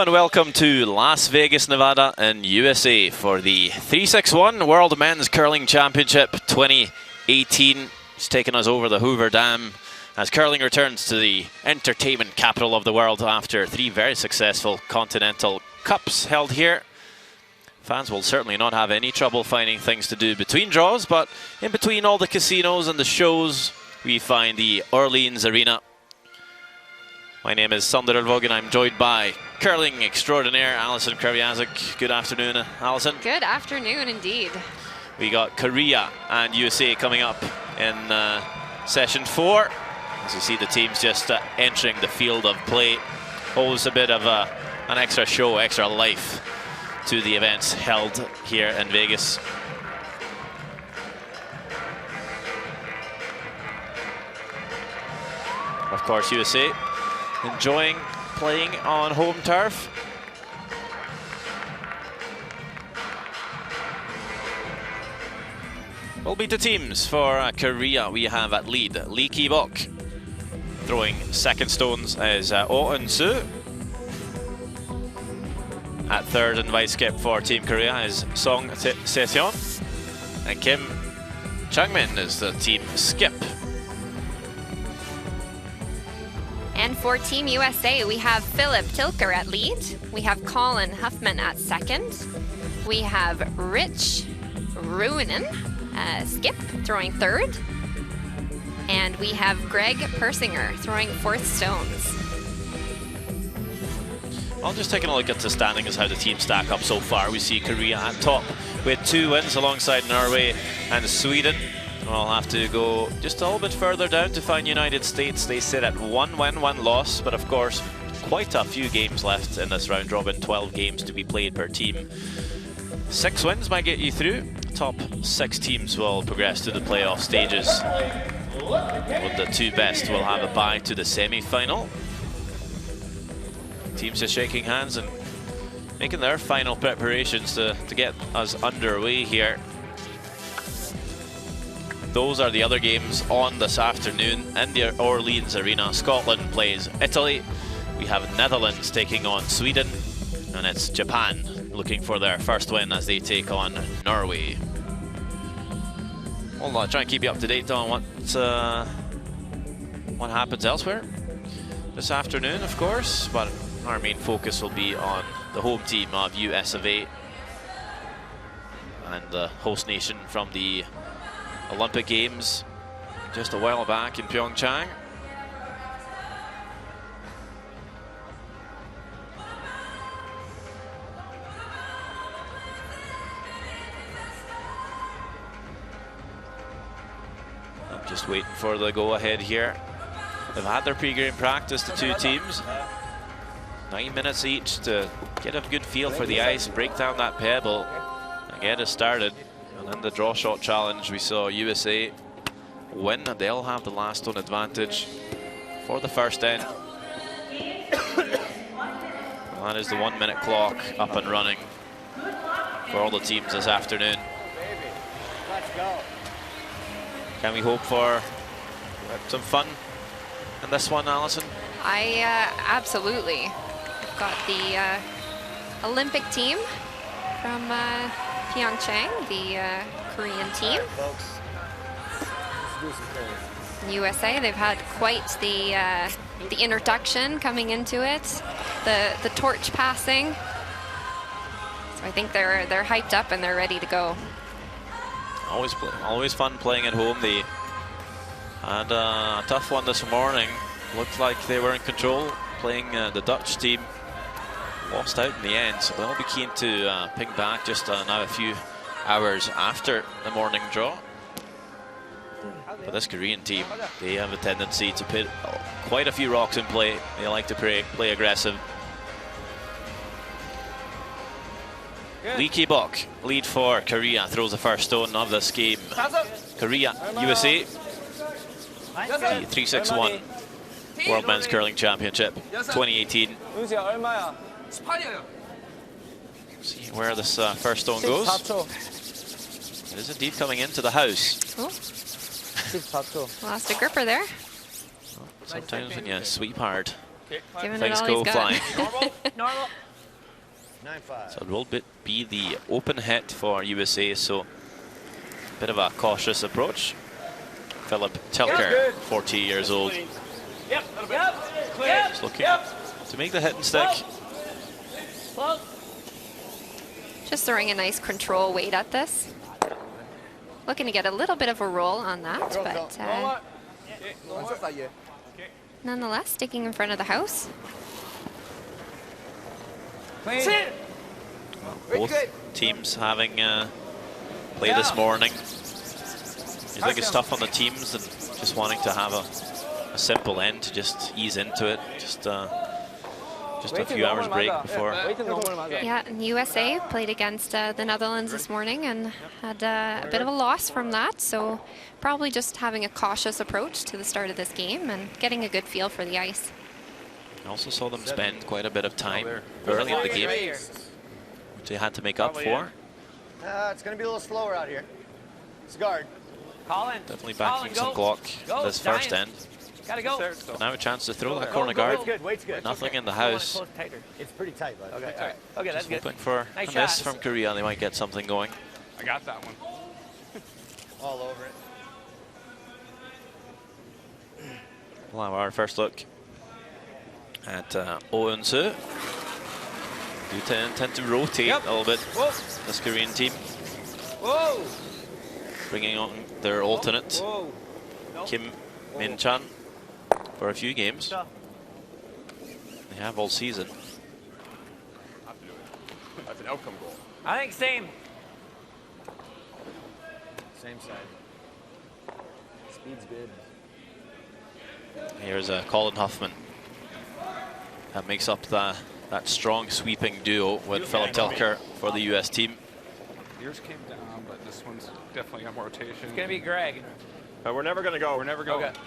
and welcome to Las Vegas, Nevada in USA for the 361 World Men's Curling Championship 2018. It's taken us over the Hoover Dam as curling returns to the entertainment capital of the world after 3 very successful Continental Cups held here. Fans will certainly not have any trouble finding things to do between draws, but in between all the casinos and the shows, we find the Orleans Arena. My name is Sander Elvog and I'm joined by curling extraordinaire Alison Kraviazik. Good afternoon, Alison. Good afternoon indeed. We got Korea and USA coming up in session 4. As you see the teams just entering the field of play. Always a bit of an extra show, extra life to the events held here in Vegas. Of course, USA enjoying playing on home turf. We'll be the teams for Korea. We have at lead Lee Ki-bok. Throwing second stones is Oh Eun-soo. At third and vice skip for Team Korea is Song Se-seon. And Kim Changmin is the team skip. And for Team USA, we have Philip Tilker at lead. We have Colin Huffman at second. We have Rich Ruinen, skip, throwing third. And we have Greg Persinger throwing fourth stones. Well, just taking a look at the standings, how the teams stack up so far. We see Korea at top with 2 wins alongside Norway and Sweden. We'll have to go just a little bit further down to find United States. They sit at 1 win, 1 loss, but of course, quite a few games left in this round robin, 12 games to be played per team. 6 wins might get you through. Top 6 teams will progress to the playoff stages. With the 2 best will have a bye to the semi-final. Teams just shaking hands and making their final preparations to get us underway here. Those are the other games on this afternoon in the Orleans Arena. Scotland plays Italy. We have Netherlands taking on Sweden. And it's Japan looking for their first win as they take on Norway. I'll try and keep you up to date on what happens elsewhere this afternoon, of course. But our main focus will be on the home team of US of A and the host nation from the Olympic Games just a while back in Pyeongchang. I'm just waiting for the go-ahead here. They've had their pre-game practice, the 2 teams. 9 minutes each to get a good feel for the ice, break down that pebble, and get it started. And in the draw shot challenge, we saw USA win. They'll have the last stone advantage for the first end. Well, that is the 1 minute clock up and running for all the teams this afternoon. Can we hope for some fun in this one, Alison? Absolutely. We've got the Olympic team from Pyeongchang, the Korean team. USA, they've had quite the introduction coming into it, the torch passing. So I think they're hyped up and they're ready to go. Always fun playing at home. They had a tough one this morning. Looked like they were in control, playing the Dutch team. Lost out in the end, so they'll be keen to ping back just now a few hours after the morning draw. But this Korean team, they have a tendency to put quite a few rocks in play. They like to play aggressive. Lee Ki-bok, lead for Korea, throws the first stone of this game. Korea, USA, the 361 World Men's Curling Championship 2018. See where this first stone goes. It is indeed coming into the house. Oh. Lost a gripper there. Sometimes when you sweep hard, Giving things it all go he's got. flying. 9-5. So it will be the open hit for USA, so a bit of a cautious approach. Philip Tilker, 40 years old. Just looking to make the hit and stick. Just throwing a nice control weight at this. Looking to get a little bit of a roll on that, but nonetheless, sticking in front of the house. Both teams having play this morning. You think it's tough on the teams and just wanting to have a simple end to just ease into it. Just a few hours break before. Yeah, and USA played against the Netherlands this morning and had a bit of a loss from that. So probably just having a cautious approach to the start of this game and getting a good feel for the ice. I also saw them spend quite a bit of time early in the game, which they had to make up for. It's going to be a little slower out here. It's guard. Colin. Definitely backing some Glock this first end. Gotta go. But now a chance to throw that corner guard. Weight's good. Nothing in the house. It's pretty tight, bud. Okay, all right. Okay, that's Just good. hoping for Nice a miss shot. from Korea. They might get something going. I got that one. All over it. We'll have our first look at Owen Soo. Do tend to rotate a little bit, this Korean team. Whoa. Bringing on their alternate, Whoa. Kim Min-chan, for a few games. They have all season. That's an outcome goal. I think same. Same side. Speed's good. Here's Colin Huffman. That makes up that strong sweeping duo with Philip Tilker for the US team. Yours came down, but this one's definitely got more rotation. It's gonna be Greg. But we're never gonna go. We're never going. Okay.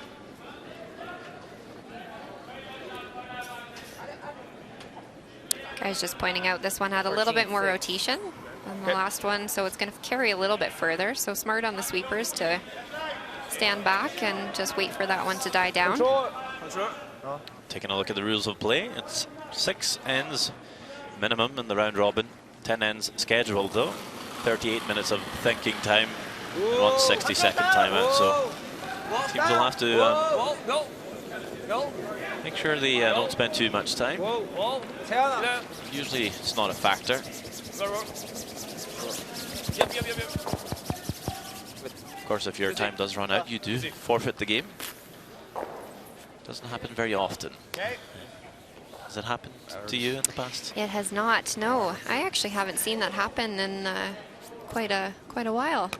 Guys just pointing out this one had a little bit more rotation than the last one, so it's going to carry a little bit further. So smart on the sweepers to stand back and just wait for that one to die down. Taking a look at the rules of play, it's 6 ends minimum in the round robin, 10 ends scheduled though, 38 minutes of thinking time, and 160-second timeout. So teams will have to make sure they don't spend too much time. Usually it's not a factor. Of course, if your time does run out, you do forfeit the game. Doesn't happen very often. Has it happened to you in the past? It has not, no. I actually haven't seen that happen in quite a while.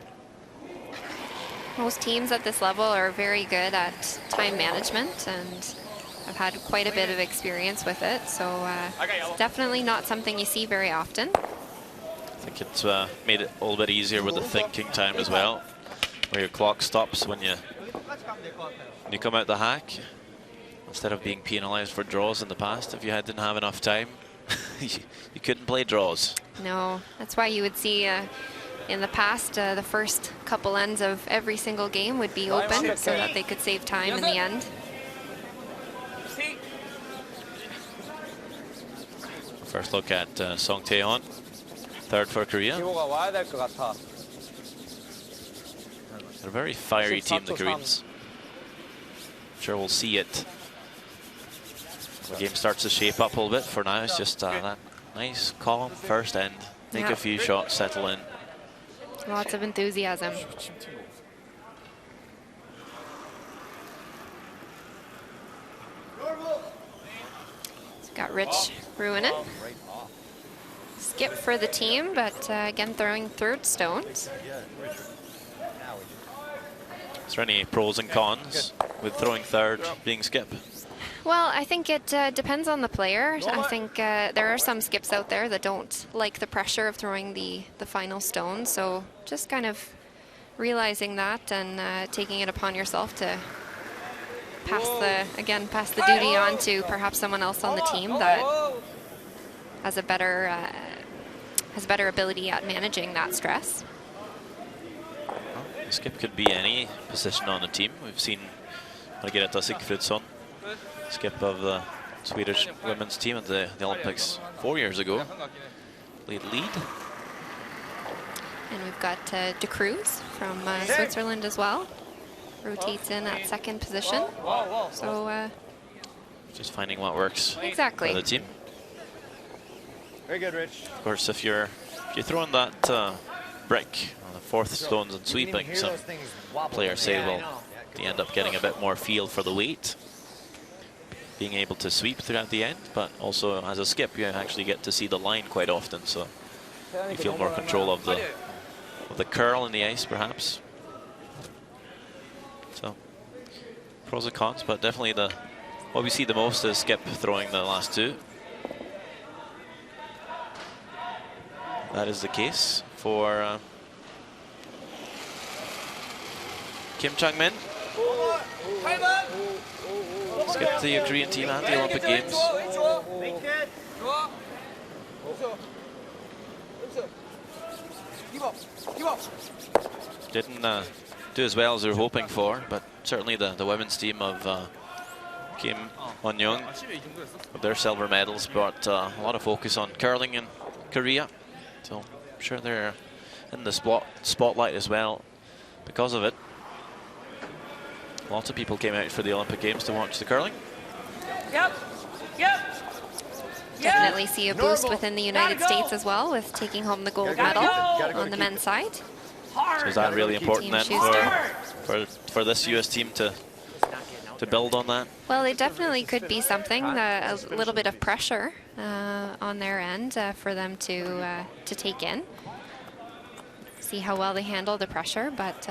Most teams at this level are very good at time management, and I've had quite a bit of experience with it, so it's definitely not something you see very often. I think it's made it a little bit easier with the thinking time as well, where your clock stops when you come out the hack. Instead of being penalized for draws in the past, if you didn't have enough time, you couldn't play draws. No, that's why you would see in the past the first couple ends of every single game would be open so that they could save time in the end. First look at Song Tae-hon, third for Korea. They're a very fiery team, the Koreans. I'm sure we'll see it. The game starts to shape up a little bit. For now, it's just that nice, calm first end. Take a few shots, settle in. Lots of enthusiasm. So got Rich Ruinen. Skip for the team, but again throwing third stones. Is there any pros and cons with throwing third being skip? Well, I think it depends on the player. I think there are some skips out there that don't like the pressure of throwing the final stone. So just kind of realizing that and taking it upon yourself to pass the duty on to perhaps someone else on the team that has a better ability at managing that stress. Well, skip could be any position on the team. We've seen Margareta Sigfridsson, skip of the Swedish women's team at the Olympics 4 years ago. played lead. And we've got De Cruz from Switzerland as well. Rotates in at second position. So just finding what works exactly for the team. Very good, Rich. Of course, if you're throwing that brick on the fourth stones and sweeping, some players say, well, they end up getting a bit more feel for the weight, being able to sweep throughout the end, but also as a skip, you actually get to see the line quite often, so you feel more control of the curl in the ice, perhaps. So, pros and cons, but definitely what we see the most is skip throwing the last two. That is the case for Kim Chang-min. Skip the Korean team at the Olympic Games. Didn't do as well as they were hoping for, but certainly the women's team of Kim Won-young with their silver medals brought a lot of focus on curling in Korea. So I'm sure they're in the spotlight as well because of it. Lots of people came out for the Olympic Games to watch the curling. Definitely see a boost within the United States as well with taking home the gold medal on the men's side. So is that really important then for this US team to build on that? Well, it definitely could be something, a little bit of pressure on their end for them to take in. See how well they handle the pressure, but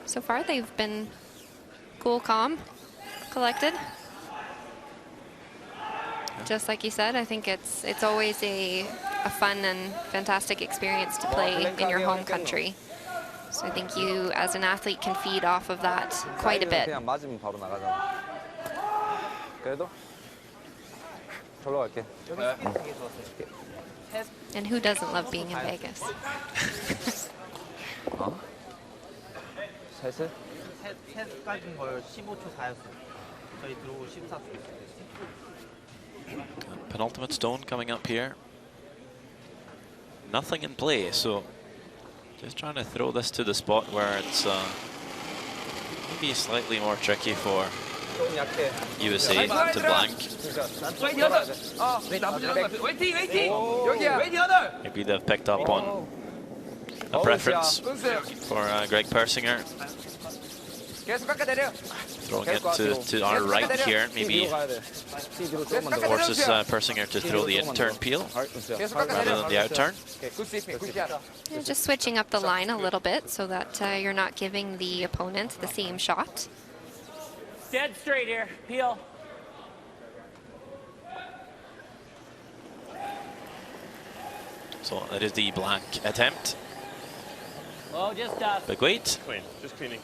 so far they've been cool, calm, collected. Just like you said, I think it's always a fun and fantastic experience to play in your home country. So I think you, as an athlete, can feed off of that quite a bit. And who doesn't love being in Vegas? Penultimate stone coming up here. Nothing in play, so just trying to throw this to the spot where it's maybe slightly more tricky for USA to blank. Maybe they've picked up on a preference for Greg Persinger. Throwing it to our right here, maybe forces Persinger to throw the in-turn peel rather than the out-turn. Yeah, just switching up the line a little bit so that you're not giving the opponent the same shot. Dead straight here. Peel. So that is the blank attempt. Oh, just big weight. Clean. Just cleaning.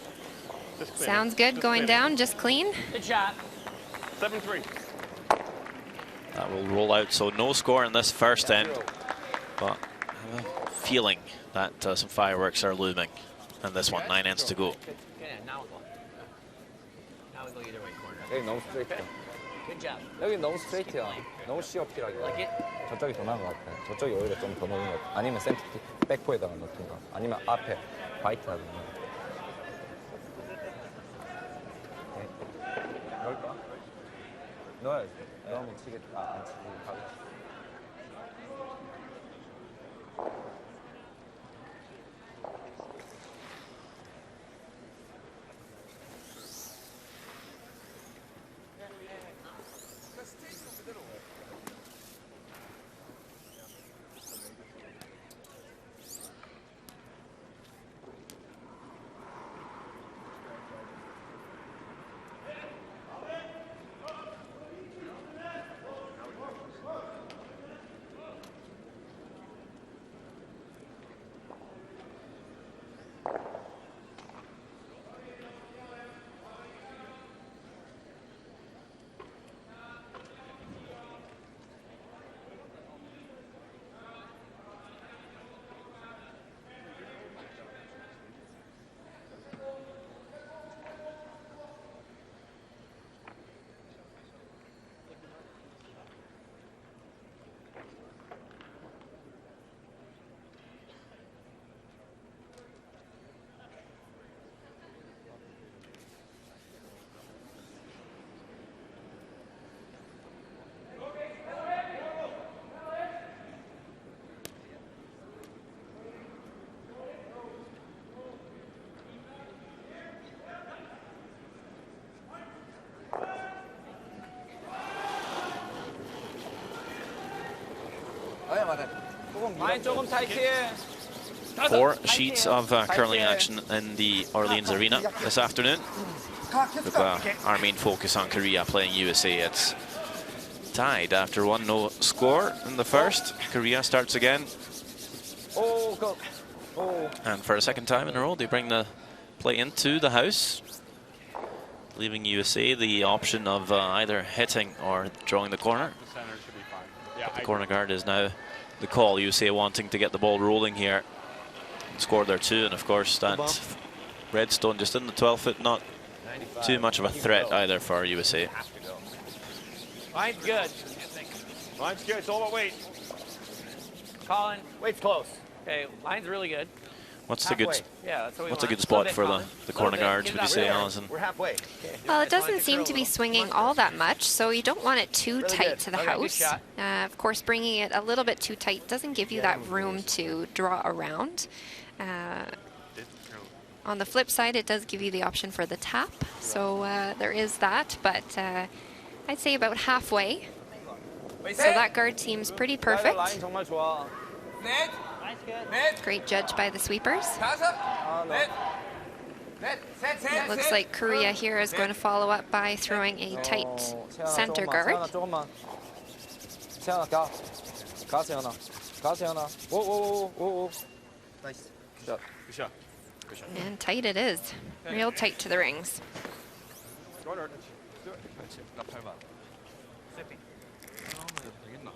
Sounds good. Going down, just clean. Good shot. 7-3. That will roll out, so no score in this first end. But I have a feeling that some fireworks are looming. And this one, 9 ends to go. Now we go either way corner. 여기 너무 스트레이트야. Good job. 여기 너무 스트레이트야. 너무 시어필하게. Like it? 저쪽이 더 나은 것 같아. 저쪽이 오히려 좀 더 넣는 것 같아. 아니면 센터 백포에다가 넣든가. 아니면 앞에 화이트 하든가. 넣을까? 넣어야지. 넣으면 치겠다. 안 치지. 가겠지. 라인 조금 타이트해. 4 sheets of curling action in the Orleans Arena this afternoon. With our main focus on Korea playing USA. It's tied after 1-0 score in the first. Korea starts again. And for a second time in a row, they bring the play into the house, leaving USA the option of either hitting or drawing the corner. The center should be fine. Yeah, The corner guard is now the call. USA wanting to get the ball rolling here. Score there too, and of course that redstone just in the 12-foot, not too much of a threat either for USA. Line's good. Line's good. It's all about weight. Colin. Weight's close. Okay, line's really good. What's the good? Halfway. Yeah, that's what we What's a want. good spot Little for bit, the Colin. corner Little bit. guards? Get Would it you up say, there. Alison? We're halfway. Well, it Just wanted doesn't to seem curl to a be little. swinging all that much, so you don't want it too Really tight good. to the Okay, good house. shot. Of course, bringing it a little bit too tight doesn't give you that room to draw around. On the flip side, it does give you the option for the tap, so there is that, but I'd say about halfway. So that guard seems pretty perfect. 라인 정말 좋아. 넷. 넷. Great judge by the sweepers. 다섯. 넷. 넷. 셋. 셋. It looks like Korea here is going to follow up by throwing a tight center guard. 조금만. 세연아 가. 가 세연아. 가 세연아. 오오오오오. Nice. 굿샷. Good shot. And tight it is. Real tight to the rings. 그렇지. 나 밟아. 되겠나?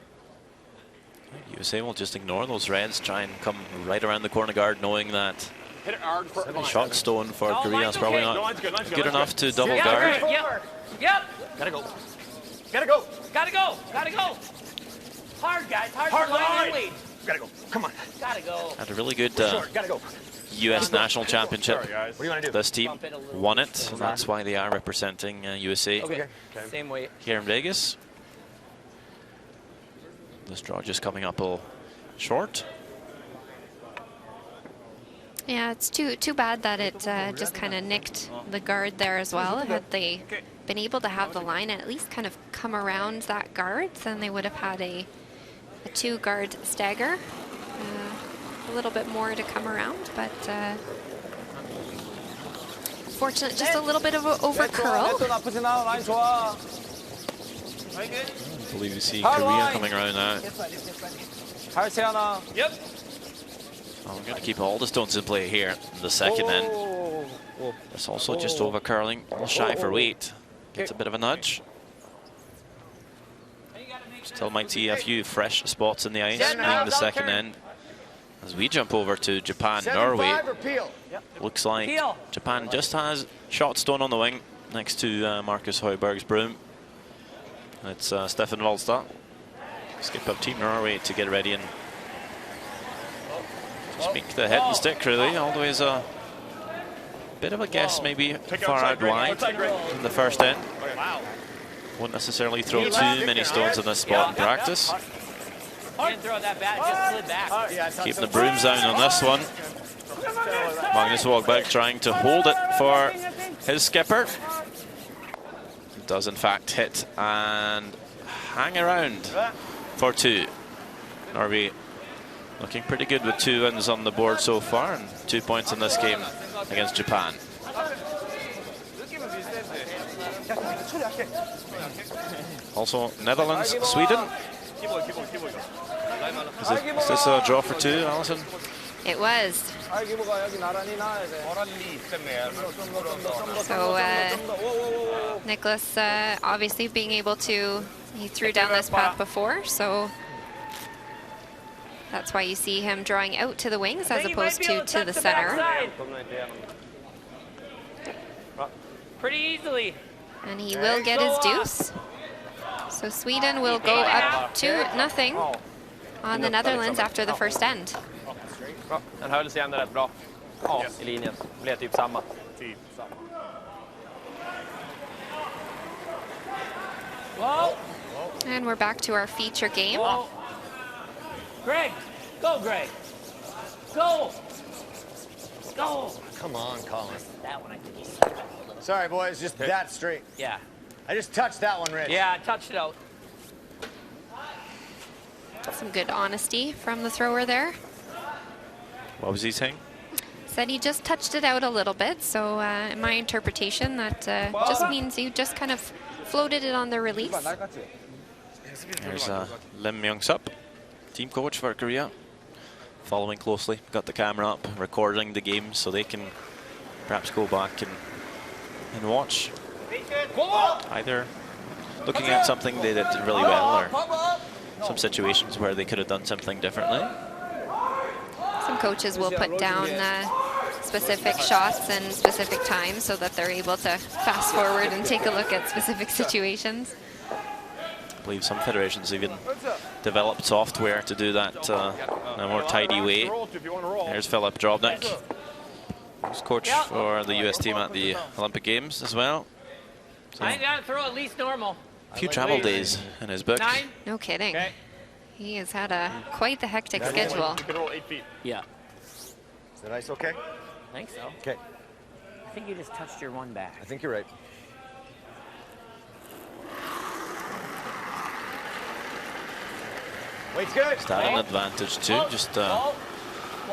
USA will just ignore those reds, try and come right around the corner guard, knowing that Hit it hard for the shot stone for No, Korea line's is probably okay. not No, line's good, line's good, good line's enough good. to double Yeah, guard. good. Yep. Yep. Gotta go. Gotta go. Gotta go. Gotta go. Hard, guys. Hard, Hard line line. and lead. Gotta go. Come on. Gotta go. Had a really good Short. Gotta go. US National Championship. Sorry, guys. What do you want to do? This team won it, and that's why they are representing USA Okay. Okay. Same weight. here in Vegas. This draw just coming up a little short. Yeah, it's too bad that it just kind of nicked the guard there as well. Had they been able to have the line and at least kind of come around that guard, then they would have had a 2-guard stagger. A little bit more to come around, but fortunate, just a little bit of an over curl. 넷도 나쁘지 않아. 라인 좋아. I believe you see Korea coming around now. 잘 세연아. Yep. Oh, we're going to keep all the stones in play here in the second end. 오. It's also just over curling, a little shy for weight. Gets a bit of a nudge. Still might see a few fresh spots in the ice in the second end. As we jump over to Japan, Norway. 7-5 or peel. Looks like Peel. Japan just has shot stone on the wing next to Marcus Højberg's broom. It's Stefan Valstad. Skip up Team Norway to get ready and just make the hit and stick, really. Although he's a bit of a guess, maybe far out wide in the first end. Won't necessarily throw too many stones in this spot in practice. Didn't throw that bad. Just slid back. Yeah, it's not Keeping so the brooms down on this one. Magnus Wågberg trying to hold it for his skipper. Does in fact hit and hang around for 2. Norway looking pretty good with 2 wins on the board so far and 2 points in this game against Japan. Also Netherlands, Sweden. Is this a draw for 2, Alison? It was. 알기보가 여기 나란히 놔야 돼. So Nicholas obviously being able to, he threw down this path before, so that's why you see him drawing out to the wings as opposed to the center. Pretty easily. And he will get his deuce. So Sweden will go up 2-0 on the Netherlands after the first end. Den höll sig ändå rätt bra i linjen. Det blev typ samma. Whoa. And we're back to our feature game. Whoa. Greg. Go, Greg. Go. Go. Come on, Colin. That one I think he's... Sorry, boys. Just that straight. Yeah. I just touched that one, Rich. Yeah, I touched it out. Some good honesty from the thrower there. What was he saying? Said he just touched it out a little bit, so in my interpretation, that just means you just kind of floated it on the release. There's Lim Myung-sup, team coach for Korea, following closely. Got the camera up, recording the game so they can perhaps go back and watch. Either looking at something they did really well or some situations where they could have done something differently. Some coaches will put down specific shots and specific times so that they're able to fast forward and take a look at specific situations. I believe some federations even developed software to do that in a more tidy way. There's Philip Drobnik, who's coach for the US team at the Olympic Games as well. So I gotta throw at least normal. a few travel days in his book. 9. No kidding. Okay. He has had quite the hectic schedule. You can roll 8 feet. Yeah. Is the ice okay? I think so. Okay. I think you just touched your one back. I think you're right. Weight's good. Is that an advantage too? Just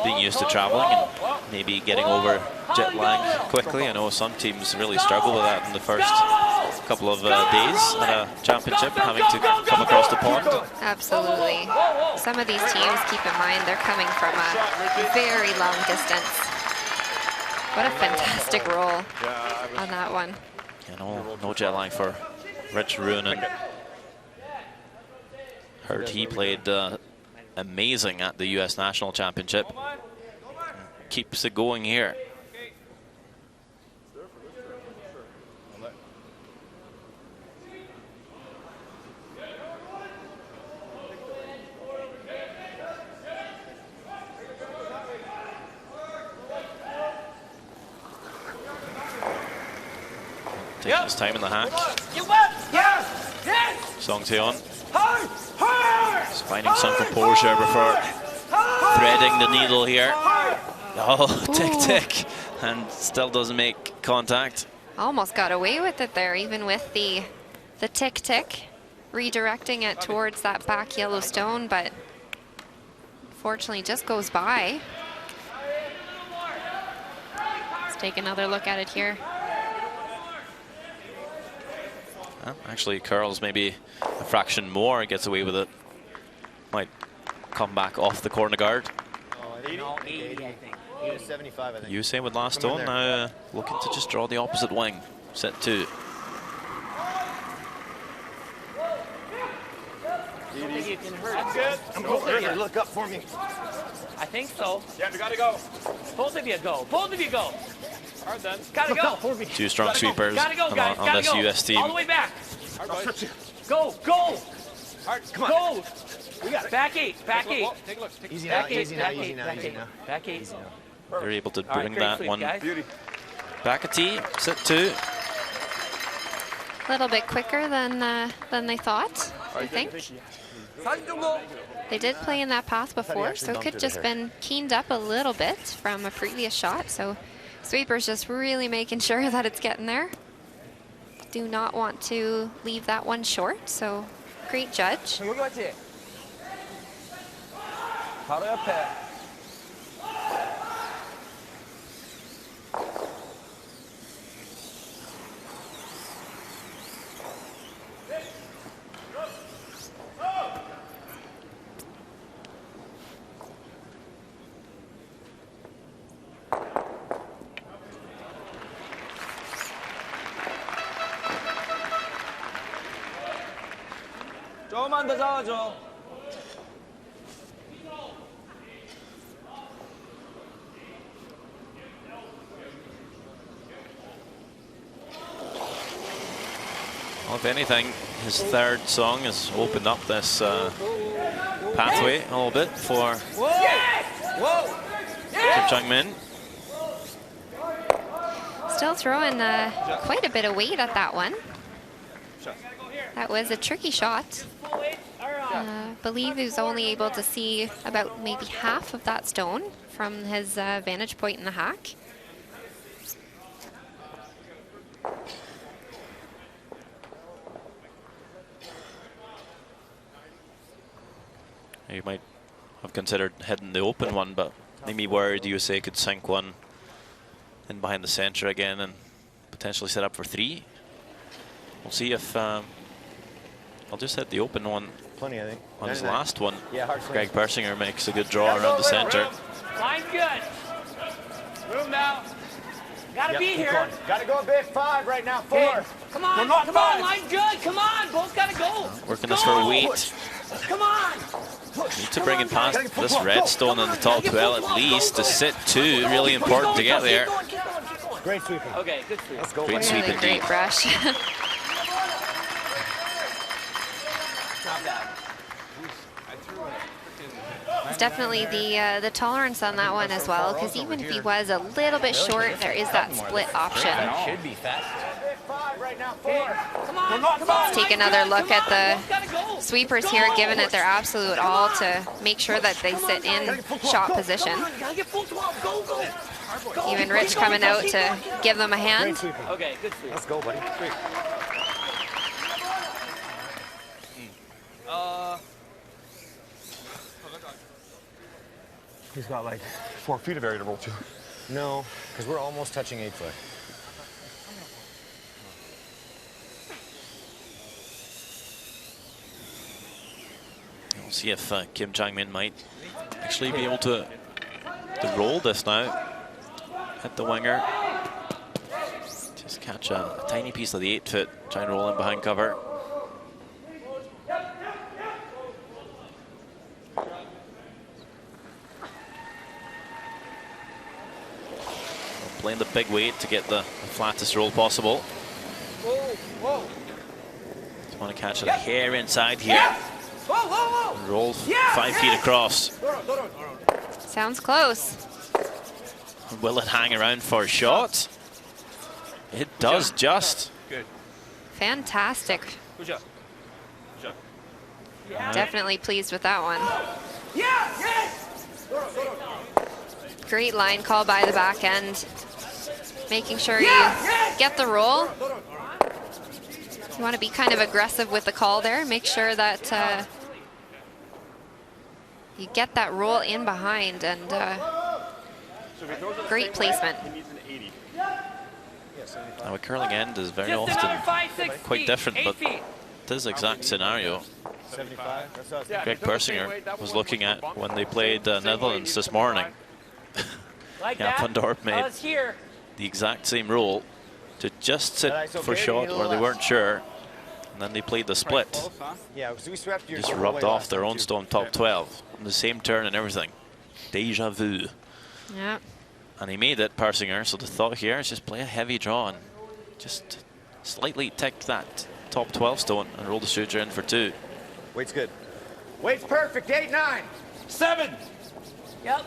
being used to traveling and maybe getting over jet lag quickly. I know some teams really struggle with that in the first couple of days at a championship, having to come across the pond. Absolutely. Some of these teams, keep in mind, they're coming from a very long distance. What a fantastic roll on that one. Yeah, no jet lag for Rich Ruonen. Heard he played amazing at the US National Championship. Keeps it going here. Taking his time in the hack. Song Taeyeon is finding some composure before threading the needle here. Oh, tick tick, and still doesn't make contact. Almost got away with it there, even with the tick tick, redirecting it towards that back yellow stone, but unfortunately just goes by. Let's take another look at it here. Well, actually curls maybe a fraction more, gets away with it. Might come back off the corner guard. No, 80, I think. 75, I think. Yusei with last Come in stone, there. now looking to just draw the opposite wing. Set 2. I don't think you can hurt it. I'm over here. Look up for me. I think so. Yeah, we gotta go. Both of you go. Both of you go. Hard then. Gotta go. 2 strong sweepers Gotta go, guys. on Gotta this go. US team. All the way back. Hard, boys. Go. Go. Hard. Come on. Go. We got it. Back 8. Back 8. Take a look. Take a Easy look. now, Back 8. easy now, Back easy 8. now, Back easy 8. now. Back 8. Easy now. They're able to All right, bring great that sweep, one guys. Beauty. back a tee. Set 2. A little bit quicker than they thought, I think. They did play in that path before, so it could just been keened up a little bit from a previous shot. So sweeper's just really making sure that it's getting there. Do not want to leave that one short, so great judge. 여기 맞지? 바로 옆에. 조금만 더 잡아줘. Well, if anything, his third song has opened up this pathway a little bit for Kim Chang-min. Still throwing quite a bit of weight at that one. That was a tricky shot. I believe he was only able to see about maybe half of that stone from his vantage point in the hack. You might have considered heading the open one, but maybe worried USA could sink one in behind the center again and potentially set up for 3. We'll see if I'll just hit the open one. Plenty, I think. On his last one, Yeah, hard swing. Greg Persinger makes a good draw around the center. Line's good. Room now. Gotta be here. Gotta go a bit. 5 right now. 4. Okay. Come on, come on, line's good. Come on, both gotta go. Working this for weight. Come on. Need to bring it past this redstone in the top 12 at least to sit 2. Really important to get there. Great sweeping. Okay, good sweep. Let's go. Great Really sweep indeed. great brush. Not bad. It's definitely the tolerance on that one as well, because even if he was a little bit short, there is that split option. Should be fast. 5 right now. 4. Come on, come on. Let's take another look at the sweepers here, giving it their absolute all to make sure that they sit in shot position. Gotta get full 12. Go, go. Even Rich coming out to give them a Great hand. sweeping. Okay, good sweep. Let's go, buddy. He's got like 4 feet of area to roll to. No, because we're almost touching 8 foot. We'll see if Kim Chang-min might actually be able to roll this now. Hit the winger. Just catch a tiny piece of the 8 foot. Try and roll in behind cover. Playing the big weight to get the flattest roll possible. Just want to catch a hair inside here. And roll 5 feet across. Sounds close. Will it hang around for a shot? It does just. Good. Fantastic. Good job. Good job. Definitely pleased with that one. Great line call by the back end. Making sure you get the roll. You want to be kind of aggressive with the call there. Make sure that you get that roll in behind, and great placement. Now a curling end is very Just often another 5, 6 quite feet, different, 8 but feet. this exact scenario 75. That's us. Greg Persinger was looking at when they played Netherlands this morning. Like Yeah, that. Van Dorp made Us here. the exact same roll to just sit for shot where they weren't sure, and then they played the split. Yeah, so we swept your Just away rubbed off last their time, own too. stone top 12 on the same turn and everything. Deja vu. Yeah. And he made it, Persinger, so the thought here is just play a heavy draw and just slightly tick that top 12 stone and roll the shooter in for 2. Weight's good. Weight's perfect. 8, 9. 7. Yep.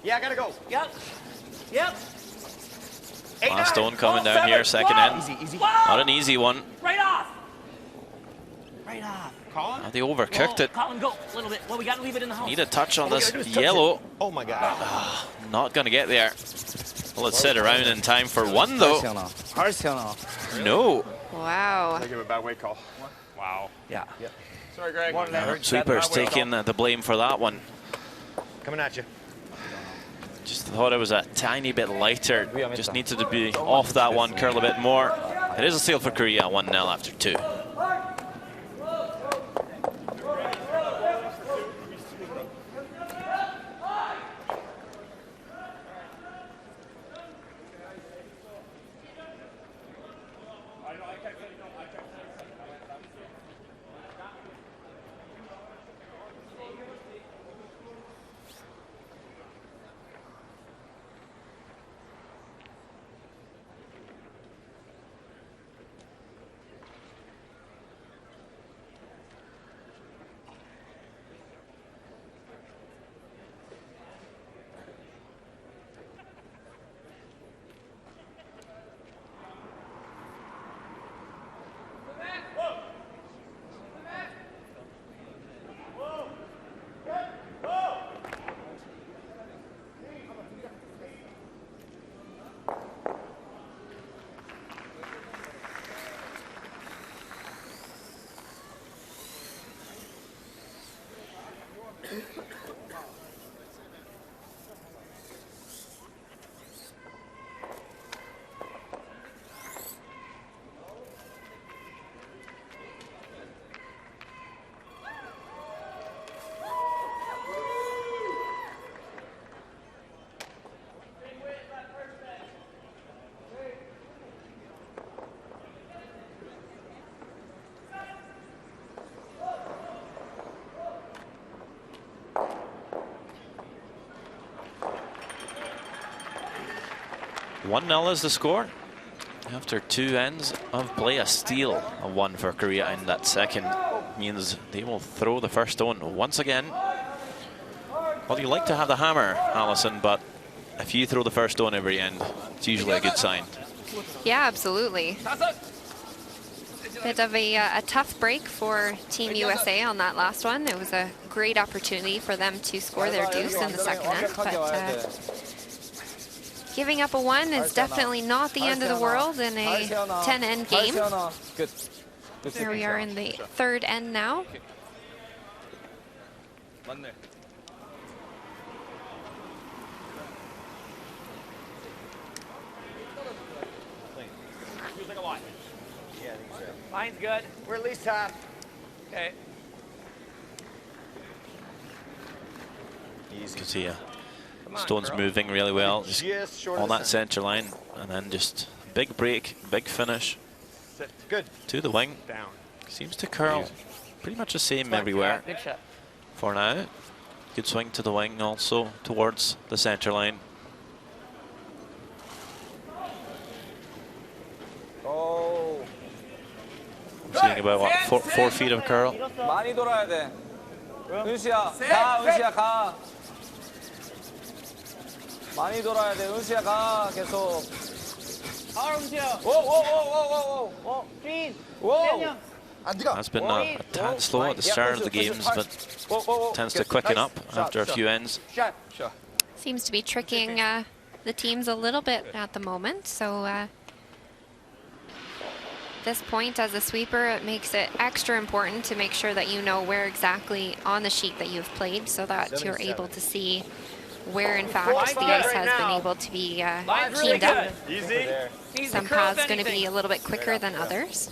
Yeah, I gotta go. Yep. Yep. 8, 9. Last stone coming down 7. here, second Whoa. end. Easy, easy. Not an easy one. Right off. Right off. Colin? Now they overcooked it. Colin, go a little bit. Well, we got to leave it in the house. Need a touch on All we this gotta do is touch yellow. it. Oh my God. Not going to get there. Well, it's sit around in time for 1 though. No. Wow. I give a bad weight call. Wow. Yeah. Sorry, Greg. Sweepers taking the blame for that one. Coming at you. Just thought it was a tiny bit lighter. Just needed to be off that one, curl a bit more. It is a steal for Korea, 1-0 after 2. 1-0 is the score. After 2 ends of play, a steal, a 1 for Korea, and that second means they will throw the first stone once again. Well, you like to have the hammer, Alison, but if you throw the first stone every end, it's usually a good sign. Yeah, absolutely. Bit of a tough break for Team USA on that last one. It was a great opportunity for them to score their deuce in the second end, but giving up a 1 is definitely not the end of the world in a 10-end game. Here we are in the 3rd end now. Line's good. We're at least half. Okay. You can see stones moving really well, just short on of that center line, and then just big break, big finish. Good. To the wing. Down. Seems to curl pretty much the same everywhere Good shot. for now. Good swing to the wing also towards the center line. 오. Seeing about what, 4 feet of curl. 많이 돌아야 돼. 은수야, 가, 은수야, 가. 많이 돌아야 돼. 은수야, 가. 계속. 오. Please. 오. Has been a tad slow at the start of the games, but tends to quicken up after a few ends. Seems to be tricking the teams a little bit at the moment, so this point as a sweeper, it makes it extra important to make sure that you know where exactly on the sheet that you've played, so that you're able to see where in fact the ice has been able to be cleaned up. Some paths going to be a little bit quicker than others.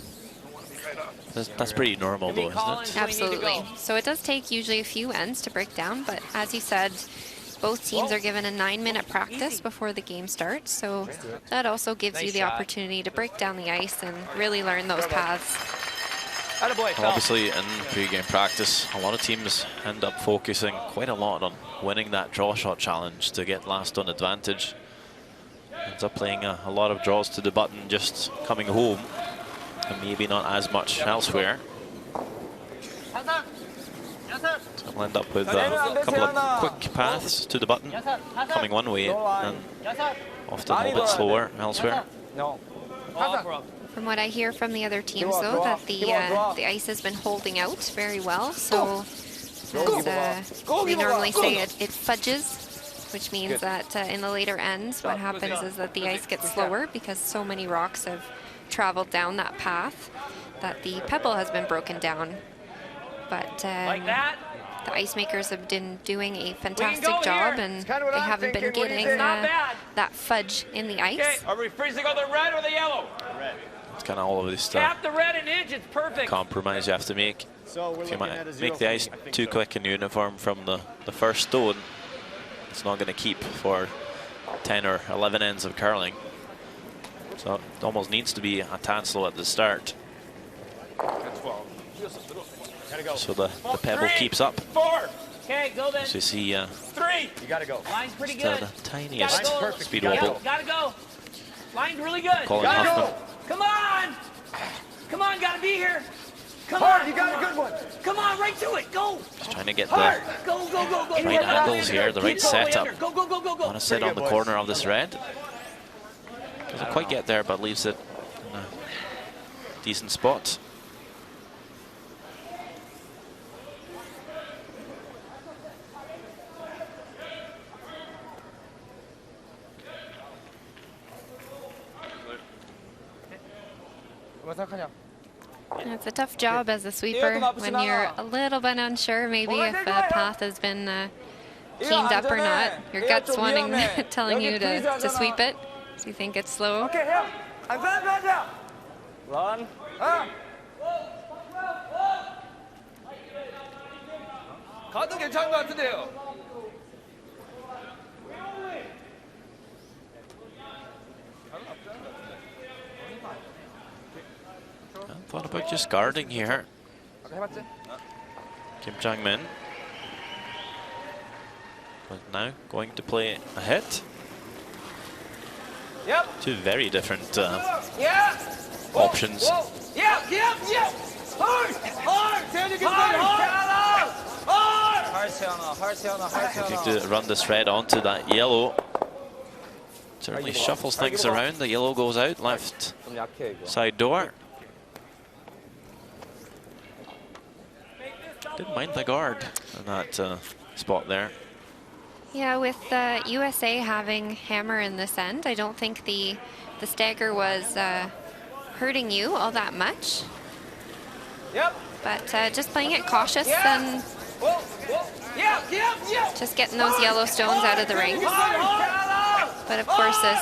That's pretty normal though, isn't it? Absolutely. So it does take usually a few ends to break down, but as you said, both teams are given a 9-minute practice before the game starts, so that also gives you the opportunity to break down the ice and really learn those paths. Well, obviously in pre-game practice, a lot of teams end up focusing quite a lot on winning that draw shot challenge to get last on advantage. Ends up playing a lot of draws to the button just coming home, and maybe not as much elsewhere. So we'll end up with a couple of quick paths to the button, coming one way and often a little bit slower elsewhere. From what I hear from the other teams, though, that the ice has been holding out very well. So as we normally say, it fudges, which means that in the later ends, what happens is that the ice gets slower because so many rocks have traveled down that path that the pebble has been broken down. But the ice makers have been doing a fantastic job, and they haven't been getting that fudge in the ice. Okay, are we freezing on the red or the yellow? Red. It's kind of all of this Tap the red an inch, it's perfect. compromise you have to make. So we're If you looking at a make the ice too quick and uniform from the first stone, it's not going to keep for 10 or 11 ends of curling. So it almost needs to be a tad slow at the start. So the pebble keeps up. 4. Okay, go then. So you see 3. You gotta go. Line's pretty the good. tiniest Gotta go. speed Gotta wobble. Gotta go. Line's really good. Colin Gotta Huffman go. Come on. Come on, gotta be here. Come Hard, on. you got a good one. Come on, right to it. Go. just trying to get the Hard. Go, go, go, go. right angles here, the right Keep going, setup. under. Go, go, go, go, go. Want to sit on the corner of this red. Doesn't quite get there, but leaves it in a decent spot. It's a tough job as a sweeper when you're a little bit unsure maybe if a path has been cleaned up or not. Your gut's wanting, telling you to sweep it, so you think it's slow. 런. 가도 괜찮은 것 같은데요. I thought about just guarding here. Kim Jang-min. But now going to play a hit. Two very different options. Looking to run this red onto that yellow. Certainly shuffles things around. The yellow goes out, left 좀 약해 이거. side door. Didn't mind the guard in that spot there. Yeah, with USA having hammer in this end, I don't think the stagger was hurting you all that much. But just playing it cautious and just getting those yellow stones out of the ring. But of course, this,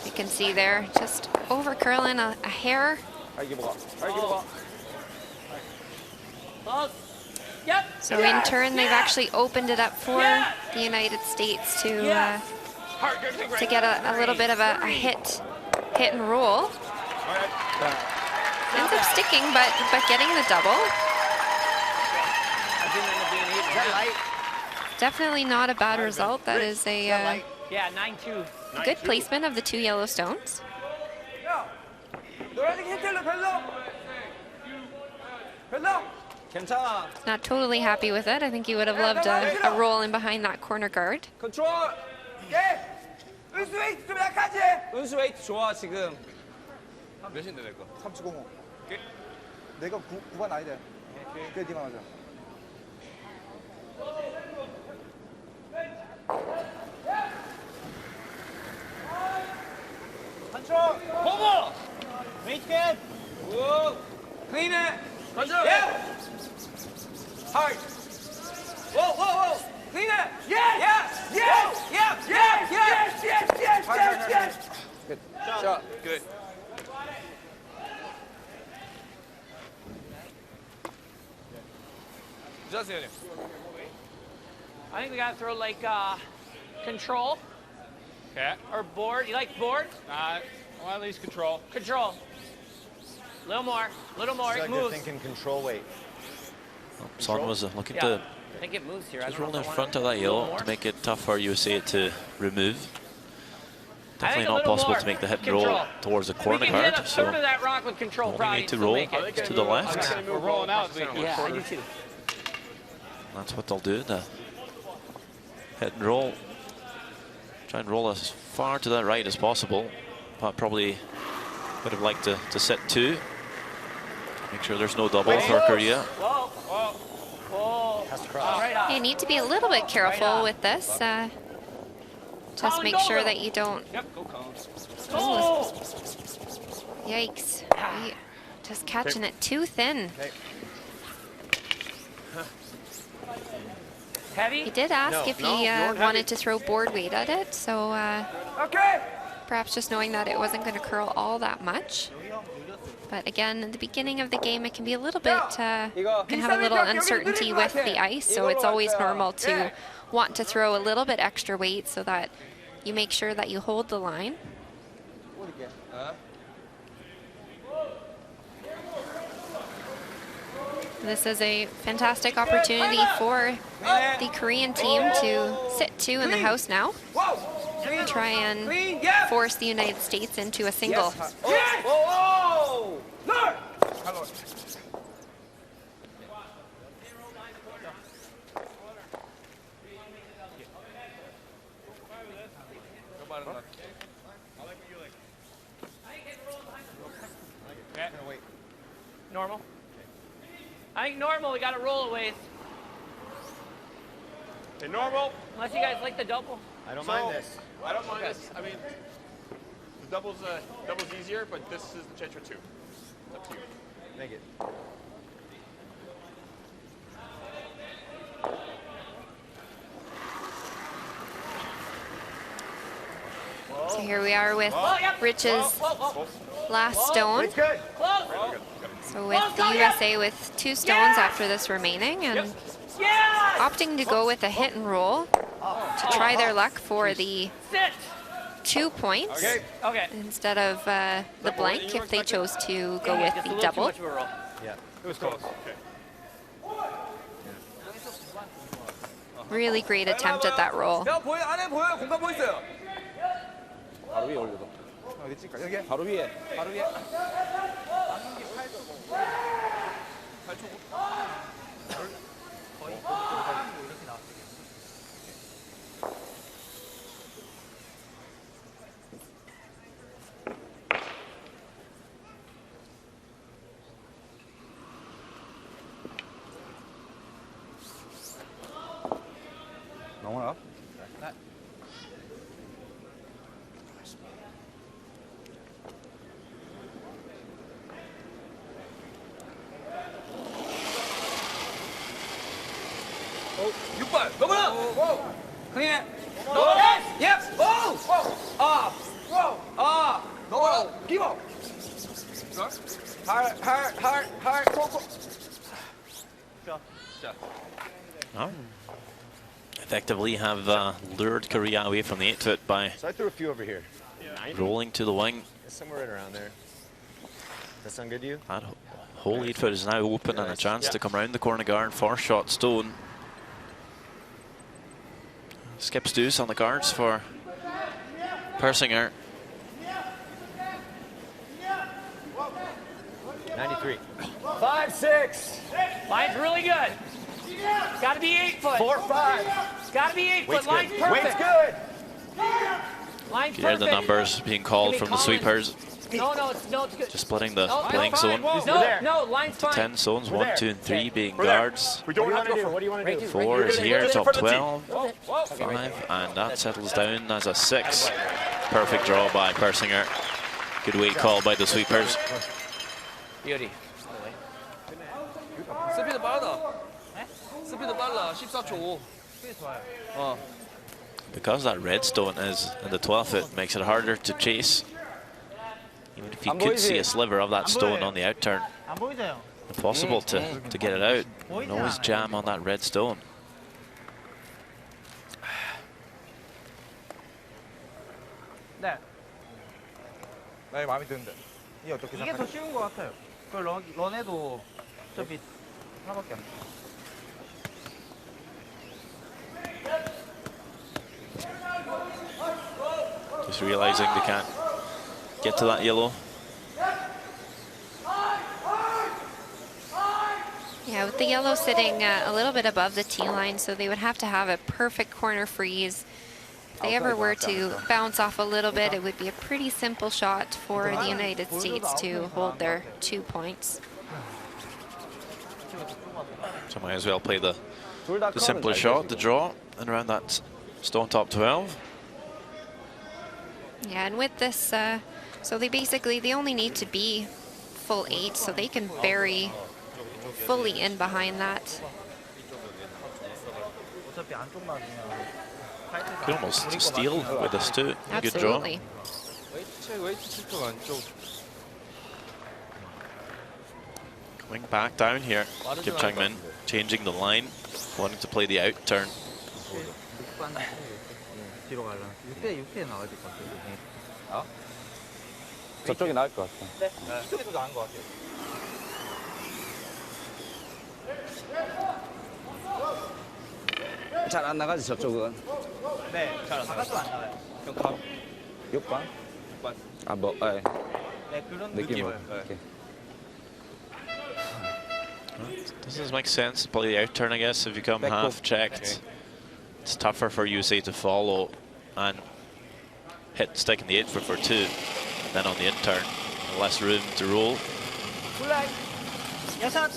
you can see there, just over curling a hair. So in turn, they've actually opened it up for the United States to get a little bit of a hit and roll. Ends up sticking, but getting the double. Definitely not a bad result. That is a Yeah, 9-2. good placement of the two yellow stones. 괜찮아. Not totally happy with it. I think he would have loved a roll in behind that corner guard. 컨트롤. 은수 웨이트 좀 약하지? 은수 웨이트 좋아 지금. 몇인데 내 거? 3705. 내가 9번 아니다. 그래 니만 하자. 컨트롤. 보고. 웨이트 겟. 오. 클린해. 컨트롤. 예. 하이. 오. 클린해. 예. Good. Shot. Good. Just hit him. I think we gotta throw like control Okay. or board. You like board? Well, at least control. Control. Little more. Looks like It they're moves. thinking control weight. Son was looking Yeah. to I think it moves here. I just don't know roll if in I front want of that a yellow little to more. make it tough for USA to remove. I think Definitely a not little possible more to make the hit and control. roll towards the We corner can hit guard. a So third of that rock with control. only Probably need to still roll make it. to the left. We're rolling out. Yeah, I do too. That's what they'll do. The hit and roll. Try and roll as far to the right as possible. But probably would have liked to set two. Make sure there's no double for Korea. Whoa. Has to cross. Right on. You need to be a little bit careful with this. Just make sure that you don't. Yep, go cones. Oh. Yikes. Just catching it too thin. Heavy. He did ask No, if no, he you weren't wanted to throw board weight at it, so Okay. perhaps just knowing that it wasn't going to curl all that much. But again, in the beginning of the game, it can be a little bit, can have a little uncertainty with the ice, so it's always normal to want to throw a little bit extra weight so that you make sure that you hold the line. This is a fantastic opportunity for the Korean team to sit two in the house now. Try and force the United States into a single. 오. 널. Normal. I think normal. We got to roll it ways. Okay, normal. Unless you guys like the double. I don't mind this. I don't mind this. I mean, the double's easier, but this is the chance for two. It's up to you. Make it. So here we are with Rich's last stone. It's good. Close. So with the USA with two stones after this remaining and opting to go with a hit and roll to try their luck for the Sit. 2 points Okay. instead of the blank if they chose to go with Just a the little too double. much of a roll. Yeah. It was close. Okay. Really great attempt at that roll. 야 보여 안에 보여 공간 보이세요? 바로 위에 올려도. 어디 찍까? 여기? 바로 위에. 바로 위에. 거의 이렇게 나왔어요. 넘어라. 넘어라! 형님. 예! 오! 넘어라! 기버! 할, 코. Effectively have lured Korea away from the 8-foot by So I threw a few over here. rolling to the wing. Somewhere right around there. Does that sound good to you? That whole 8-foot is now open and a chance to come round the corner guard for shot stone. Skips deuce on the guards for Persinger. 93. 5-6. Line's really good. Got to be 8 foot. 4-5. Got to be 8 foot. Line's Weight's perfect. good. Line's You hear the perfect. numbers being called from the sweepers. No, it's good. Just splitting the No, playing line's zone. fine. No, line's fine. 10 zones, 1, 2, and 3 being We're there. guards. We don't have to go for. What do you want to do? 4 is here, top 12. Whoa. 5, and that settles down as a 6. Perfect draw by Persinger. Good weight call by the sweepers. 이열이. 스피드 빠르다. 스피드 빨라. 14초 5. Because that red stone is in the 12th, it makes it harder to chase. Even if you could see a sliver of that stone on the outturn, 안 보이세요? impossible to get it out. You can always jam on that red stone. 네. 나 마음에 드는데. 이 어떻게 이게 더 생각해? 쉬운 것 같아요. 그 런에도 어차피 하나밖에 안 돼. Just realizing they can't get to that yellow. Yeah, with the yellow sitting a little bit above the tee line, so they would have to have a perfect corner freeze. If they ever were to bounce off a little bit, it would be a pretty simple shot for the United States to hold their 2 points. So might as well play the simpler shot, the draw, and around that stone top 12. Yeah, and with this, so they only need to be full 8, so they can bury fully in behind that. 어차피 안쪽만 그냥 Could almost steal with this too. A good draw. Absolutely. 웨이트 칠쪽 안쪽. Coming back down here, Kim Chang-min changing the line, wanting to play the out turn. 뒤로 가려. 6대 나와야 될 것 같아요. 저쪽이 나을 것 같아. 네. 이쪽이 더 나은 것 같아요. 잘 안 나가지 저쪽은. 네. 바깥도 안 나와요. 형 가. 6번? 6번. 아 뭐, 아, 네, 그런 느낌을. 느낌을. This does make sense to play the out turn, I guess, if you come half checked. It's tougher for USA to follow and hit stick in the 8-foot for 2 than on the in turn. Less room to roll. 플라이. 여섯.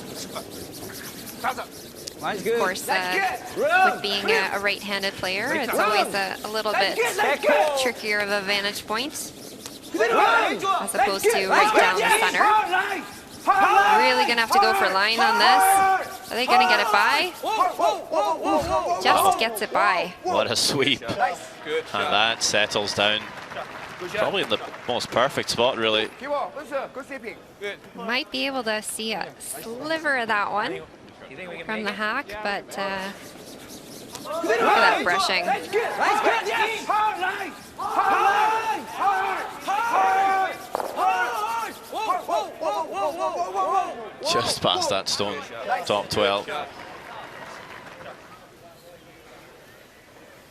Of course, with being a right-handed player, it's always a little bit trickier of a vantage point as opposed to right down the center. Really going to have to go for line on this. Are they going to get it by? Just gets it by. What a sweep. And that settles down. Probably in the most perfect spot, really. Might be able to see a sliver of that one from the hack, but look at that brushing. Just past that stone, top 12.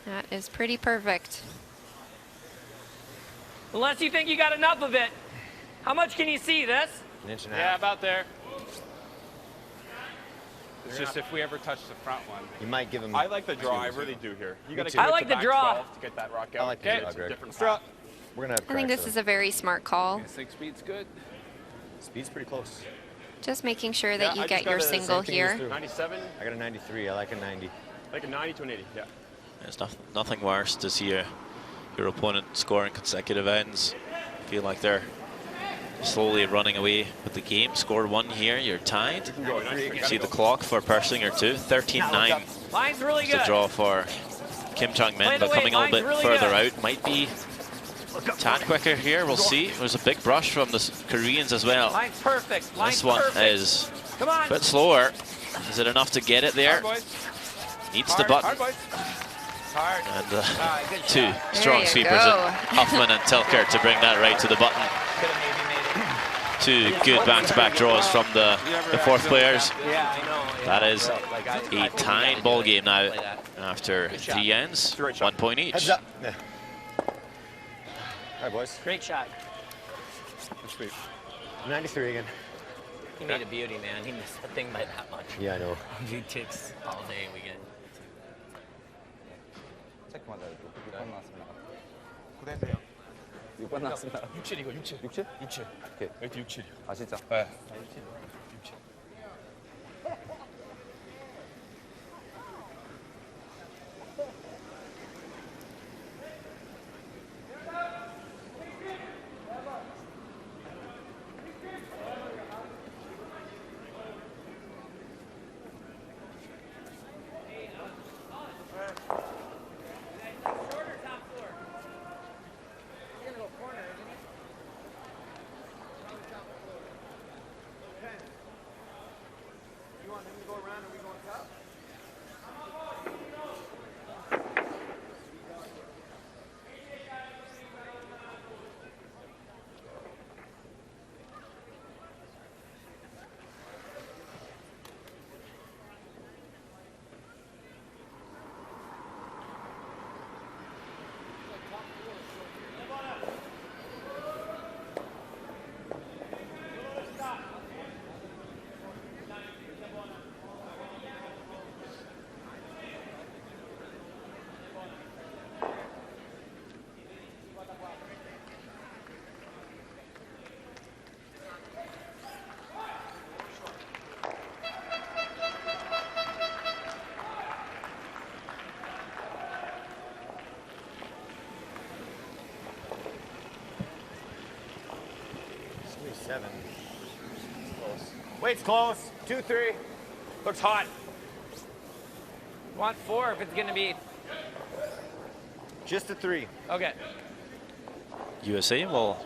That is pretty perfect. Unless you think you got enough of it. How much can you see? This? An inch and a Yeah, half. about there. It's just if we ever touch the front one. You might give him. I like the draw. I really do here. You got to too. get I like to the back draw. 12 to get that rock out. I like the Okay, draw, it's a Greg. different Draw. path. We're gonna have. I think this is a very smart call. I think speed's good. Speed's pretty close. Just making sure that Yeah, you I get just your got a single same thing as here. through. 97, I got a 93. I like a 90. like a 90 to an 80. Yeah. There's nothing worse to see your opponent scoring consecutive ends. Feel like they're slowly running away with the game. Score 1 here, you're tied. You see the clock for Persinger too. 13-9. Line's really It's a good. draw for Kim Chung-min, Play the but way, coming a little bit line's really further good. out. Might be a tad quicker here, we'll see. There's a big brush from the Koreans as well. Line's perfect. Line's This one perfect. is Come on. a bit slower. Is it enough to get it there? Hard, boys. Needs the Hard, button. hard, boys. Hard. And Good two shot. strong you sweepers, go. in Huffman and Tilker to bring that right to the button. Could've maybe made it. Two good back-to-back draws from the fourth players. Yeah, I know. That is Like, a tied ball game now Play that. after Good shot. 3 ends, Great 1 shot. point each. Heads up. Yeah. All right, boys. Great shot. Good sweep. 93 again. He made a beauty, man. He missed the thing by that much. Yeah, I know. He takes all day weekend. 체크만 잘 해줘. 6번 나왔습니다. 고대세요. 6번 나왔습니다. 67 이거 67. 67? 67. 오케이. 여기 67. 아 진짜? 네. Seven. Close. Wait's close. 2-3. Looks hot. Want 4 if it's going to be. Just a 3. Okay. USA will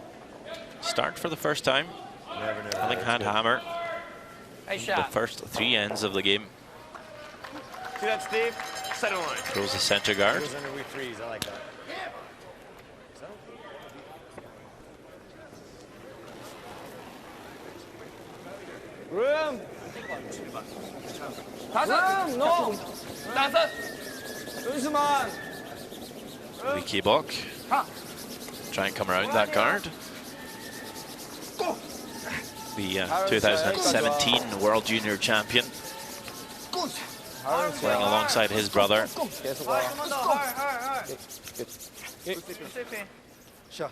start for the first time. Never, never. Having had hammer Nice the shot. first 3 ends of the game. See that, Steve? Center line. Throws the center guard. Goes under we threes. I like that. Room. Room, no. 다섯. 은수만. Lee Kibok. Try and come around that guard. The 2017 World Junior Champion, playing alongside his brother. 계속 와. 샷.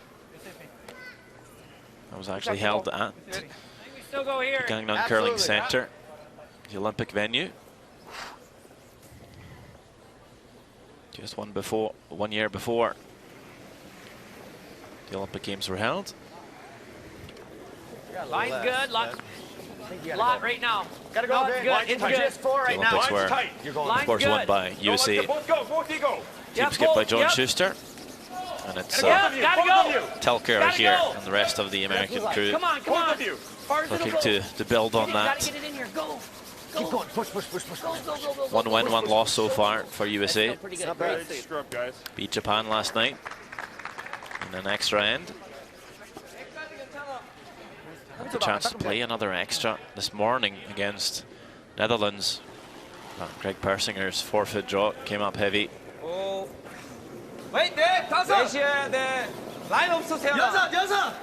That was actually held at We still go here. Gangnam Curling Absolutely. Center, the Olympic venue. Just one year before the Olympic Games were held. Line's good. Lot right now. Gotta go, Lot's Ben. good. Line's It's tight. good. Just 4 right The now. Olympics were, tight. You're going. Line's of course, good. won by USA. Both go. Both you go. Team Yep, skip by both, John yep. Schuster. And it's Yep, gotta go. Telker Gotta here go. and the rest of the American crew Come on, come Both on. of you. Far to the looking goal. to build on Gotta that. get it in here. Go. Keep going. Push, push, push, push. Go, go, go, go, go. 1 win, 1 loss so far for USA. Pretty good. not Great bad. save. Scrub, guys. Beat Japan last night in an extra end. Had the chance to play another extra this morning against Netherlands. Greg Persinger's forfeit draw came up heavy. 웨이트. 다섯. 4시에 돼. 라인 없어, 세연아.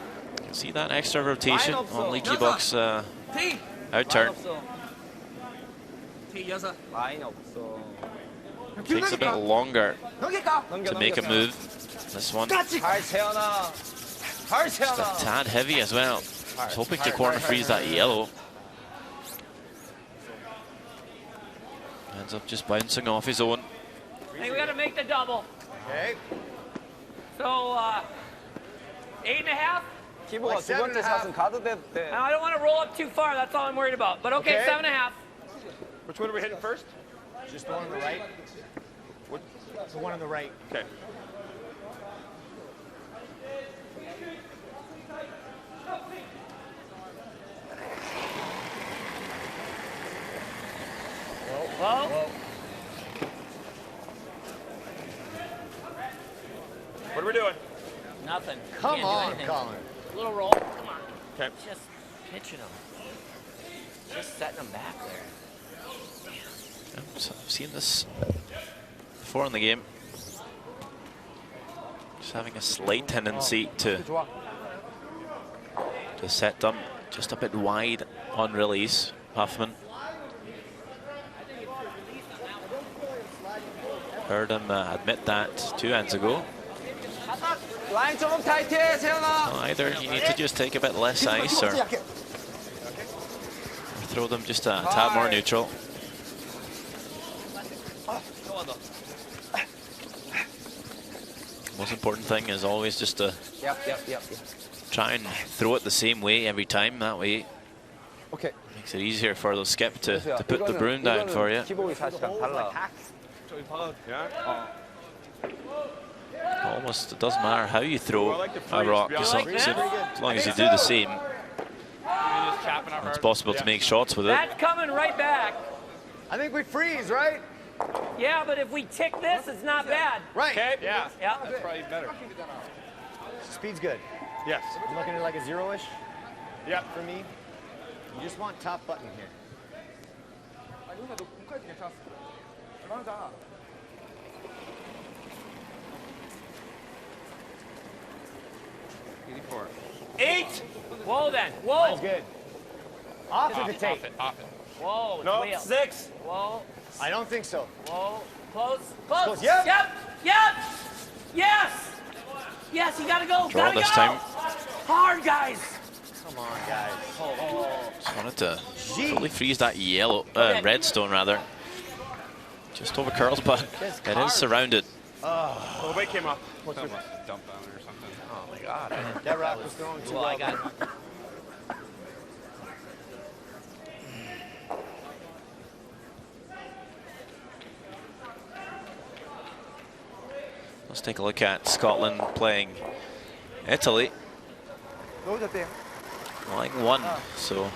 See that extra rotation on leaky box out turn. 라인 없어. Takes a bit longer to make a move. This one just 발 세연아. 발 a 세연아. tad heavy as well. I was hoping to corner freeze that yellow. Ends up just bouncing off his own. Hey, we got to make the double. Okay. So, 8.5? 기보가 두 번째 샷은 가도 돼. I don't want to roll up too far. That's all I'm worried about. But okay, Okay. 7.5. Which one are we hitting first? Just the one on the right. What? The one on the right. Okay. Whoa. What are we doing? Nothing. Come Can't do on, anything. Colin. Little roll. Come on. Okay. Just pitching them. Just setting them back there. So I've seen this before in the game. Just having a slight tendency to set them just a bit wide on release. Huffman. Heard him admit that 2 ends ago. 라인 조금 타이트해, 세연아. So either you need to just take a bit less ice or throw them just a tad more neutral. Most important thing is always just to Yep. try and throw it the same way every time. That way 오케이. makes it easier for the skip to put the broom down for you. 기복이 샷이랑 달라. Yeah. Almost it doesn't matter how you throw a rock, as long as you do the same, it's possible to make shots with it. That's coming right back. I think we freeze, right? Yeah, but if we tick this, it's not bad. Right. Okay. Yeah. Yeah. That's probably better. Speed's good. Yes. You looking at like a zero-ish Yeah. for me? You just want top button here. Eight. Whoa, then. Whoa. That's good. Off of the tape. Off it. Whoa. It's No. way up. 6. Whoa. I don't think so. Whoa. Close. Close. Yep. Yep. Yes. Yes, you gotta go. Draw Gotta this go. time. Hard, guys. Come on, guys. Just wanted to fully freeze that yellow, redstone rather. Just over curls, but it is surrounded. Oh, the weight came up. What's your dump down or something? Oh my God. That rock was thrown too Well, I well. got. Let's take a look at Scotland playing Italy. 넣어줬대요. Line 1, so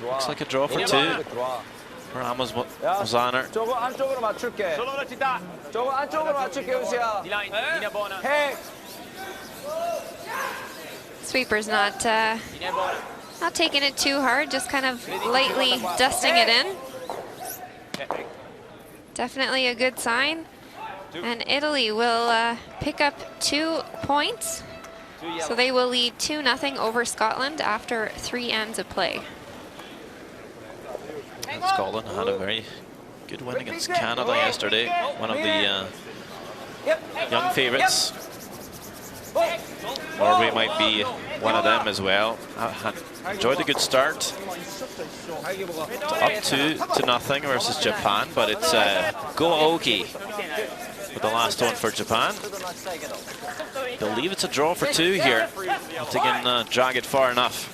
looks like a draw for 2. 들어와. Ramos was on her. 저거 안쪽으로 맞출게. 저거 안쪽으로 맞출게, 우시야. 해. Sweeper's not taking it too hard, just kind of lightly dusting it in. Definitely a good sign. And Italy will pick up 2 points. So they will lead 2-0 over Scotland after 3 ends of play. And Scotland had a very good win against Canada yesterday. One of the young favourites. Norway might be one of them as well. Enjoyed a good start. Up 2-0 versus Japan, but it's go Oki with the last one for Japan. Believe it's a draw for 2 here. If they can drag it far enough.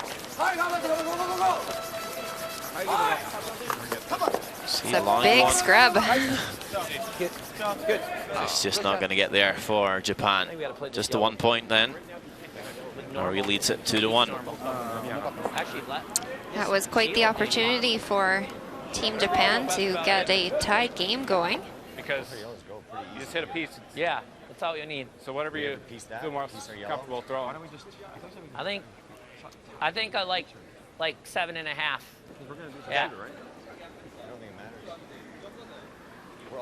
See, It's a line big 1. scrub. It's just not going to get there for Japan. Just the 1 point then. Norway leads it 2-1. That was quite the opportunity for Team Japan to get a tied game going. Because you just hit a piece. Yeah, that's all you need. So whatever you feel more comfortable throwing. I think I like 7.5. Yeah.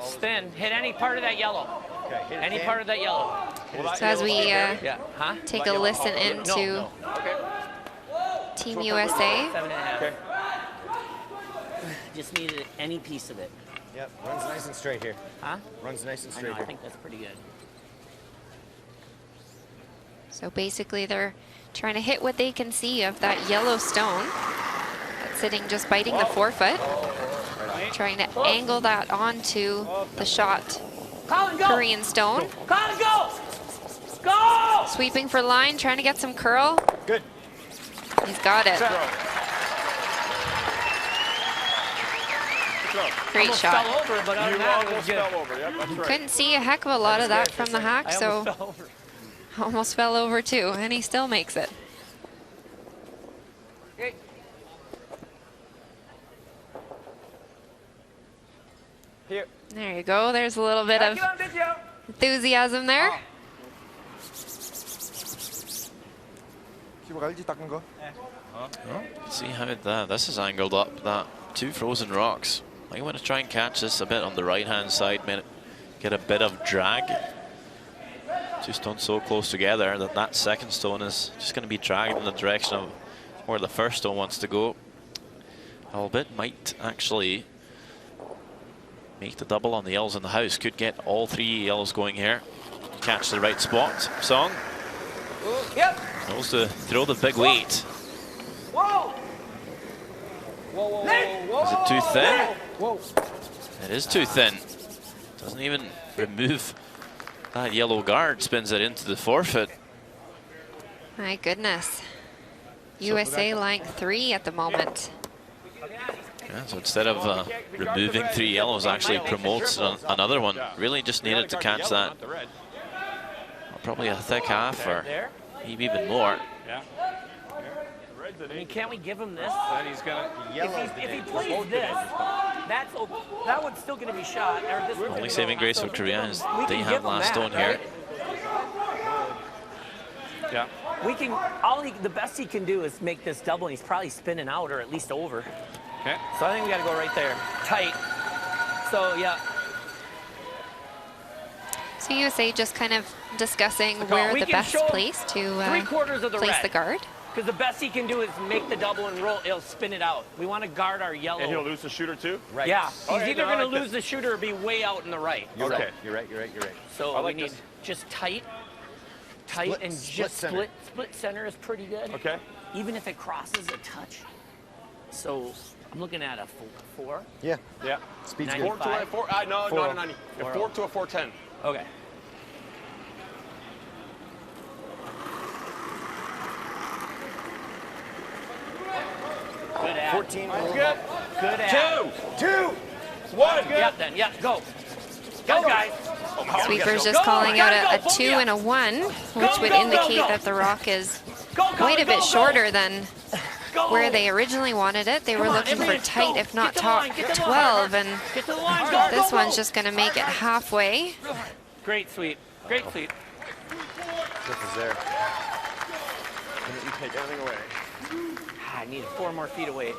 Spin. Hit any part of that yellow. Okay. Any part of that yellow. So as we Yeah. Huh? take a listen into Team USA. 7.5. Okay. Just needed any piece of it. Yep. Runs nice and straight here. Huh? Runs nice and I know, straight I here. think that's pretty good. So basically they're trying to hit what they can see of that yellow stone that's sitting just biting the forefoot. Trying to angle that onto the shot Colin, go! Korean stone. Colin, go! Go! Sweeping for line, trying to get some curl. Good. He's got it. Great Almost shot. fell over, but other You than that, it was almost good. fell over. Yep, that's right. Couldn't see a heck of a lot of that from the hack, I so almost fell over. almost fell over too, and he still makes it. Here. There you go. There's a little bit of enthusiasm there. 기복 알지 닦은 거? See how this is angled up, that two frozen rocks. I want to try and catch this a bit on the right-hand side, get a bit of drag. Two stones so close together that that second stone is just going to be dragged in the direction of where the first stone wants to go. A little bit might actually make the double on the yellows in the house. Could get all three yellows going here. Catch the right spot. Song. Yep. Knows to throw the big weight. Whoa! Is it too thin? Whoa. It is too thin. Doesn't even remove that yellow guard. Spins it into the forefoot. My goodness. USA lying 3 at the moment. Yeah, so instead of removing 3 yellows, actually promotes another one. Really just needed to catch that. Probably a thick half or maybe even more. Yeah. I mean, can't we give him this? Then he's gonna If he plays this, that one's still going to be shot. Or this one's Only gonna saving go. grace for Korea is We they can have give him last that, stone right? here. Yeah. We can. The best he can do is make this double, and he's probably spinning out or at least over. Okay. So I think we got to go right there, tight. So yeah. So USA just kind of discussing call. where We the can best show him place to 3/4 of the place red. the guard. Because the best he can do is make the double and roll. He'll spin it out. We want to guard our yellow. And he'll lose the shooter too? Right. Yeah, he's Okay, either then I going to like lose this. the shooter or be way out in the right. You're Okay. right. You're right. You're right. You're right. So I like we need this. just tight, Split- and split just center. split center is pretty good. Okay. Even if it crosses a touch. So I'm looking at a 4. Yeah. Yeah. Speed's Nice. good. 4 to a 4. No, Four. not a 90. A 4 to a 410. Okay. Good ad. 14. That's good. Good ad. 2. 1. Yeah, then. Yeah, go. Go, guys. Sweeper's Go, just calling out gotta a go, 2 Fulvia. and a 1, which Go, would go, indicate go. that the rock is Go, quite a bit shorter than Go. where they originally wanted it. They were Come on, looking for everyone, tight, go. if not Get to the top line, get to the 12, line. and Get to the line. Go, this go, one's go. just going to make it halfway. Great sweep. Great sweep. This is there. You take everything away. I need 4 more feet away.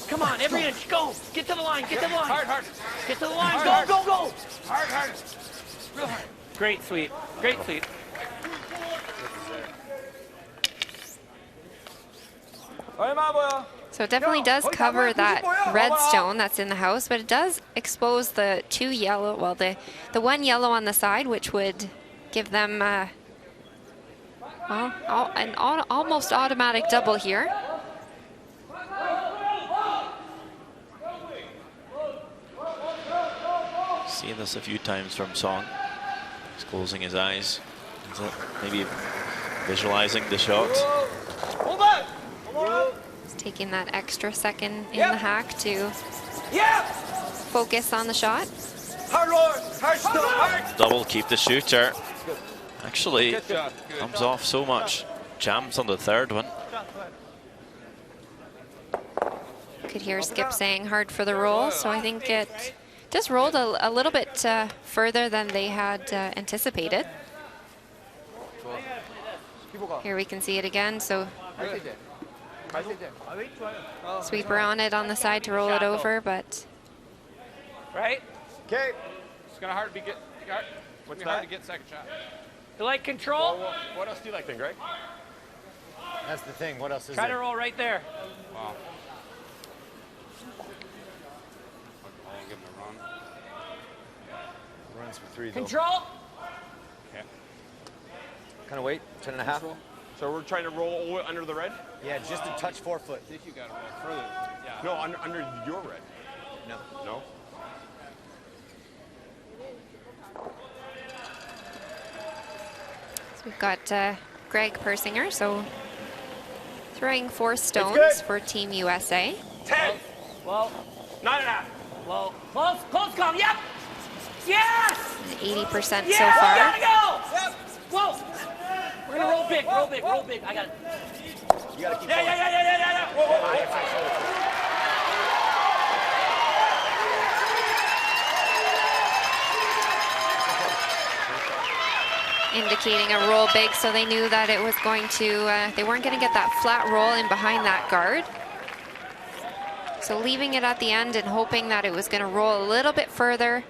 Come on, every inch, go. Get to the line, get to the line. Hard. Get to the line, Hard, go, go, go. Hard. Real hard. Great sweep, great sweep. 얼마 보여? So it definitely does cover that red stone that's in the house, but it does expose the 2 yellow, well, the 1 yellow on the side, which would give them an almost automatic double here. Seen this a few times from Song. He's closing his eyes. Maybe visualizing the shot. hold on. He's taking that extra second in the hack to focus on the shot. Double, keep the shooter. Actually, comes off so much. Jams on the third one. Could hear Skip saying hard for the roll, so I think it just rolled a little bit further than they had anticipated. Here we can see it again, so Sweeper on it on the side to roll it over, but Right? Okay. It's kind of hard to get. What's hard to get second shot. You like control? Well, what else do you like then, Greg? That's the thing. What else is Try to there? roll right there. Wow. I'll give him a run. Runs for 3 though. Control. Okay. Kind of weight. 10.5. So we're trying to roll under the red? Yeah, just a touch forefoot. I think you got to roll further. Yeah. No, under your red. No. No? so we've got Greg Persinger, so throwing 4 good. stones for Team USA. 10. Well, 9.5. well, close, close call. Yep. Yes. 80% Yeah. so We far. gotta go. Whoa. We're gonna roll big, roll big, roll big. I got it. You gotta keep Yeah, going. yeah. Whoa, whoa, whoa. Indicating a roll big, so they knew that it was going to, they weren't going to get that flat roll in behind that guard. So leaving it at the end and hoping that it was going to roll a little bit further,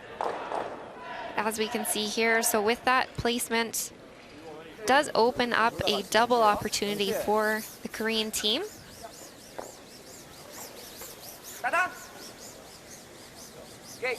as we can see here. So with that placement, does open up a double opportunity for the Korean team. Ta-da. Okay.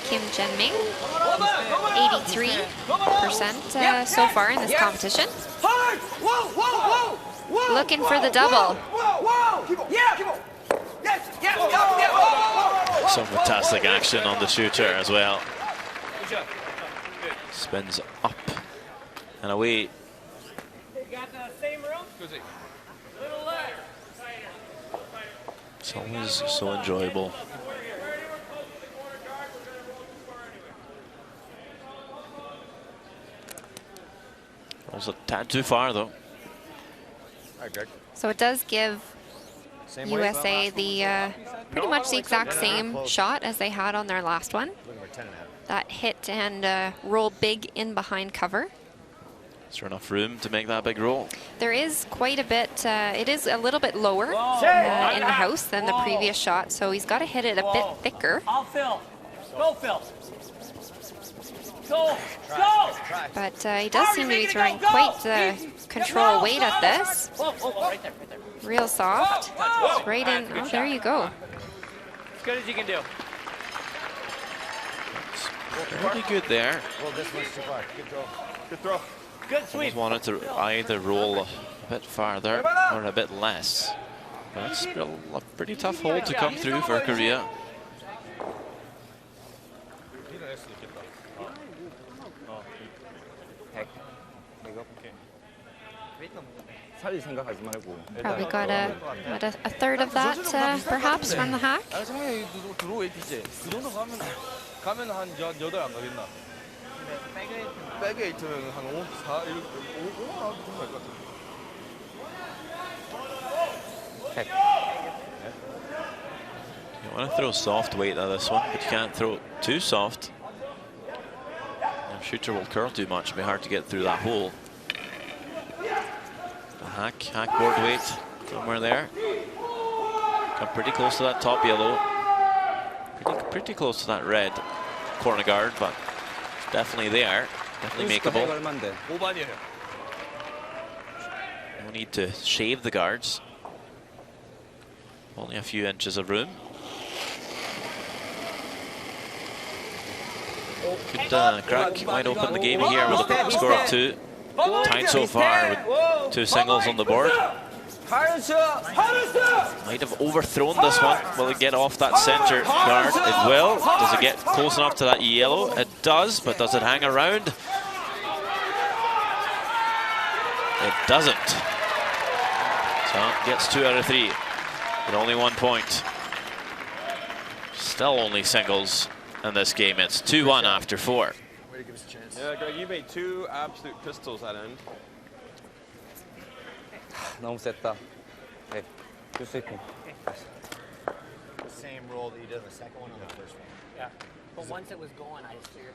Kim Jenming, 83% so far in this competition. Hard. Whoa, whoa, whoa. Looking for the double. Whoa. Yeah. Yes. Yeah. Whoa. Some fantastic action on the shooter as well. Good job. Spins up and away. You got the same room? Little left. It's always so enjoyable. Rolls a tad too far though. All right, Greg. So it does give Same weight. USA the pretty much the exact same shot as they had on their last one. Looking for 10.5. That hit and roll big in behind cover. Is there enough room to make that big roll? There is quite a bit, it is a little bit lower in the house than the previous shot, so he's got to hit it a bit thicker. I'll Phil. Go, Phil. Go. Go. But he does seem to be throwing quite the control weight at this. Whoa, right there. Real soft. It's right in. Oh, there you go. As good as you can do. Pretty good there. Well, this one's too far. Good throw. Good throw. Good sweep. Just wanted to either roll a bit farther or a bit less. But it's still a pretty tough hole to come through for Korea. 살릴 생각하지 말고. Probably got a third of that, perhaps, from the hack. 상당히 들어오 APJ. 그 정도 가면 한 8 안 가겠나? 백에 8면 한 5, 4, 5만 원 정도 갈것 같아. You want to throw soft weight at this one, but you can't throw it too soft. The shooter will curl too much, it'll be hard to get through that hole. The hack board weight, somewhere there. Come pretty close to that top yellow. Pretty close to that red corner guard, but it's definitely there. Definitely makeable. 얼마인데? 5반이에요. No need to shave the guards. Only a few inches of room. Could crack, might open the game here with a score of 2. Tied so far with 2 singles on the board. Might have overthrown this one. Will it get off that center guard? It will. Does it get close enough to that yellow? It does, but does it hang around? It doesn't. So gets 2 out of 3, but only 1 point. Still only singles in this game. It's 2-1 after 4. Way to give us a chance. Yeah, Greg, you made 2 absolute pistols that end. 너무 셌다. 네, 줄 수 있고. The same roll that you did on the second one on the first one. Yeah. But once it was going, I just figured.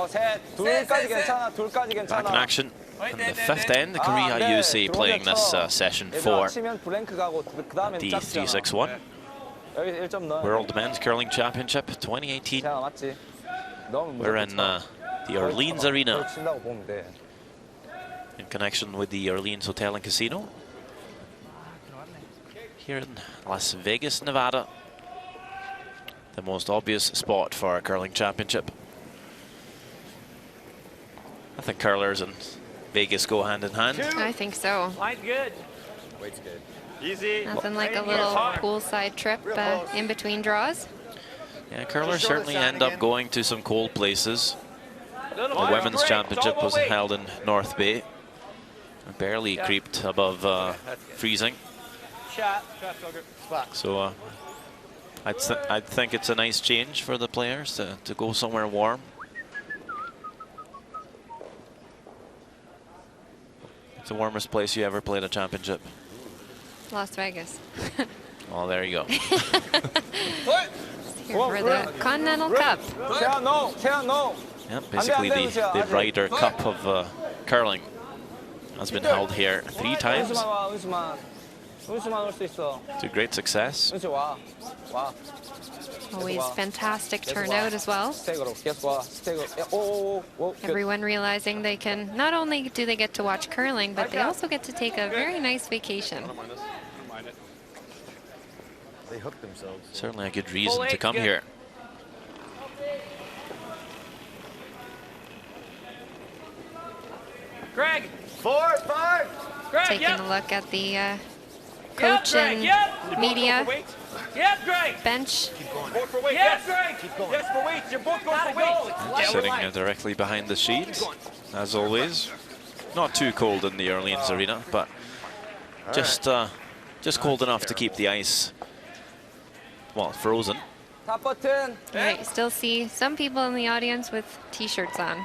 셋. 둘까지 괜찮아. 둘까지 Back 괜찮아. in action in the 5th end. Korea USA playing this session 4. 치면 블랭크 가고 그다음엔 The 짝지잖아. 361 여기 1점 넣어. World Men's Curling Championship 2018. 자, 맞지. 넣으면 We're 무조건 in 쳐. the Orleans Arena 친다고 보면 돼. in connection with the Orleans Hotel and Casino here in Las Vegas, Nevada. The most obvious spot for a curling championship. I think curlers and Vegas go hand in hand. I think so. Line's good. Weight's good. Easy. Nothing like a little poolside trip in between draws. Yeah, curlers certainly end up going to some cold places. The women's championship was held in North Bay. Barely creeped above freezing. So I'd think it's a nice change for the players to go somewhere warm. It's the warmest place you ever played a championship. Las Vegas. Oh, there you go. Here for the Continental Cup. 태양 no. 태양 no. Yeah, basically the Ryder Cup of curling has been held here 3 times 은수만 와. 은수만. 은수만 올 수 있어. to great success. 은수 와. 와. Always fantastic turnout as well. 스택으로 계속 와. 스택으로. 오. Everyone realizing they can, not only do they get to watch curling, but they also get to take a very nice vacation. I don't mind this. I don't mind it. They hooked themselves. Certainly a good reason to come here. Greg. 4, 5. Greg, Taking yep. a look at the Yep, coach Greg, and yep. media Yep, Greg. bench. Both for weight, Yes, yes. Greg. Keep going. Yes, for weight. You're both going for weight. Sitting directly behind the sheet, as always. Not too cold in the Orleans Arena, but just cold enough to keep the ice, well, frozen. 탑 버튼. Right, you still see some people in the audience with t-shirts on.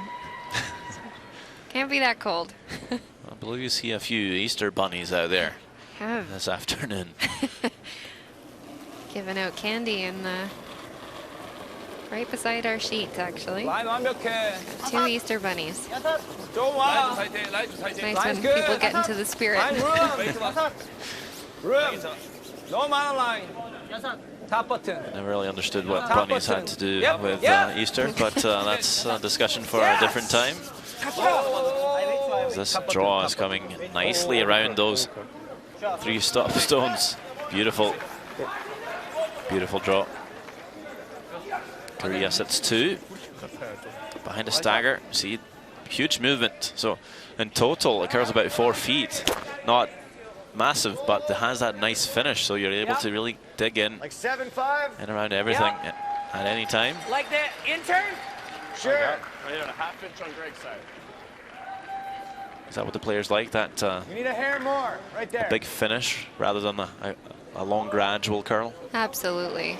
Can't be that cold. I believe you see a few Easter bunnies out there Have this afternoon. given out candy in the right beside our sheets, actually. 라인 완벽해. 2 Easter bunnies. 좀 와. It's nice when Line's good. people get into the spirit. 라인 룸. 너무 많아 라인. 탑 버튼. Never really understood what Top bunnies had button. to do Yep, with yep. Easter, but that's a discussion for a different time. This draw is coming nicely around those 3 stop stones. Beautiful, beautiful draw. Korea sits 2. Behind a stagger, see, huge movement. So in total, it curls about 4 feet. Not massive, but it has that nice finish, so you're able to really dig in Like 7-5. and around everything at any time. Like that intern? Sure. I hit on a ½ inch on Greg's side. Is that what the players like? That You need a hair more, right there. big finish rather than a long gradual curl? Absolutely.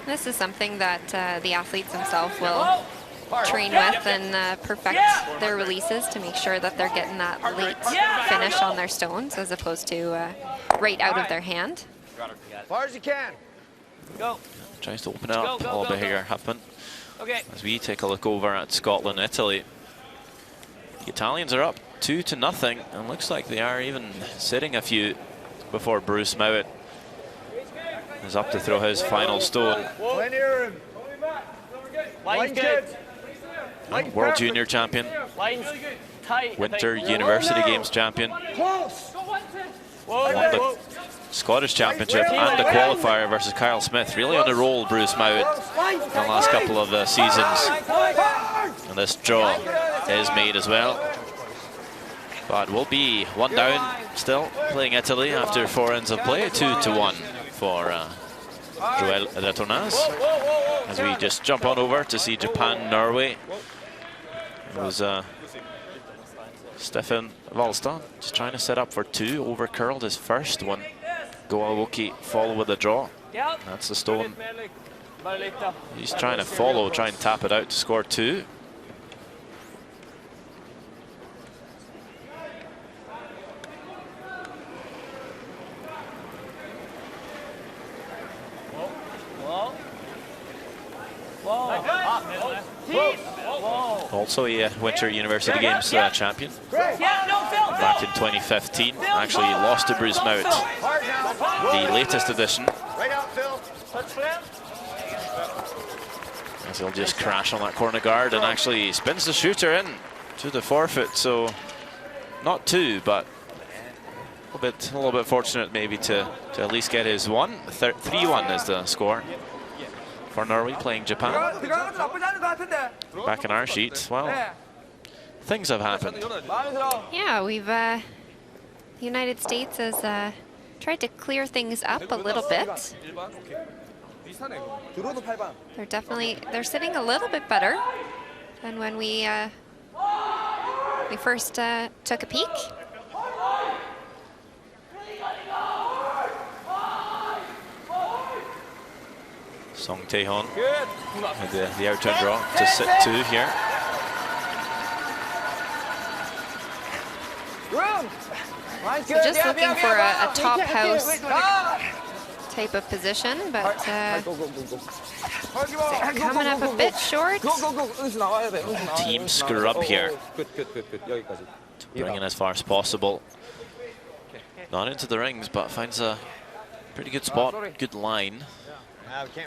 This is something that the athletes themselves will train with and perfect their releases to make sure that they're getting that late finish on their stones as opposed to right out of their hand. As far as you can. Go. Tries to open it up a little bit here, Huffman. Okay. As we take a look over at Scotland, Italy. The Italians are up 2-0, and looks like they are even sitting a few before Bruce Mowat is up to throw his final stone. Plenty of room. Line's good. World Junior Champion, Line's tight. Winter University Games Champion, Close. won the Scottish Championship and the qualifier versus Kyle Smith. Really on a roll, Bruce Mowat, in the last couple of seasons. And this draw is made as well. But we'll be 1 down still, playing Italy after 4 ends of play, 2-1 for Joel Retornaz. As we just jump on over to see Japan-Norway. It was Stefan Valstad just trying to set up for 2, over-curled his first one. Goawoki follow with a draw. That's the stone. He's trying to follow, try and tap it out to score 2. Also a Winter University Games champion. Back in 2015. Actually lost to Bruce Mowat, the latest edition. As he'll just crash on that corner guard and actually spins the shooter in to the forfeit. So not 2, but a little bit fortunate maybe to at least get his 1. 3-1 is the score for Norway playing Japan. Back in our sheets, well, things have happened. Yeah, we've the United States has tried to clear things up a little bit. They're sitting a little bit better than when we first took a peek. Song Tae-hon with the out-turn draw to sit 2 here. So just looking for a top house type of position, but coming up a bit short. Team scrub here. Bring it as far as possible. Not into the rings, but finds a pretty good spot, good line.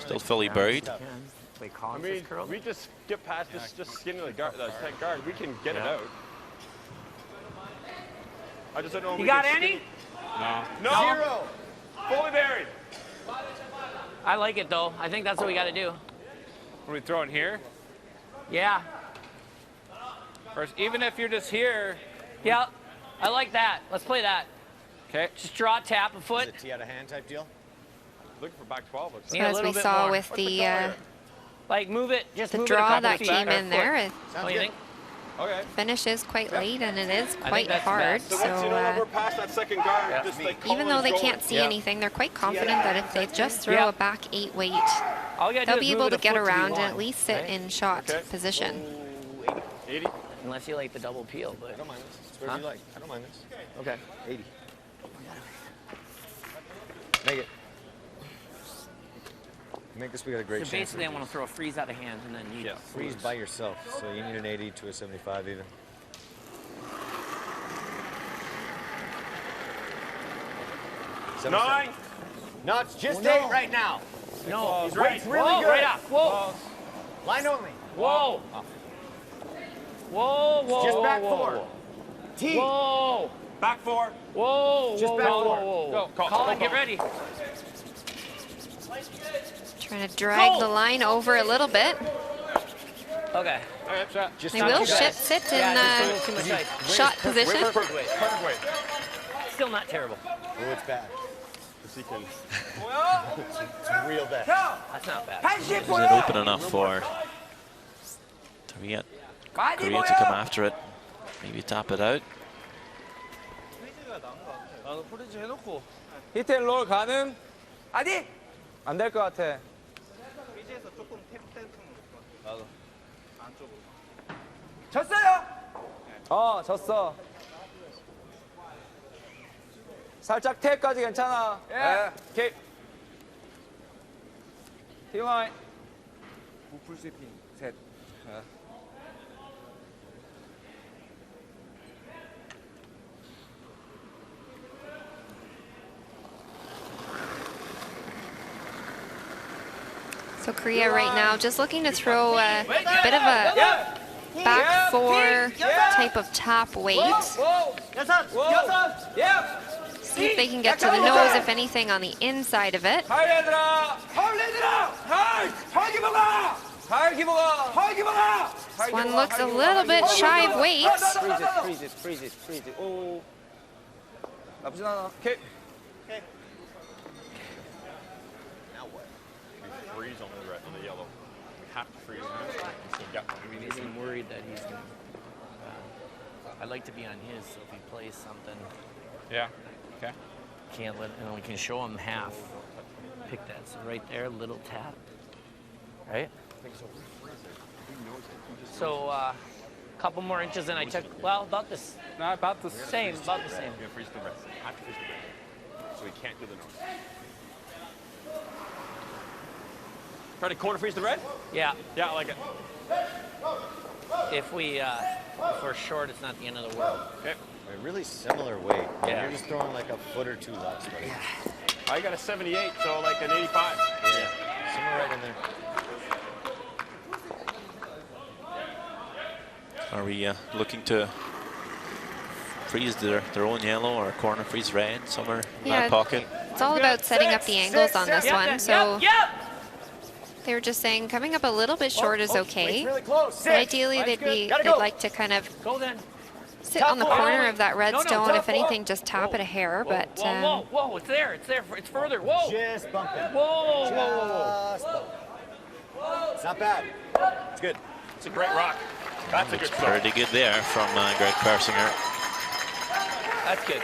Still fully buried. I mean, we just get past this, just skinning the guard, tight guard. We can get it out. I just don't know. You got any? No. 0. Fully buried. I like it though. I think that's what we got to do. Are we throwing here? Yeah. First, even if you're just here. Yeah. I like that. Let's play that. Okay. Just draw, tap a foot. Is it tee out of hand type deal? Looking for back 12. So as we saw with the like move it, just move draw it that came in there, what do you think? Okay. finish is quite late and it is quite hard. So once you know we're past that second guard, just like even though they can't see anything, they're quite confident that if they just throw a back 8 weight, they'll be able to get around and at least sit in shot position. 80. Unless you like the double peel, but I don't mind this. It's whatever you like. I don't mind this. okay. 80. Make it. Make this, we got a great So chance. basically, I want to throw a freeze out of hand and then you Freeze by yourself, so you need an 80 to a 75 even. Nine. No, it's just 8 right now. No, He's right. Really whoa, good. right up. Whoa. Line only. Whoa. Whoa, whoa, Just back whoa, 4. whoa. T. Whoa. Back 4. Whoa. Just whoa, back whoa, four. whoa, whoa. Go. Colin, get ready. Trying to drag the line over a little bit. Okay. They will sit in too much ice. shot position. Perfect weight. Still not terrible. Oh, it's bad. This he can. It's real bad. That's not bad. Is it open enough for Korea to come after it? Maybe tap it out. 히트앤롤 가능? 아니. 안 될 것 같아. 졌어요. 졌어. 살짝 탭까지 괜찮아. 예. 오케이. 팀와이. 풀스윙 셋. So Korea right now just looking to throw a bit of a back four type of tap weight. See if they can get to the nose, if anything, on the inside of it. This one looks a little bit shy of weight. freeze it. 오. 나쁘진 않아. 오케이. Freeze on the red, on the yellow. We have to freeze now. I'm worried that he's going to... I'd like to be on his, so if he plays something... Yeah. Okay. Can't let... And we can show him half. Pick that. So right there, little tap. Right? So, a couple more inches and I took... Well, about this... Not about the same. About the same. We're gonna freeze the red. Have to freeze the red. So we can't do the nose. Try to corner freeze the red? Yeah. Yeah, I like it. If we're short, it's not the end of the world. Okay. A really similar weight. Yeah. You're just throwing like a foot or two less. Right? Yeah. I got a 78, so like an 85. Yeah. Somewhere right in there. Are we looking to freeze their own yellow or corner freeze red somewhere in that pocket? It's all about setting up the angles on this one. So they were just saying coming up a little bit short is okay. But ideally, they'd like to kind of sit on the corner of that red stone. If anything, just tap it a hair. But whoa! It's there! It's further! Whoa! Just bump it. Whoa! Just bump it. It's not bad. It's good. It's a great rock. That's a good start. Pretty good there from Greg Persinger. That's good.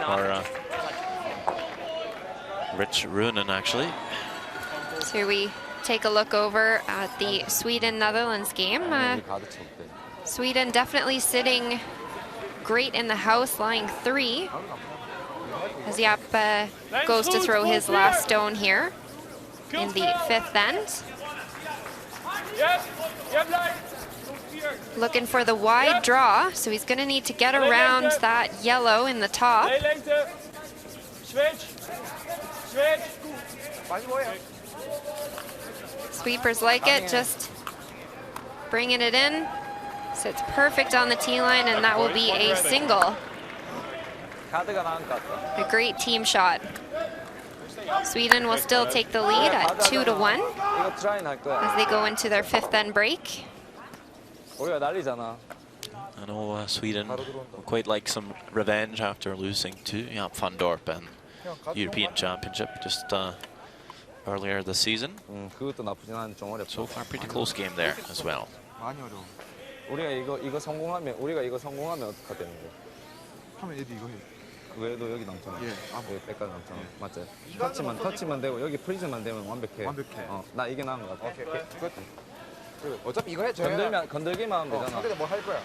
Or Rich Runen, actually. So here we take a look over at the Sweden-Netherlands game. Sweden definitely sitting great in the house, lying 3. As Jaap goes to throw his last stone here in the 5th end. Looking for the wide draw, so he's going to need to get around that yellow in the top. Sweepers like it, just bringing it in. Sits perfect on the tee line, and that will be a single. A great team shot. Sweden will still take the lead at 2-1 as they go into their 5th end break. I know Sweden would quite like some revenge after losing to Jaap van Dorp and European Championship just earlier this season. So far, pretty close game there as well. 우리가 이거 성공하면 어떡하 되는 거야? 하면 얘도 이거 해. 그래도 여기 남잖아. 예. 여기 백까지 남잖아. 맞지? 터치만 되고 여기 프리즈만 되면 완벽해. 나 이게 나은 것 같아. 오케이. 끝. 어차피 이거 해. 건들기만 하면 되잖아. 상대가 뭐 할 거야.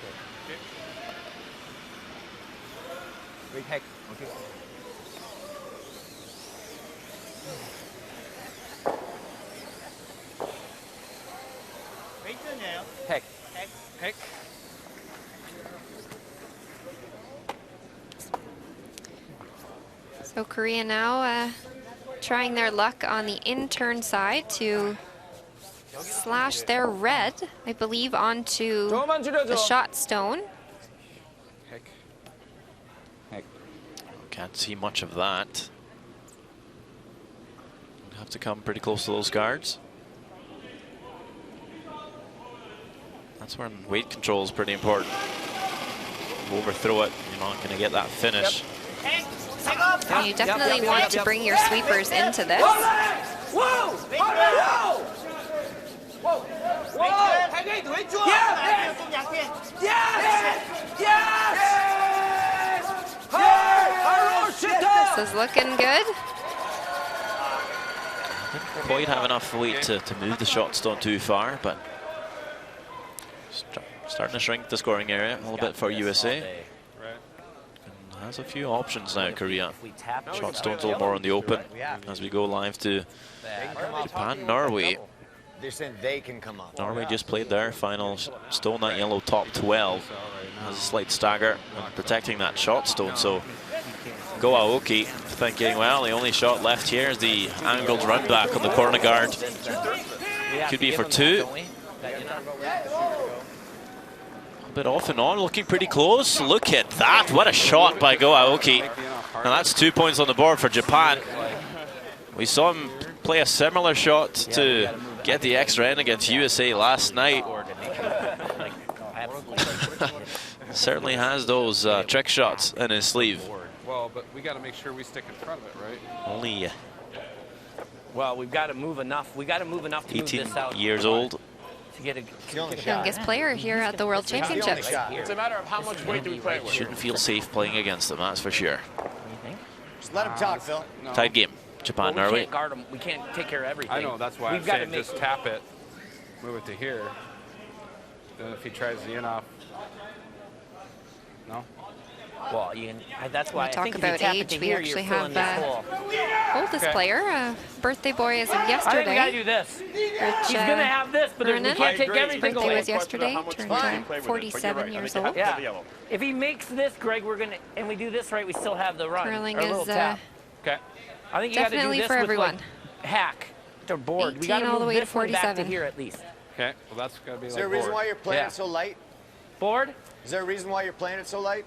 핵. 오케이. 핵. So Korea now trying their luck on the in-turn side to slash their red, I believe, onto the shot stone. Can't see much of that. have to come pretty close to those guards. That's where weight control is pretty important. Overthrow it, you're not going to get that finish. You definitely want to bring your sweepers into this. This is looking good. Didn't quite have enough weight to move the shot stone too far, but starting to shrink the scoring area a little bit for USA. And has a few options now, Korea. Shot stone's a little more in the open as we go live to Japan, Norway. They're saying they can come up. Norway just played their final stone, that yellow top 12. Has a slight stagger and protecting that shot stone. So Go Aoki thinking, well, the only shot left here is the angled run back on the corner guard. Could be for two. A bit off and on, looking pretty close. Look at that, what a shot by Go Aoki. And that's 2 points on the board for Japan. We saw him play a similar shot to get the extra end against USA last night. Certainly has those trick shots in his sleeve. Well, but we got to make sure we stick in front of it, right? Only well, we've got to move enough. We got to move enough to 18 move this out years old. To get a youngest player here at the World Championships. It's a matter of how much weight do we play with. Shouldn't feel safe playing against them, that's for sure. Just let him talk, Phil. No. Tied game. Japan, well, we Norway. can't guard him. We can't take care of everything. I know, that's why we've I'm got saying to just tap it, move it to here. Then if he tries the in off, no? Well, that's why I talk think about if you tap age, it to we here, actually you're filling this have hole. oldest player, birthday boy as of I think we yesterday. got to do this. He's going to have this, but we can't take everything birthday away. was yesterday, turned 47 years old. Yeah. If he makes this, Greg, and we do this right, we still have the run. Curling or a little is tap. Okay. I think you got to do definitely this for with everyone. Like hack to board. 18 We got to all move the way to this one back to 47. here at least. Okay, well that's got to be Is like there a reason board. why you're playing it so light? Board? Is there a reason why you're playing it so light?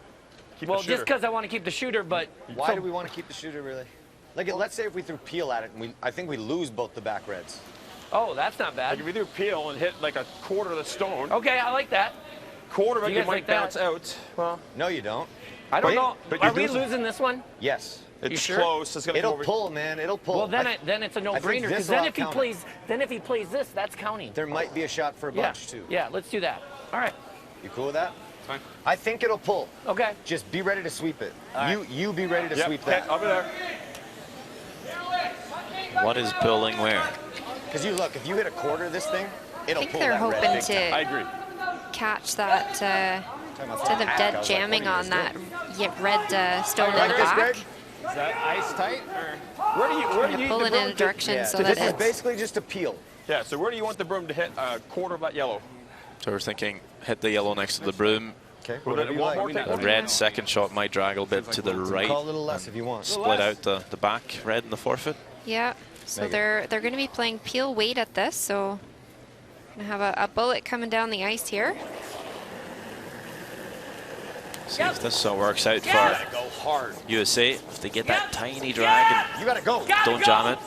Well, just because I want to keep the shooter, but why do we want to keep the shooter really? Like, let's say if we threw peel at it, and I think we lose both the back reds. Oh, that's not bad. Like if we do peel and hit like a quarter of the stone. Okay, I like that. Quarter of it, You you guys might like that? bounce out. Well, No, you don't. I don't know. but Are you're we losing. losing this one? Yes. It's sure? close. It's gonna It'll come over. pull, man. It'll pull. Well, then it's a no-brainer because then if he plays this, that's counting. There might be a shot for a bunch too. Yeah, let's do that. All right. You cool with that? Fine. I think it'll pull. Okay. Just be ready to sweep it. All You be ready to Yep, sweep okay, that. I'll be there. What is pulling where? Because you look, if you hit a quarter of this thing, it'll I think pull they're that red hoping big time. I to agree. catch that instead of dead jamming on that red stone in Like the this, back. Greg? Is that ice tight or where do you Pull need it the in broom a direction Yeah. so So that this is it's basically just a peel. Yeah, so where do you want the broom to hit a quarter of that yellow? So we're thinking hit the yellow next to the broom. Okay. Well, Whatever you one more like. thing. The red second shot might drag a little bit to the right. Call a little less if you want. Split out the back red and the forefoot. yeah. So Megan. they're going to be playing peel weight at this. So gonna have a bullet coming down the ice here. See if this works out for Go hard. USA. If they get that tiny drag and You gotta go. don't jam it.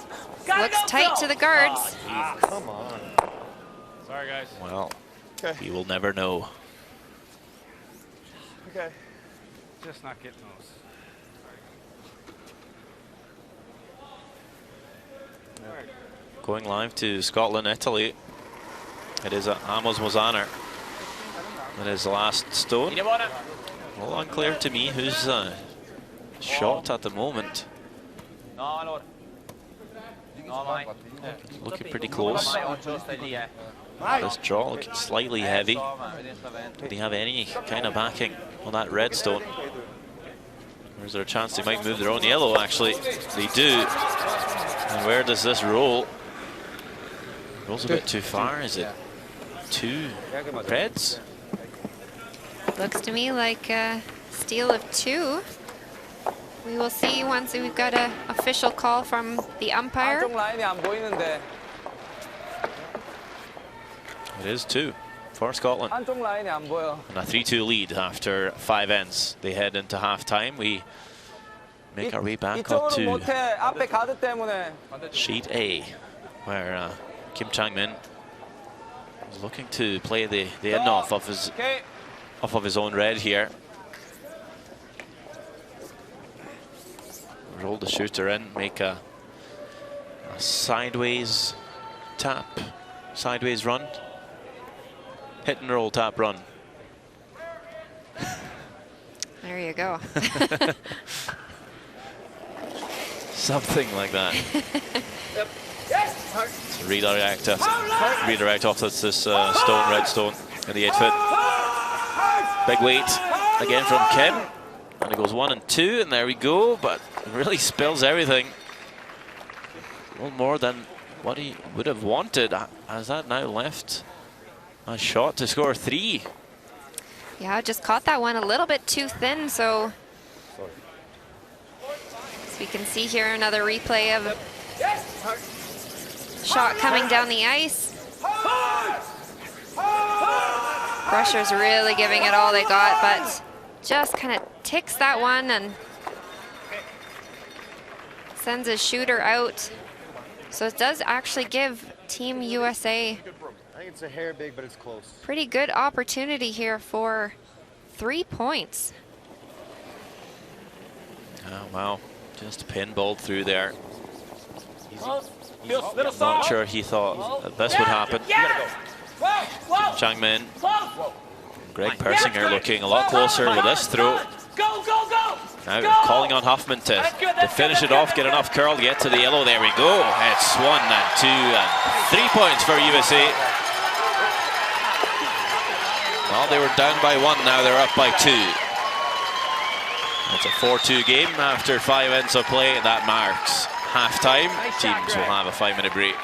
Looks tight to the guards. Come on. Sorry, guys. Well, Okay. we will never know. Okay. Just not getting those. Going live to Scotland, Italy. It is Amos Mozzaner. That is the last stone. Well, unclear to me who's shot at the moment. Looking pretty close. This draw looking slightly heavy. Do they have any kind of backing on that red stone? Or is there a chance they might move their own yellow? Actually, they do. And where does this roll? Rolls a bit too far. Is it two reds? Looks to me like a steal of 2. We will see once we've got an official call from the umpire. It is 2 for Scotland. And a 3-2 lead after 5 ends. They head into half-time. We make our way back 이쪽으로 onto 못해. 앞에 가드 때문에. sheet A, where Kim Chang-min is looking to play the in off of his own red here. Roll the shooter in, make a sideways tap, sideways run, hit and roll tap run. There you go. Something like that. So redirect off this stone, red stone, in the 8 foot. Big weight again from Kim, and it goes 1 and 2, and there we go. But it really spills everything. A little more than what he would have wanted. Has that now left a shot to score 3? Yeah, just caught that one a little bit too thin, so as we can see here, another replay of shot coming down the ice. Brusher's really giving it all they got, but just kind of ticks that one and sends his shooter out. So it does actually give Team USA I think it's a hair big, but it's close. pretty good opportunity here for 3 points. Oh, wow. Just pinballed through there. Not sure he thought that this would happen. Chang-min. Greg Persinger looking a lot closer with this throw. Now calling on Huffman to finish it off, get enough curl to get to the yellow. There we go. It's 1 and 2 and 3 points for USA. Well, they were down by 1, now they're up by 2. It's a 4-2 game after 5 ends of play. That marks half-time. Teams will have a 5-minute break.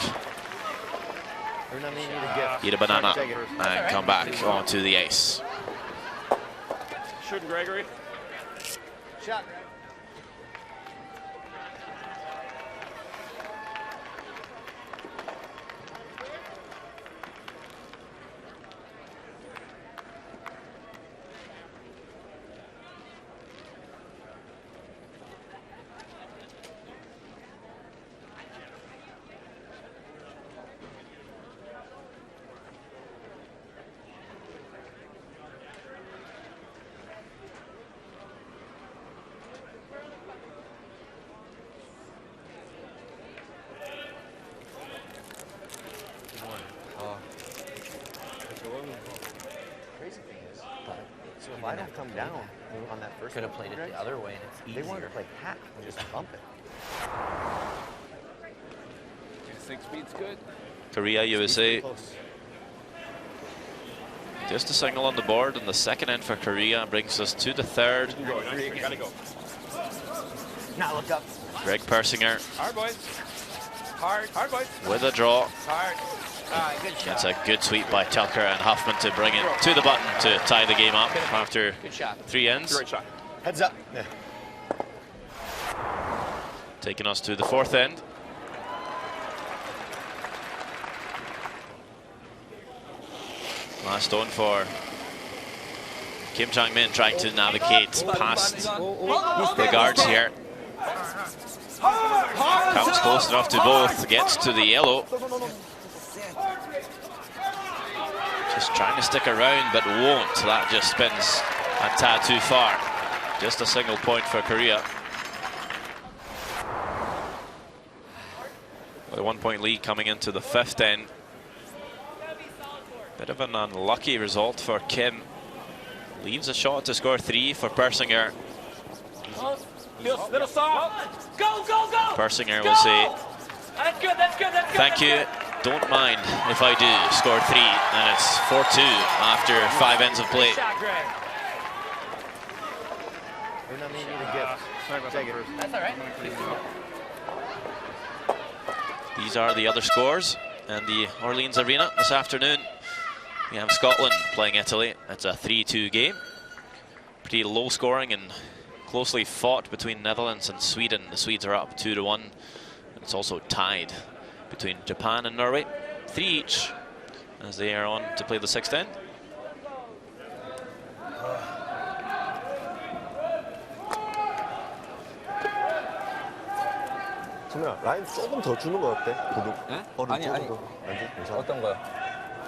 Eat a banana and come back onto the ice. Shooting Gregory. Shot. Crazy thing is, so if I don't come down on that first, could have played it the other way, and it's easier. They wanted to play hack and just bump it. 6 speed's good. Korea, USA. Just a single on the board, and the second end for Korea brings us to the third. Gotta go. Now look up. Greg Persinger Hard, boys. Hard boys. with a draw. Hard. Good shot. That's a good sweep by Tucker and Huffman to bring it to the button to tie the game up after Good shot. 3 ends. Great shot. Heads up. Yeah. Taking us to the 4th end. Last stone for Kim Chang-min, trying to navigate past the guards here. Comes close enough to both, gets to the yellow. Just trying to stick around, but won't. That just spins a tad too far. Just a single point for Korea. With a 1-point lead coming into the 5th end. Bit of an unlucky result for Kim. Leaves a shot to score 3 for Persinger. Little soft. Go, go, go. Persinger will say, That's good, that's good, that's good. thank you, don't mind if I do. Score 3, and it's 4-2 after 5 ends of play. That's all right. These are the other scores in the Orleans Arena this afternoon. We have Scotland playing Italy. It's a 3-2 game. Pretty low scoring and closely fought between Netherlands and Sweden. The Swedes are up 2-1. And it's also tied between Japan and Norway. 3 each as they are on to play the 6th end. 수민아, 라인 조금 더 주는 거 어때? 부득. 네? 얼음 아니, 조금 아니. 더. 안 괜찮아? 어떤 거요?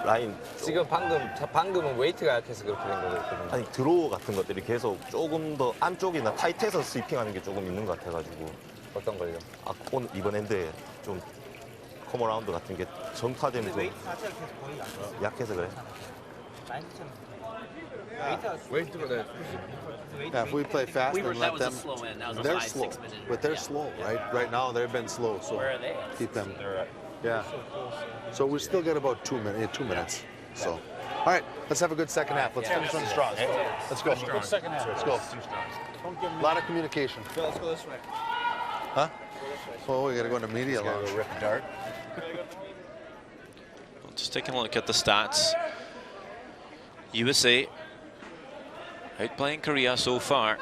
라인 지금 방금은 웨이트가 약해서 그렇게 된 거거든요. 아니 드로우 같은 것들이 계속 조금 더 안쪽이나 타이트해서 스위핑하는 게 조금 있는 것 같아가지고. 어떤 걸요? 아, 오늘 이번 엔드에 좀 커머 라운드 같은 게 전파되면 좀 약해서 그래. Wait for that. Yeah, if we play fast and That let was a them, slow end. That was a they're 5-6 slow, minute. but they're slow, right? Right now they've been slow, so Where are they? keep them. Yeah. So we still got about 2 minutes. 2 minutes. So, all right, let's have a good second half. Let's finish on strong. Let's go. Good second half. Let's go. A lot of communication. Let's go this way. Huh? Oh, we got to go into media lounge. Rip a dart. Just taking a look at the stats. USA outplaying Korea so far.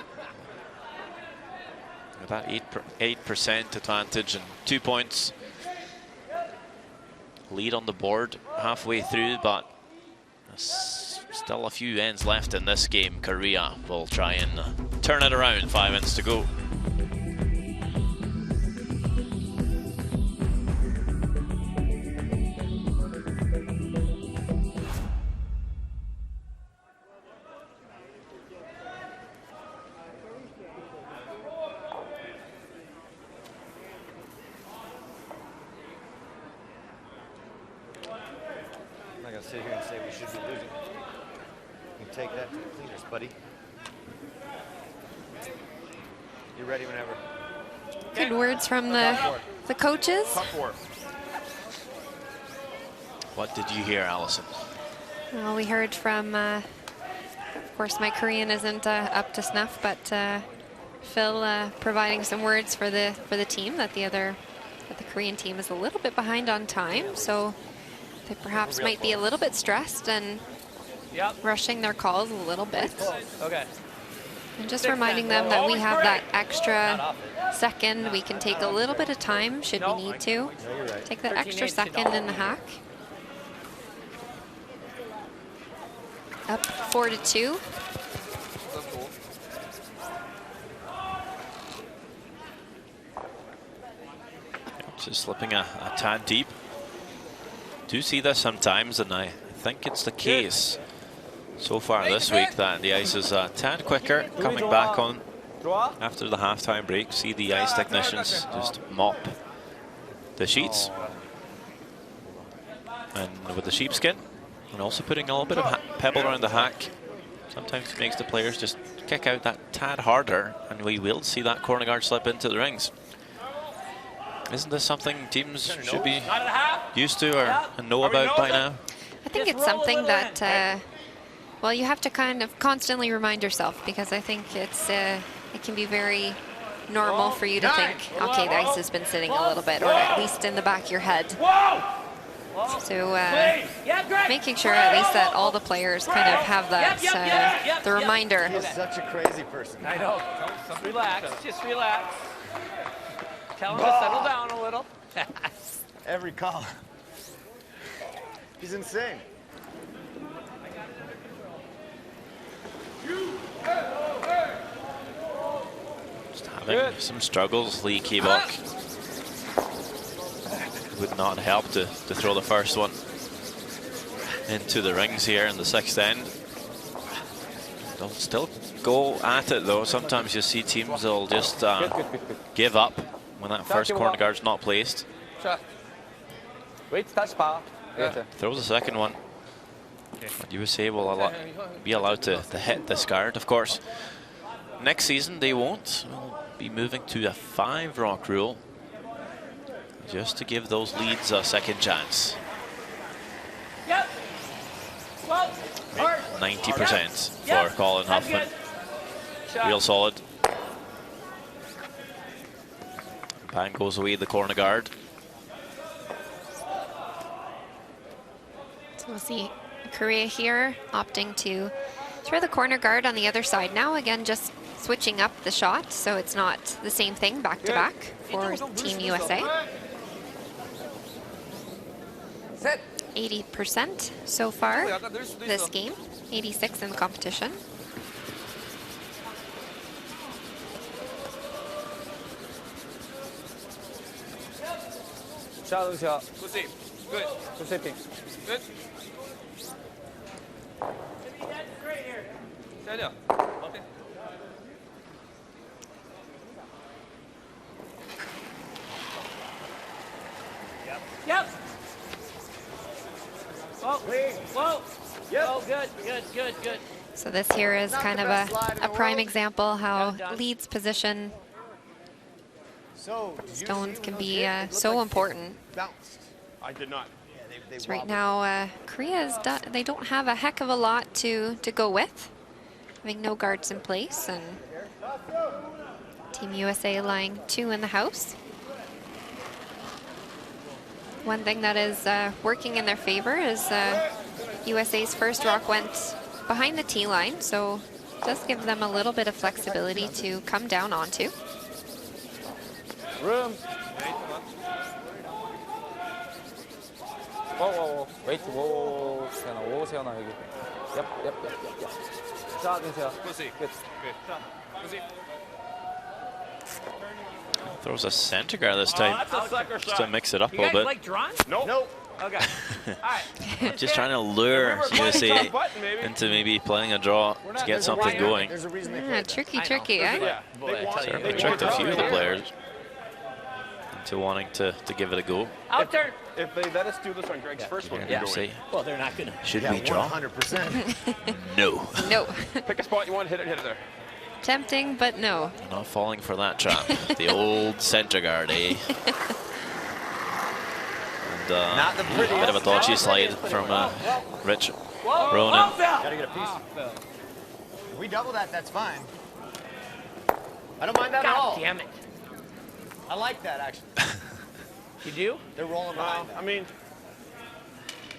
With that 8% advantage and 2 points. Lead on the board halfway through, but still a few ends left in this game. Korea will try and turn it around. 5 ends to go. I'm not gonna sit here and say we should be losing. You take that to the cleaners, buddy. You're ready whenever. Good words from the coaches. What did you hear, Allison? Well, we heard from, of course, my Korean isn't up to snuff, but Phil providing some words for the team that the Korean team is a little bit behind on time, so they perhaps might be a little bit stressed and rushing their calls a little bit. Okay. And just reminding them that we have that extra second. We can take a little bit of time should we need to. Take that extra second in the hack. Up 4-2. Just slipping a tad deep. Do see this sometimes, and I think it's the case so far this week that the ice is a tad quicker coming back on after the halftime break. See the ice technicians just mop the sheets, and with the sheepskin, and also putting a little bit of pebble around the hack sometimes makes the players just kick out that tad harder, and we will see that corner guard slip into the rings. Isn't this something teams should be used to or know about by now? I think it's something that, well, you have to kind of constantly remind yourself, because I think it can be very normal for you to think, okay, the ice has been sitting a little bit, or at least in the back of your head. So making sure at least that all the players kind of have that, the reminder. He's such a crazy person. I know. Just relax. Just relax. Tell him to settle down a little. Every call. He's insane. Just having some struggles, Lee Keebok. Would not help to throw the first one into the rings here in the sixth end. They'll still go at it though. Sometimes you see teams will just give up when that first corner guard's not placed. 웨이트 다시 봐. Throws the second one. But USA will be allowed to hit this guard, of course. Next season they won't. We'll be moving to a 5-rock rule, just to give those leads a second chance. 90% for Colin Huffman. Real solid. Bang goes away the corner guard. So we'll see Korea here opting to throw the corner guard on the other side. Now again, just switching up the shot, so it's not the same thing back to back for Team USA. 80% so far this game, 86 in the competition. 자, 응시야. Good save. Good. 굿 세팅. Good. Stand up. Okay. Yep. Whoa. Whoa. Oh, good, good, good, good. So this here is kind of a prime example how Leeds position stones can be so important. I did not. So right now, Korea they don't have a heck of a lot to go with, having no guards in place, and Team USA lying 2 in the house. One thing that is working in their favor is USA's first rock went behind the tee line, so it does give them a little bit of flexibility to come down onto. Room. whoa. Wait, whoa. 세연아, 오, 세연아, 여기. 얍. 자, 응시야. Good save. 끝. Good. Good save. Throws a center guard this time, That's a sucker just shot. to mix it up a You guys little bit. like drawn? Nope. Nope. Okay. All right. Just trying to lure We were playing USA top button, maybe. into maybe playing a draw to get something going. There's a reason they Yeah, played that. tricky, eh? Yeah. Boy, I tell you, Certainly they tricked a want few to of the go. players into wanting to give it a go. Out turn. If they let us do this on Greg's first one, Yeah, we're say, going. Well, they're not gonna. should we draw? 100%. No. No. Pick a spot you want, hit it there. Tempting, but no. Not falling for that trap. The old center guard, eh? And Not the a bit prettiest. of a dodgy slide from Rich Whoa. Ronan. Oh, Phil. Gotta get a piece. If we double that, that's fine. I don't mind that at all. God damn it. I like that, actually. You do? They're rolling behind that. I mean,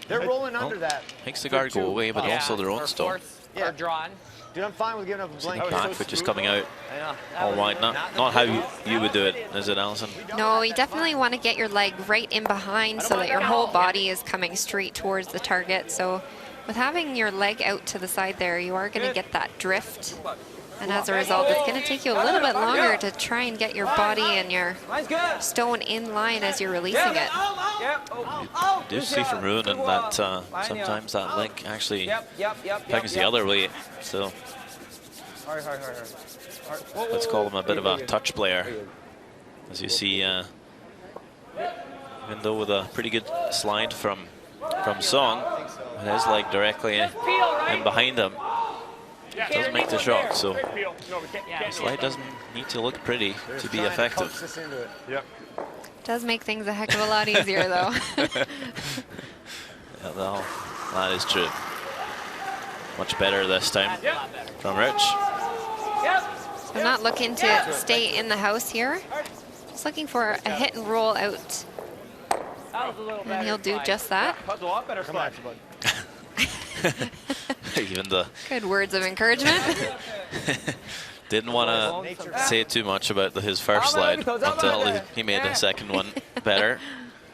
They're rolling under that. Makes the guard go away, but also their own or stall. fourth, Yeah. or drawn. Dude, I'm fine with giving up a blank. Back foot just coming out Yeah. all wide. Not how you would do it, is it, Alison? No, you definitely want to get your leg right in behind so that your whole body is coming straight towards the target. So with having your leg out to the side there, you are going to get that drift. And as a result, it's going to take you a little bit longer to try and get your body and your stone in line as you're releasing it. Do see from Ronan that sometimes that link actually pegs the other way. So let's call him a bit of a touch player. As you see, even though with a pretty good slide from Song, with his leg directly in behind him, doesn't make the shot. So the slide doesn't need to look pretty to be effective. Yep. Does make things a heck of a lot easier, though. Yeah, no, that is true. Much better this time from Rich. So I'm not looking to stay in the house here. Just looking for a hit and roll out. And he'll do just that. That's a lot better slide. Even the Good words of encouragement. didn't want to say too much about his first slide until he made the second one better.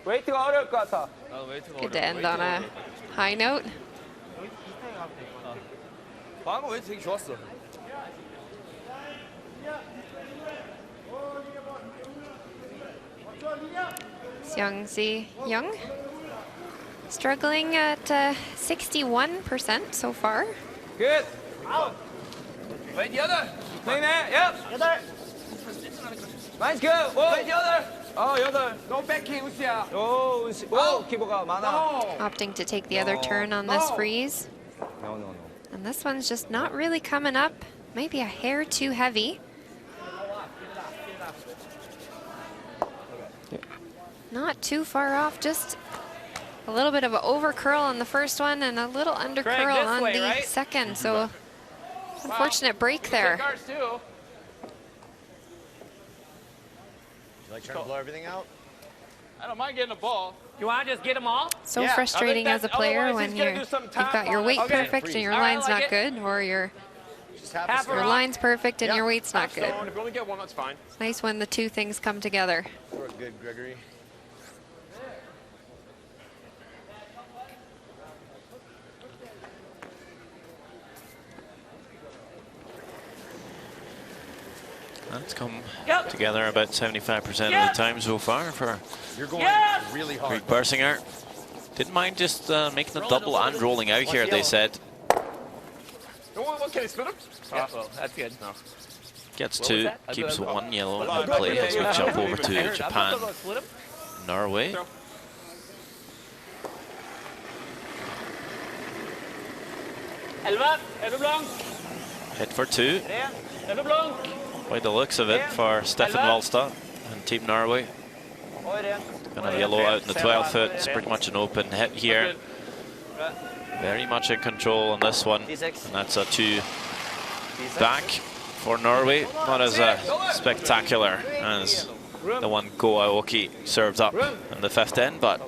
Good to end on a high note. 방금 왜 되게 좋았어. Youngzi Young struggling at 61% so far. Good. Wait, the other. 네네. Yep. 여덟. Nice go. Wait, the other. 여덟. No backing, 우시야. 오, 우시. 오, 키보가 많아. Opting to take the other turn on this freeze. No. And this one's just not really coming up. Maybe a hair too heavy. Not too far off, just a little bit of an over curl on the first one and a little under curl on the second. So unfortunate break there. You like trying to blow everything out? I don't mind getting a ball. You want to just get them all? So frustrating as a player when you've got your weight perfect and your line's not good, or your line's perfect and your weight's not good. If you only get one, that's fine. It's nice when the two things come together. We're good, Gregory. That's come together about 75% of the time so far for You're going really hard. Greg Persinger. Didn't mind just making a double and rolling out here, they said. Can he split him? Yeah, well, that's good. No. Gets two, keeps one yellow in play as we jump over to Japan, Norway. Hit for two. By the looks of it for Stefan Wallstad and Team Norway. Gonna yellow out in the 12 foot. It's pretty much an open hit here. Very much in control on this one. And that's a two back for Norway. Not as spectacular as the one Go Aoki served up in the fifth end, but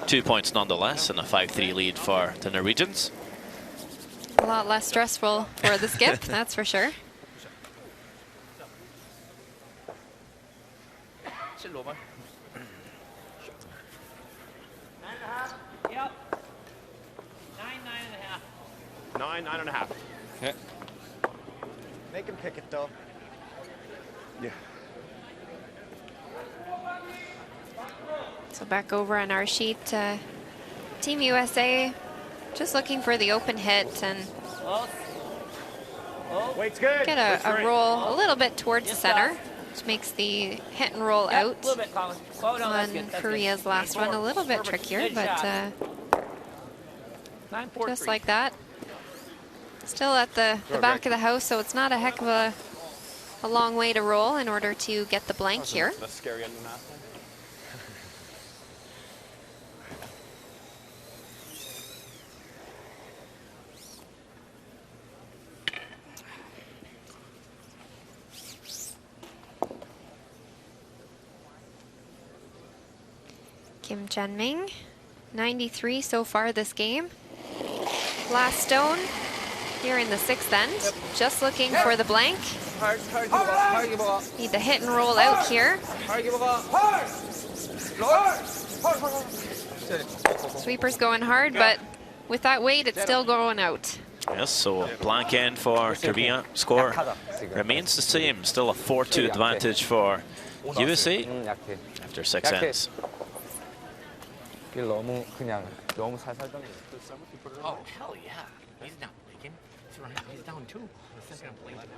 2 points nonetheless and a 5-3 lead for the Norwegians. A lot less stressful for the skip, that's for sure. Yep. 9.5. 9.5. Okay. Make him pick it though. Yeah. So back over on our sheet, Team USA just looking for the open hit and get a roll a little bit towards the center, which makes the hit and roll out on Korea's last one a little bit trickier, but just like that. Still at the back of the house, so it's not a heck of a long way to roll in order to get the blank here. That's scary under mask. Kim Chun-ming, 93 so far this game. Last stone here in the sixth end, just looking for the blank. Need the hit and roll out here. Sweeper's going hard, but with that weight, it's still going out. Yes, so blank end for Korea. Score remains the same, still a 4-2 advantage for USA after 6 ends. 너무 그냥 너무 살살 던져. Oh, hell yeah. He's not blinking. He's down two. The second I'm blinking.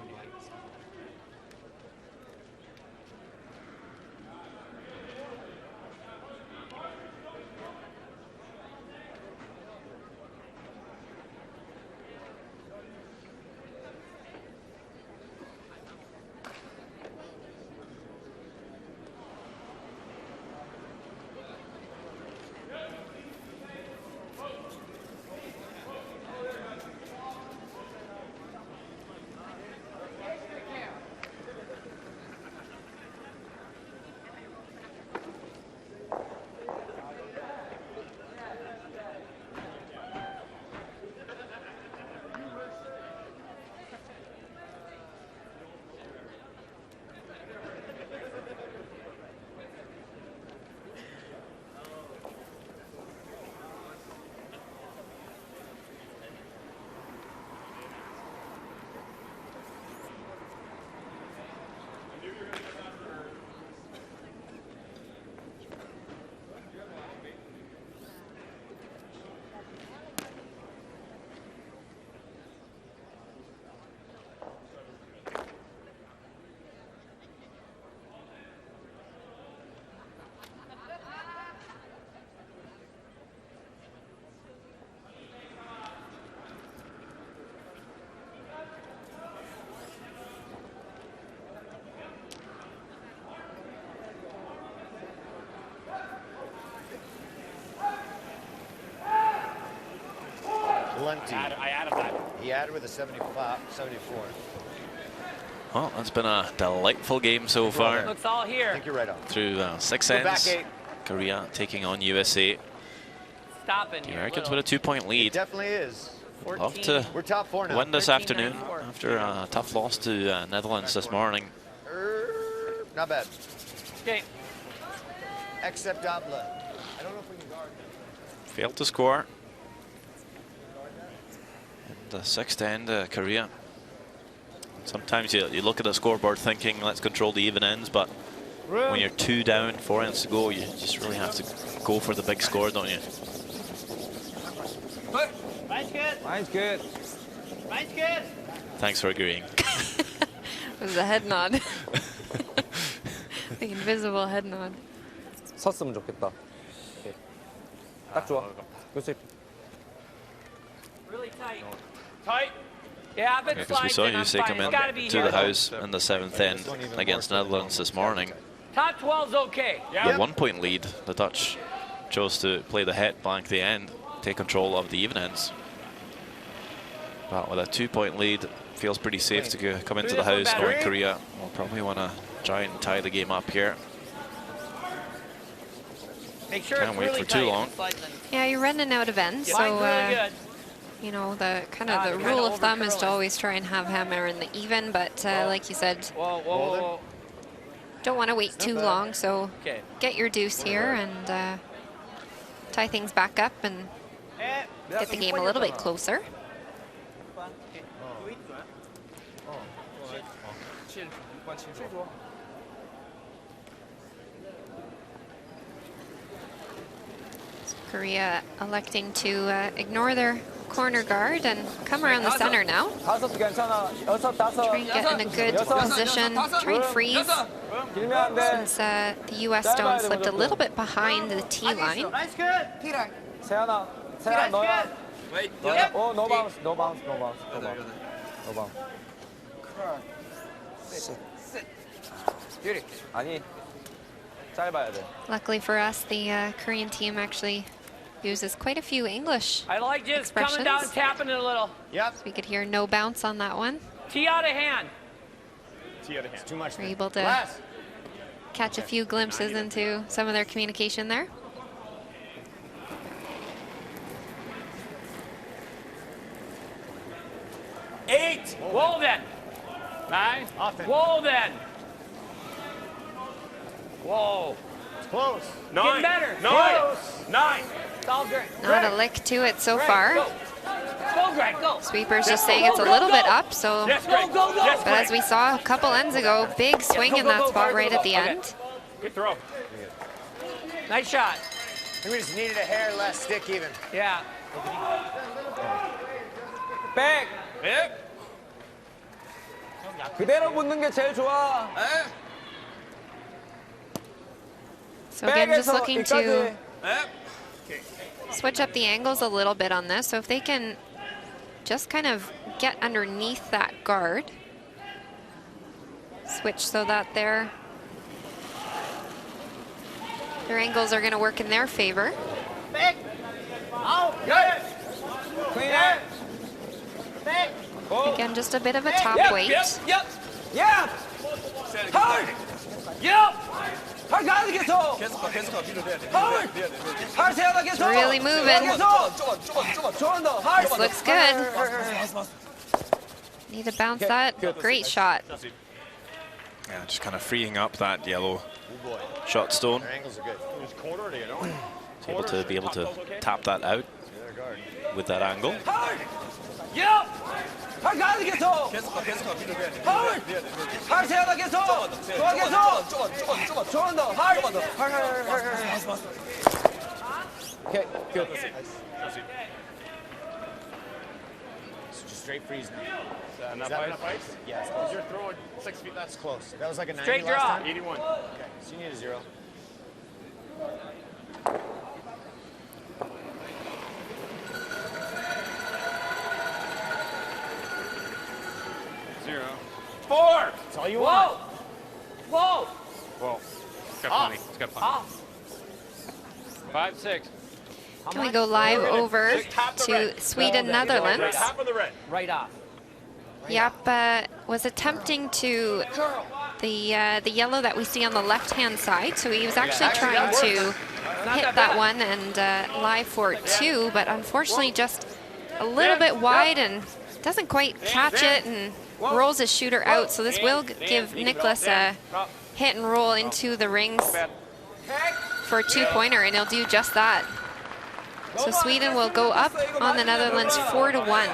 I added that. He added with a 74. Well, it's been a delightful game so far. Looks all here. I think you're right on. Through 6 ends. Korea taking on USA. Stopping The Americans with a 2-point lead. It definitely is. Love to We're top 4 now. win this afternoon after a tough loss to Netherlands this morning. Not bad. Okay. Acceptable. I don't know if we can guard. Failed to score. In the 6th end, Korea Sometimes you look at the scoreboard thinking, let's control the even ends, but when you're 2 down, 4 ends to go, you just really have to go for the big score, don't you? Mine's good. Mine's good. Mine's good. Thanks for agreeing. It was a head nod. The invisible head nod. 섰으면 좋겠다. 오케이. 딱 좋아. 그렇지. Really tight. Tight. Yeah, if it Because we slides saw in, you I'm say fine. come It's in gotta be to here. the house in the 7th end against Netherlands this morning. Top 12's okay. With a 1-point lead, the Dutch chose to play the het blank the end, take control of the even ends. But with a 2-point lead, feels pretty safe to come into the house knowing Korea will probably want to try and tie the game up here. Make sure Can't it's wait really for too tight. long. Yeah, you're running out of ends, Mine's so really good. you know the the rule of thumb is to always try and have hammer in the even, but like you said, Whoa. don't want to wait too long. So Okay. get your deuce here and tie things back up and get the game a little bit closer. Korea electing to ignore their corner guard and come around the center now. Try and get in a good position, try and freeze. Since the US stone slipped a little bit behind the T line. 세연아 너야. 어, no bounce, no bounce, no bounce, no bounce, no bounce. Beauty. 아니, 짧아야 돼. Luckily for us, the Korean team actually uses quite a few English I like just coming down and tapping it a little. Yep. So we could hear no bounce on that one. Tee out of hand. Tee out of hand. Too much. We're able to catch a few glimpses into some of their communication there. Eight. Whoa then. 9. Whoa then. Whoa. It's close. 9. Getting better. 9. It's all great. Not a lick to it so far. Go, Greg, go. Sweeper's just saying it's a little bit up, so. Yes, go. But as we saw a couple ends ago, big swing in that spot right at the end. Good throw. Nice shot. I think we just needed a hair less stick even. Yeah. 백. Yep. 그대로 붙는 게 제일 좋아. So again, just 백에서 looking to 여기까지. switch up the angles a little bit on this. So if they can just kind of get underneath that guard, switch so that their angles are going to work in their favor. 백. 아웃. 굿. 클리어. 백. Again, just a bit of a top weight. Yep. 헐. Yep. 헐 가야 돼 계속. 헐. 헐 세워다 계속. Really moving. 조금 더. 헐. This looks good. Need to bounce that. Great shot. Yeah, just kind of freeing up that yellow shot stone. Their angles are good. Be able to tap that out with that angle. 헐. Yep. 헐 가야 돼 계속. 헐. 헐 세워다 계속. 좋아 계속. 조금 더. 헐. 헐. 오케이. 굿. So just straight freeze now. Enough that ice? enough ice? Yeah, it's close. You're throwing 6 feet. That's close. That was like a 90 Straight last draw. time? 81. Okay, so you need a 0. Zero. 4. That's all you want. Whoa. Whoa. It's got plenty. It's got plenty. Off. 5, 6. Can we go live over to Sweden, Netherlands? Half of the red. Right off. Yep, was attempting to the yellow that we see on the left-hand side. So he was actually trying to hit that one and live for 2, but unfortunately just a little bit wide and doesn't quite catch it and rolls his shooter out. So this will give Nicholas a hit and roll into the rings for a 2-pointer, and he'll do just that. So Sweden will go up on the Netherlands 4-1.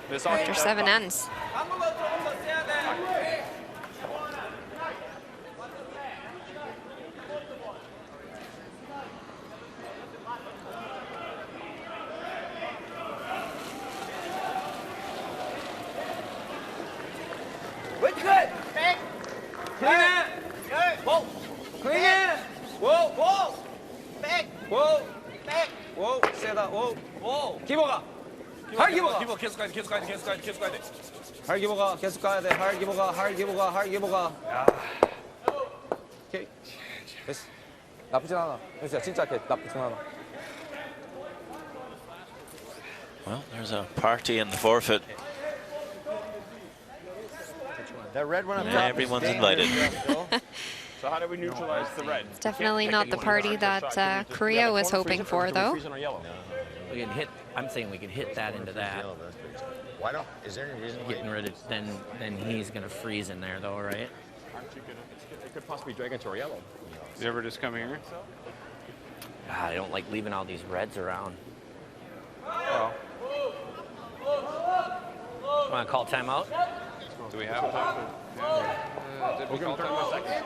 This all after 7 ends. Wait, good. Clean it. Whoa. Clean it. Whoa. Whoa. Back. Whoa. Back. Whoa. 세다. Whoa. Whoa. 기보가. 할 기보가. 기보 계속 가야 돼. 계속 가야 돼. 계속 가야 돼. 계속 가야 돼. 할 기보가. 계속 가야 돼. 할 기보가. 할 기보가. 할 기보가. 야. 오케이. 됐어. 나쁘진 않아. 진짜 진짜 나쁘진 않아. Well, there's a party in the forfeit. That red one up top. Everyone's invited. So how do we neutralize the red? It's definitely not the party that Korea was hoping for, though. We can hit. I'm saying we can hit that into that. Why don't? Is there any reason? Getting rid of then he's gonna freeze in there though, right? It could possibly drag into our yellow. You ever just come here? God, I don't like leaving all these reds around. Well, Want to call timeout? do we have time? Did we call time a second?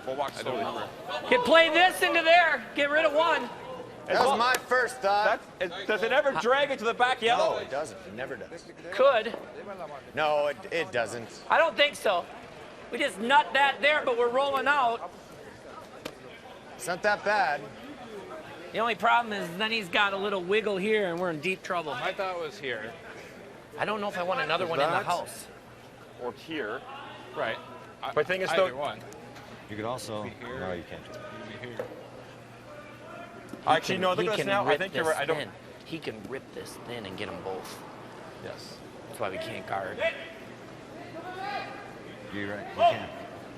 We'll walk slowly. Can play this into there. Get rid of one. That was my first thought. Does it ever drag into the back yellow? No, it doesn't. It never does. Could. No, it doesn't. I don't think so. We just nut that there, but we're rolling out. It's not that bad. The only problem is then he's got a little wiggle here, and we're in deep trouble. I thought it was here. I don't know if I want another one in the house. Or here. Right. But the thing is, Either though, one. You could also. No, you can't. Be here. Actually, no, look at this now. I think you're right. I don't. He can rip this thin and get them both. Yes. That's why we can't guard. You're right. You can. You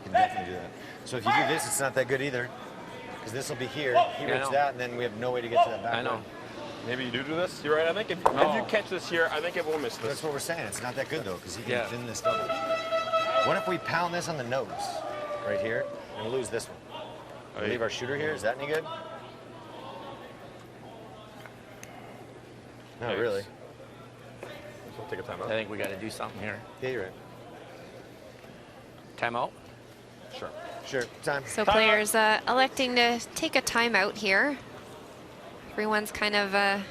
can definitely do that. So if you do this, it's not that good either. Because this will be here. He rips that, and then we have no way to get to that back. I know. line. Maybe you do this. You're right. I think if you catch this here, I think it will miss this. That's what we're saying. It's not that good, though, because he can Yeah. thin this double. What if we pound this on the nose right here and lose this one? We leave our shooter here. Is that any good? Not really. We'll take a timeout. I think we got to do something here. Yeah, you're right. Timeout. Sure. Sure. Time. So players electing to take a timeout here. Everyone's kind of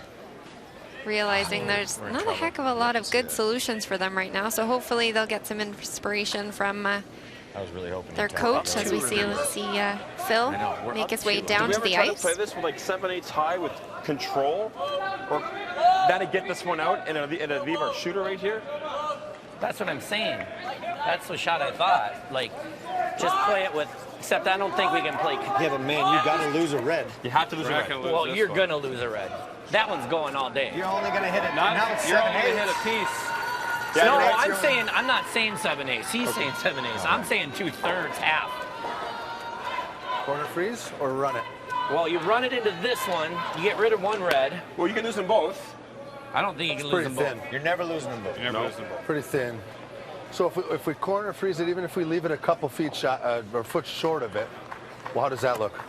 realizing there's not a heck of a lot of good solutions for them right now. So hopefully they'll get some inspiration from I was really hoping their coach as we see Phil make his way down to the Try to ice. play this with like 7/8 high with control, or then to get this one out and leave our shooter right here. That's what I'm saying. That's the shot I thought. Like, just play it with. Except I don't think we can play. Yeah, but man, you got to lose a red. You have to lose a red. Well, you're gonna lose a red. That one's going all day. You're only gonna hit it. Now it's You're 7/8. only gonna hit a piece. Yeah, No, right. I'm saying I'm not saying 7/8. He's saying 7/8. I'm saying 2/3, half. Corner freeze or run it? Well, you run it into this one. You get rid of one red. Well, you can lose them both. I don't think you can lose Pretty them thin. both. You're never losing them both. You never lose them both. Pretty thin. So if we corner freeze it, even if we leave it a couple feet or foot short of it, well, how does that look?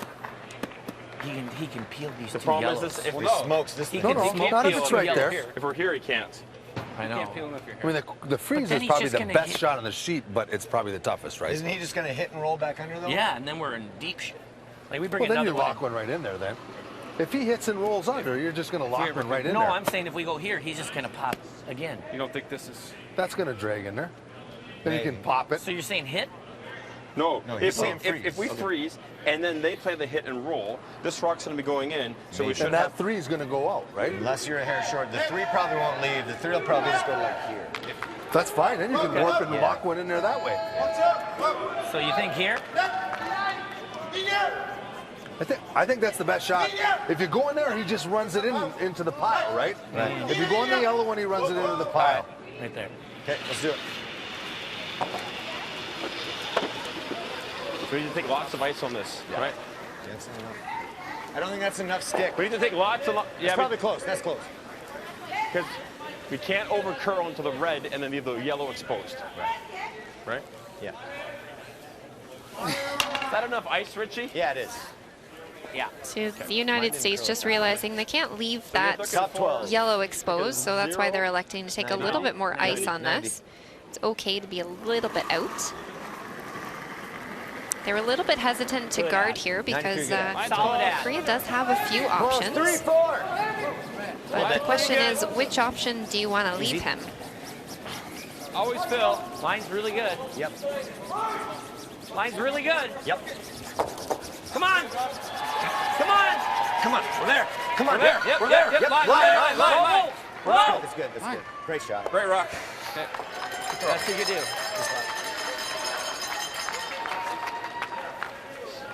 He can peel these The two problem yellows. is this: if He we smokes this He thing. can- No, he can't not if peel it's the right yellow there. here. if we're here, he can't. I know. Can't peel them if you're here. I mean, the freeze then is he's probably just the gonna best hit- shot on the sheet, but it's probably the toughest, right? Isn't he just gonna hit and roll back under though? Yeah, and then we're in deep shit. Like we bring Well, then another you one. lock one right in there then. If he hits and rolls under, you're just going to lock one right in No, there. I'm saying if we go here, he's just gonna pop again. You don't think this is? That's going to drag in there. Then you can pop it. So you're saying hit? No, he's saying if we freeze and then they play the hit and roll, this rock's going to be going in. So we should And that have. three is going to go out, right? Unless you're a hair short. The three probably won't leave. The three will probably just go like here. That's fine. Then you can warp and lock one in there that way. So you think here? I think that's the best shot. If you go in there, he just runs it into the pile, right? If you go in the yellow one, he runs it into the pile. Right there. Okay, let's do it. We need to take lots of ice on this, right? That's not enough. I don't think that's enough stick. We need to take lots of. It's probably close. That's close. Because we can't overcurl into the red and then leave the yellow exposed. Right? Yeah. Is that enough ice, Richie? Yeah, it is. Yeah. So the United States just realizing they can't leave that yellow exposed, so that's why they're electing to take a little bit more ice on this. It's okay to be a little bit out. They were a little bit hesitant to guard here because Korea does have a few options. But the question is, which option do you want to leave him? Always Phil. Line's really good. Yep. Line's really good. Yep. Come on. Come on. Come on. We're there. Come on. We're there. Yep, we're there. Yep. Line. That's good. That's good. Great shot. Great rock. That's what you do.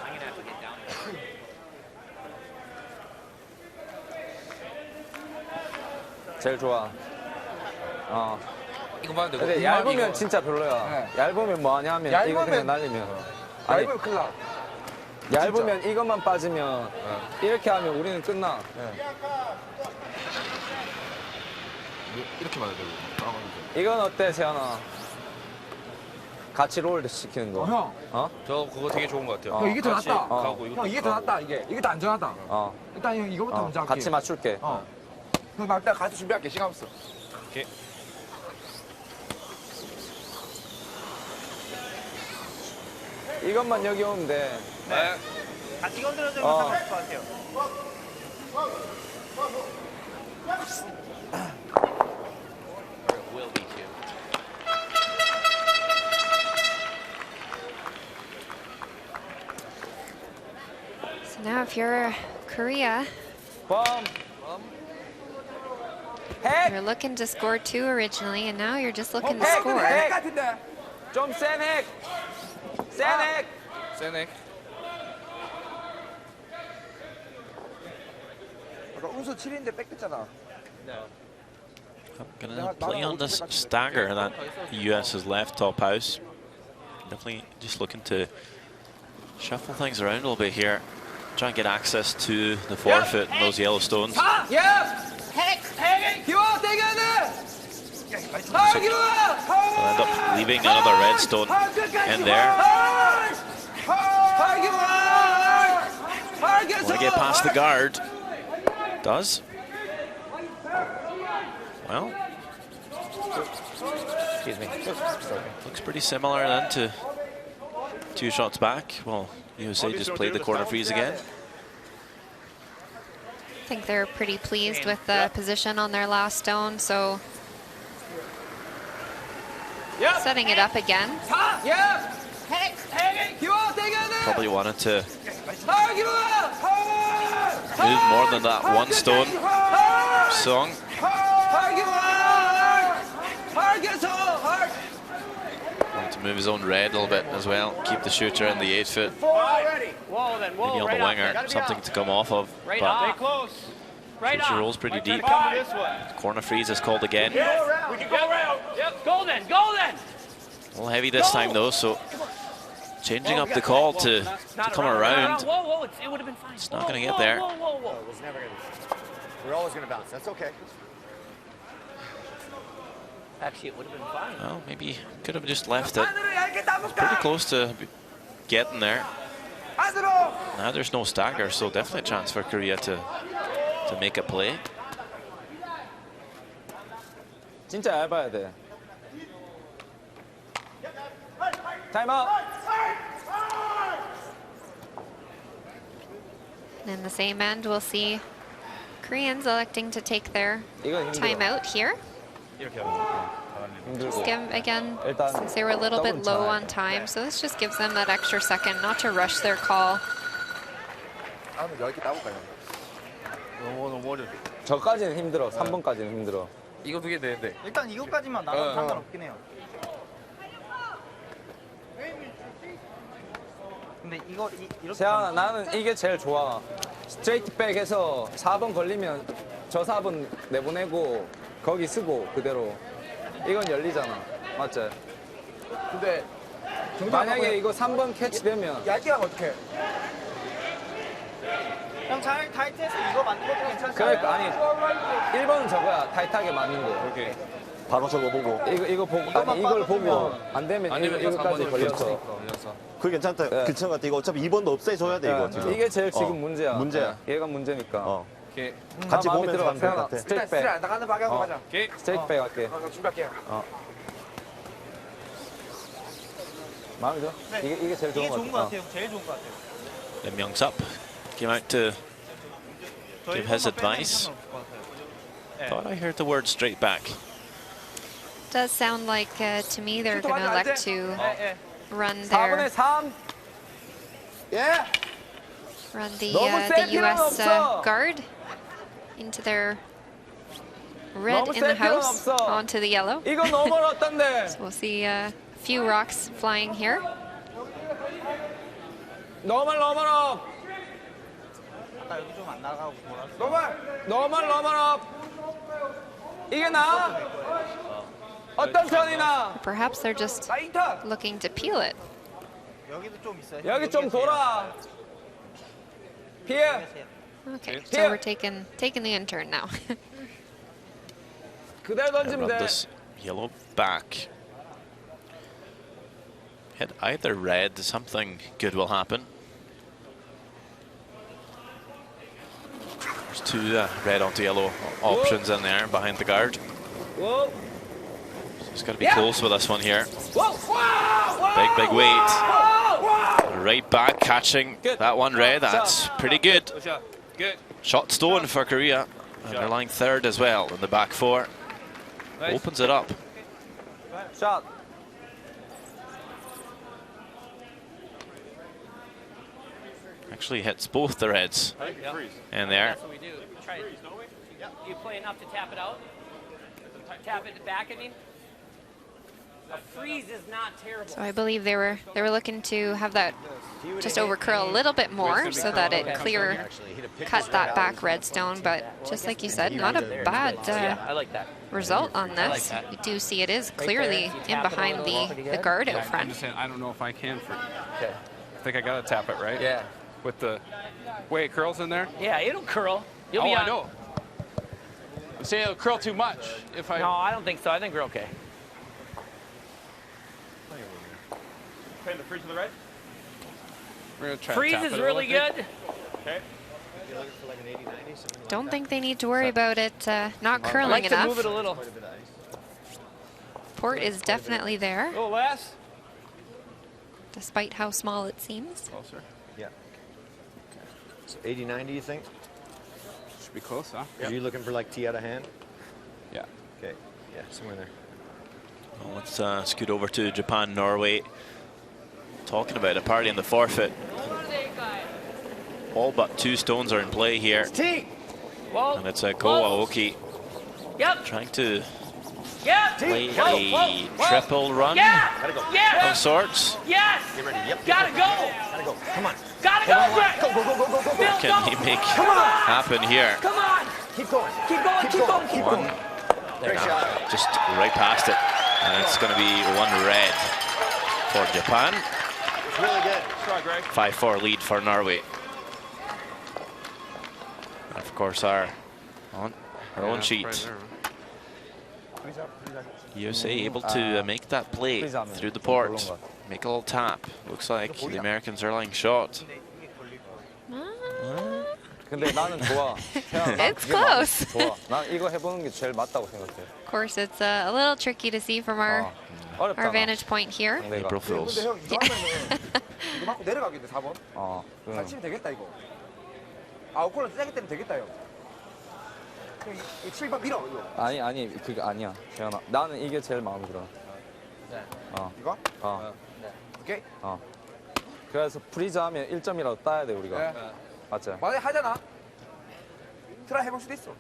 I'm gonna have to get down here. 제일 좋아. 이거 봐도 되고. 근데 얇으면 진짜 별로야. 얇으면 뭐 하냐 하면 이거 그냥 날리면. 아니, 얇으면 큰일 나. 얇으면 이것만 빠지면 이렇게 하면 우리는 끝나. 이렇게 맞아야 되고. 이건 어때, 세연아? 같이 롤 시키는 거. 형. 어? 저 그거 되게 좋은 것 같아요. 형 이게 더 같이 낫다. 가고 이것도 형 이게 더 가고. 낫다. 이게 더 안전하다. 일단 형 이거부터 먼저 할게. 같이 맞출게. 형 막다 같이 준비할게. 시간 없어. 오케이. 이것만 여기 오면 돼. 네. 같이 건드려주면 상관없을 것 같아요. Will be too. So now if you're Korea, you're looking to score 2 originally, and now you're just looking to score. 좀 센 핵! 센 핵! 세넥. 아까 운수 7인데 뺏겼잖아. Gonna play on this stagger that the US has left top house. Definitely just looking to shuffle things around a little bit here. Try and get access to the forefoot and those yellow stones. He'll end up leaving another red stone in there. Want to get past the guard. Does. Well, excuse me. Looks pretty similar then to 2 shots back. Well, USA just played the corner freeze again. I think they're pretty pleased with the position on their last stone, so setting it up again. Probably wanted to move more than that 1 stone song. Want to move his own red a little bit as well. Keep the shooter in the 8 foot. Maybe on the winger, something to come off of. But shooter rolls pretty deep. Corner freeze is called again. We can go around. Yep. Golden. Golden. A little heavy this time though, so changing up the call to come around. Whoa, it would have been fine. It's not going to get there. We're always going to bounce. That's okay. Actually, it would have been fine. Well, maybe could have just left it. It's pretty close to getting there. Now there's no stagger, so definitely a chance for Korea to make a play. 진짜 얇아야 돼. Time out. And in the same end, we'll see Koreans electing to take their timeout here. Just give, again, since they were a little bit low on time, so this just gives them that extra second not to rush their call. 저까지는 힘들어. 3번까지는 힘들어. 이거 2개 되는데. 일단 이거까지만 나가면 상관없긴 해요. 근데 이거 이렇게 세연아, 나는 이게 제일 좋아. 스트레이트 백에서 4번 걸리면 저 4번 내보내고 거기 쓰고 그대로. 이건 열리잖아. 맞지? 근데 만약에 이거 3번 캐치되면 얇게 하면 어떡해? 형 잘 타이트해서 이거 맞는 것도 괜찮지? 그러니까 아니 1번은 저거야. 타이트하게 맞는 거. 오케이. 바로 저거 보고. 이거 보고 아니 이걸 보고 안 되면 이거까지 걸려서. 그게 괜찮다. 네. 괜찮은 것 같아. 이거 어차피 2번도 없애줘야 돼 이거 지금. 이게 제일 지금 문제야. 문제야. 얘가 문제니까. 오케이. 같이 마음에 보면서 들어. 가면 될것 같아. 스트레이트 백. 나가는 방향으로 가자. 오케이. 스트레이트 백 할게. 준비할게요. 마음에 들어? 이게 제일 좋은 이게 것 좋은 것 같아. 같아요. 제일 좋은 것 같아요. Lim Young's up. Came out to give his advice. Thought I heard the word straight back. Does sound like to me they're going to elect to run 4분의 their 3. 예. run the 너무 셀 필요는 US 없어. guard into their red 너무 in the 셀 필요는 house 없어. onto the yellow. 이거 너무 멀었던데. So we'll see a few rocks flying here. 너무 멀어. 아까 여기 좀 안 나가고 돌았어. 너무 멀어. 이게 나? 어떤 편이 나? Perhaps they're just looking to peel it. 여기도 좀 있어요. 여기 좀 돌아. 피해. Okay, so Here. we're taking the intern now. 그대로 Rub 던지면 돼. this yellow back. Hit either red, something good will happen. There's two red onto yellow options in there behind the guard. Whoa. It's got to be close with this one here. Whoa. Big weight. Right back, catching that one red. That's pretty good. Good. Shot stone for Korea. And they're lying third as well in the back four. Nice. Opens it up. Shot. Actually hits both the reds in there. That's what we do. Try it. You play enough to tap it out? Tap it back, I mean? A freeze is not terrible. So I believe they were looking to have that just over curl a little bit more so that it cut that back redstone. But just like you said, not a bad I like that. result on this. You do see it is clearly in behind the guard out I'm front. just saying, I don't know if I can. I think I gotta tap it, right? Yeah. With the way it curls in there. Yeah, it'll curl. You'll be I on. know. I'm saying it'll curl too much if I. No, I don't think so. I think we're okay. Trying to freeze to the red. We're gonna try Freeze to tap is it a really little bit. good. Okay. Don't think they need to worry about it not I curling like to enough. move it a little. Port is definitely there, A little less. despite how small it seems. Closer. Yeah. So 80, 90, you think? Should be close, huh? Are you looking for like tee out of hand? Yeah. Okay. Yeah, somewhere there. Well, let's scoot over to Japan, Norway. Talking about a party in the forfeit. All but 2 stones are in play here. And it's a Ko Aoki Yep. trying to Yep. play a triple run of sorts. Yes. Get ready. Yep. Gotta go. Gotta go. Come on. Gotta go, Greg. What can he make happen here? Come on. Keep going. Keep going. Keep going. Keep One, going. Great shot. just right past it. And it's going to be 1 red for Japan. It's really good. Try, Greg. 5-4 lead for Norway. And of course, our own sheet. USA able to make that play through the port. Make a little tap. Looks like the Americans are lying short. 근데 나는 좋아. It's close. 좋아. 난 이거 해보는 게 제일 맞다고 생각해. Of course, it's a little tricky to see from our vantage point here. April Fools. 근데 형 이거 하면은 이거 맞고 내려가겠네 4번. 잘 치면 되겠다 이거. 아웃콜은 세게 때면 되겠다 형. 형 이 7번 밀어 이거. 아니 그게 아니야. 재현아. 나는 이게 제일 마음에 들어. 이거? 오케이. 그래서 프리즈하면 1점이라도 따야 돼 우리가. 맞지? 만약에 하잖아. 트라이 해볼 수도 있어.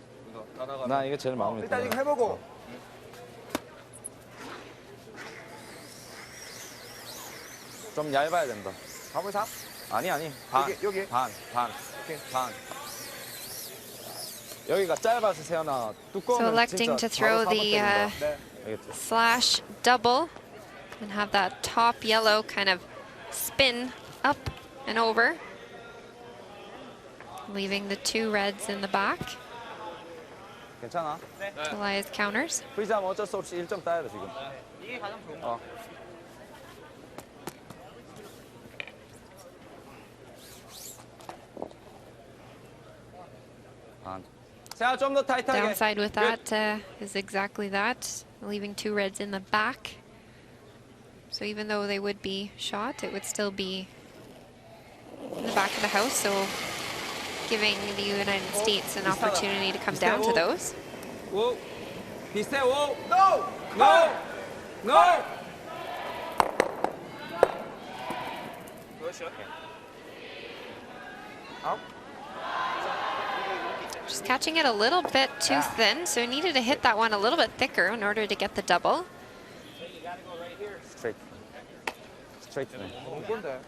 나 이게 제일 마음에 들어. 일단 이거 해보고. 좀 얇아야 된다. 4번 3? 아니. 반. 여기? 반. 여기가 짧아서 세연아. So 두꺼우면 electing to 진짜 throw 바로 the 4번 때린다. 알겠지? slash double and have that top yellow kind of spin up and over, leaving the 2 reds in the back. 괜찮아. Elias counters. 프리즈하면 어쩔 수 없이 1점 따야 돼 지금. 이게 가장 좋은 거. 자, 좀 더 타이트하게. Downside with that is exactly that, leaving 2 reds in the back. So even though they would be shot, it would still be in the back of the house, so giving the United States an opportunity to come down to those. 오. 비슷해. 오. No. No. No. Just catching it a little bit too thin, so needed to hit that one a little bit thicker in order to get the double. 스트레이트. 스트레이트네. 뭔데?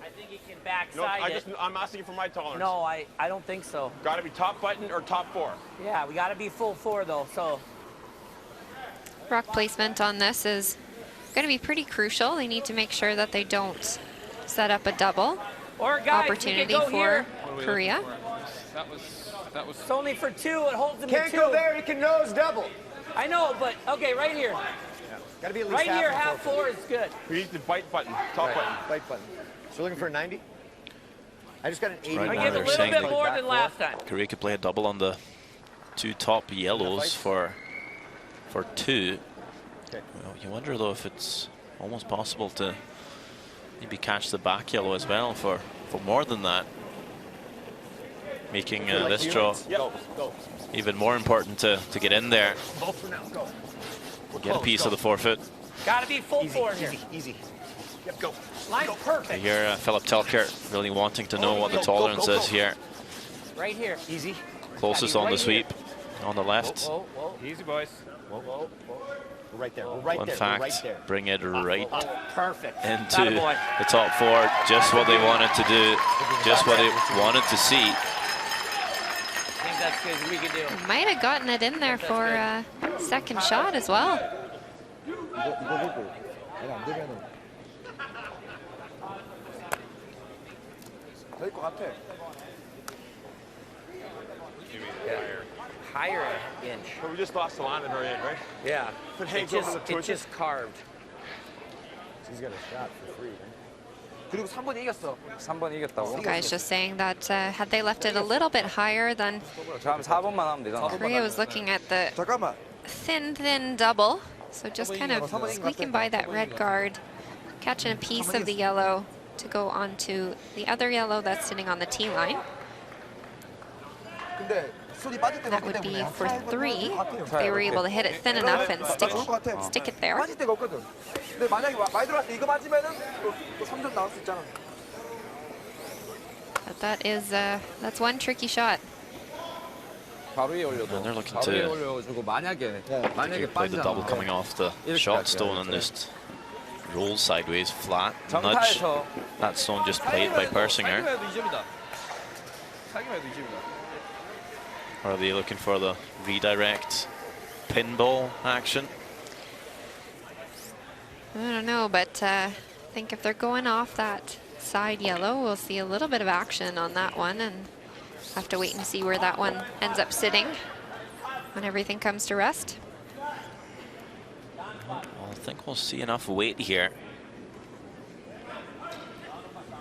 I think he can backside it. I'm asking for my tolerance. No, I don't think so. Got to be top button or top 4. Yeah, we got to be full 4 though. So Rock placement on this is going to be pretty crucial. They need to make sure that they don't set up a double or guys, opportunity we can go for here. Korea. That was. It's only for 2. It holds them Can't to 2. go there. You can nose double. I know, but okay, right here. Got to be at least Right here, half forward. 4 is good. We need the bite button, top button. Bite button. So we're looking for a 90? I just got an 80. Right I now give a they're little saying bit that more than last time. Korea could play a double on the 2 top yellows for 2. Okay. Well, you wonder though if it's almost possible to maybe catch the back yellow as well for more than that, making this draw even more important to get in there, get a piece of the forfeit. Got to be full Easy, 4 here. easy, easy. Yep, go. Line's perfect. Here, Philip Tilker really wanting to know what the tolerance is here. Right here. Easy. Closest on the sweep, on the left. Whoa, whoa. Easy, boys. Whoa, whoa, whoa. We're right there. We're right In there. fact, We're right there. bring it right Perfect. into Attaboy. the top 4. Just what they wanted to do, just what they wanted to see. I think that's good as we can do. Might have gotten it in there for a second shot as well. 될 것 같아. Higher inch. But we just lost the line at her end, right? Yeah. If it hangs It's over the just, torch. it's just carved. He's got a shot for free. 그리고 3번 이겼어. 3번 이겼다고. The guy's just saying that had they left it a little bit higher, then 다음 4번만 하면 되잖아. Korea was looking at the 잠깐만. thin double. So just kind of squeaking by that red guard, catching a piece of the yellow to go onto the other yellow that's sitting on the tee line. 근데 손이 빠질 때가 That 없기 would be 때문에 for 3 if they were able to hit it thin enough and stick it there. 빠질 데가 없거든. 근데 만약에 많이 들어왔을 때 이거 맞으면은 또 3점 나올 수 있잖아. But that is that's one tricky shot. 바로 위에 올려도. And they're looking 바로 위에 to 올려가지고 만약에 play the double coming off the shot stone and just roll sideways flat, nudge 정타에서 that stone just played by Persinger. 사기만 해도 2점이다. 사기만 해도 2점이다. Or are they looking for the redirect pinball action? I don't know, but I think if they're going off that side yellow, we'll see a little bit of action on that one, and have to wait and see where that one ends up sitting when everything comes to rest. Well, I think we'll see enough weight here.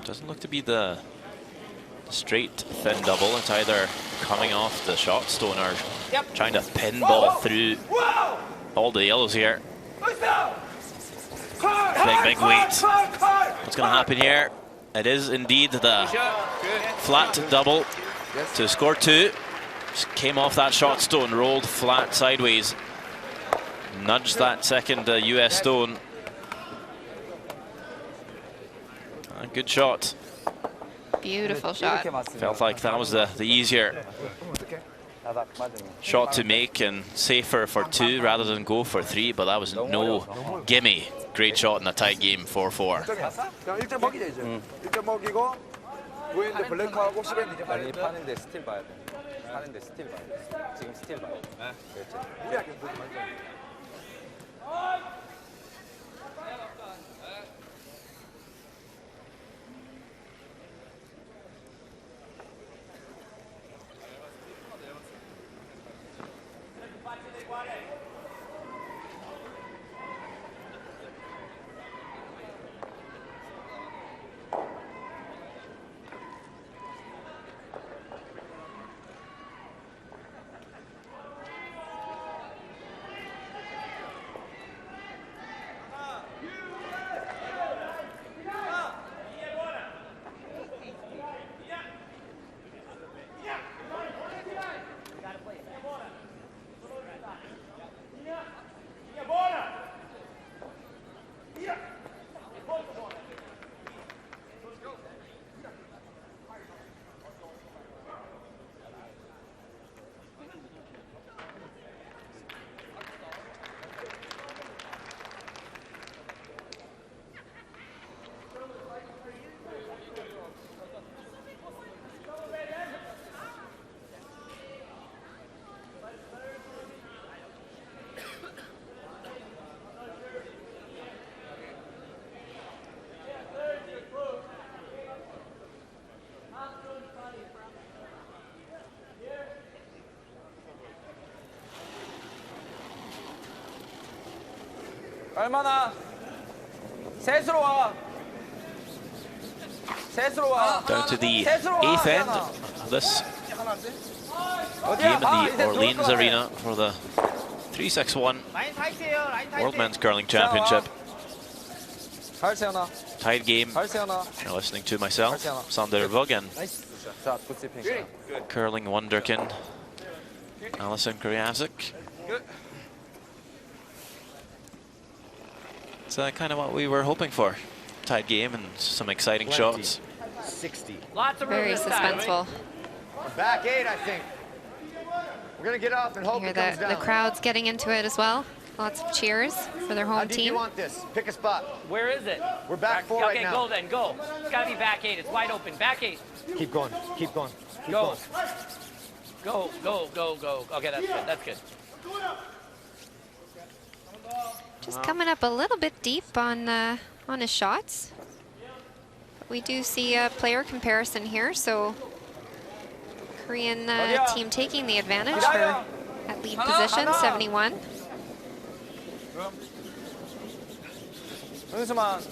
Doesn't look to be the straight thin double. It's either coming off the shot stone or trying to pinball through all the yellows here. Big weight. What's going to happen here? It is indeed the flat double to score 2. Just came off that shot stone, rolled flat sideways, nudged that second US stone. A good shot. Beautiful shot. Felt like that was the easier shot to make and safer for 2 rather than go for 3, but that was no gimme. Great shot in a tight game, 4-4. 그냥 1점 먹이자 이제. 1점 먹이고 보이는데 블랭크하고 10엔 이제 아니 파는데 스틸 봐야 돼. 파는데 스틸 봐야 돼. 지금 스틸 봐야 돼. 그렇지. 우리하게 보지 말자. 얼마나? 셋으로 와. 셋으로 와. Down to the 8th end of this game in the Orleans Arena for the 361 World Men's Curling Championship. Tied game. You're listening to myself, Sander Bugg, and curling wonderkin Alison Krajewczyk. It's kind of what we were hoping for. Tied game and some exciting shots. 60. Lots of very suspenseful. Back 8, I think. We're going to get up and hope Hear it comes down. the crowd's getting into it as well. Lots of cheers for their home How deep team. do you want this? Pick a spot. Where is it? We're back 4 right now. Okay, go then, go. It's got to be back 8. It's wide open. Back 8. Keep going. Keep going. Keep Go. going. Go. Okay, that's good. That's good. Just coming up a little bit deep on his shots. But we do see a player comparison here, so Korean team taking the advantage for at lead position, 71. 은수만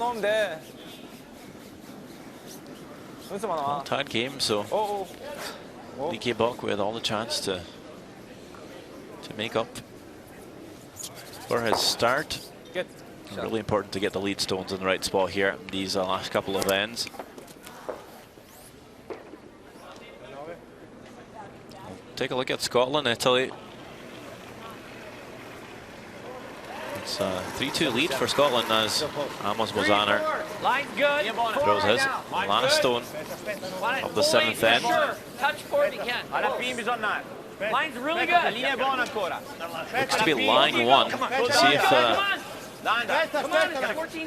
오면 돼. 은수만 와. Well, tied game, so Lee Ki-bok with all the chance to make up for his start. Really important to get the lead stones in the right spot here these last couple of ends. Take a look at Scotland, Italy. It's a 3-2 lead for Scotland as Amos Bozzaner throws his last stone of the 7th end. Touch for it, you can. Line's really good. Looks to be line 1 to see if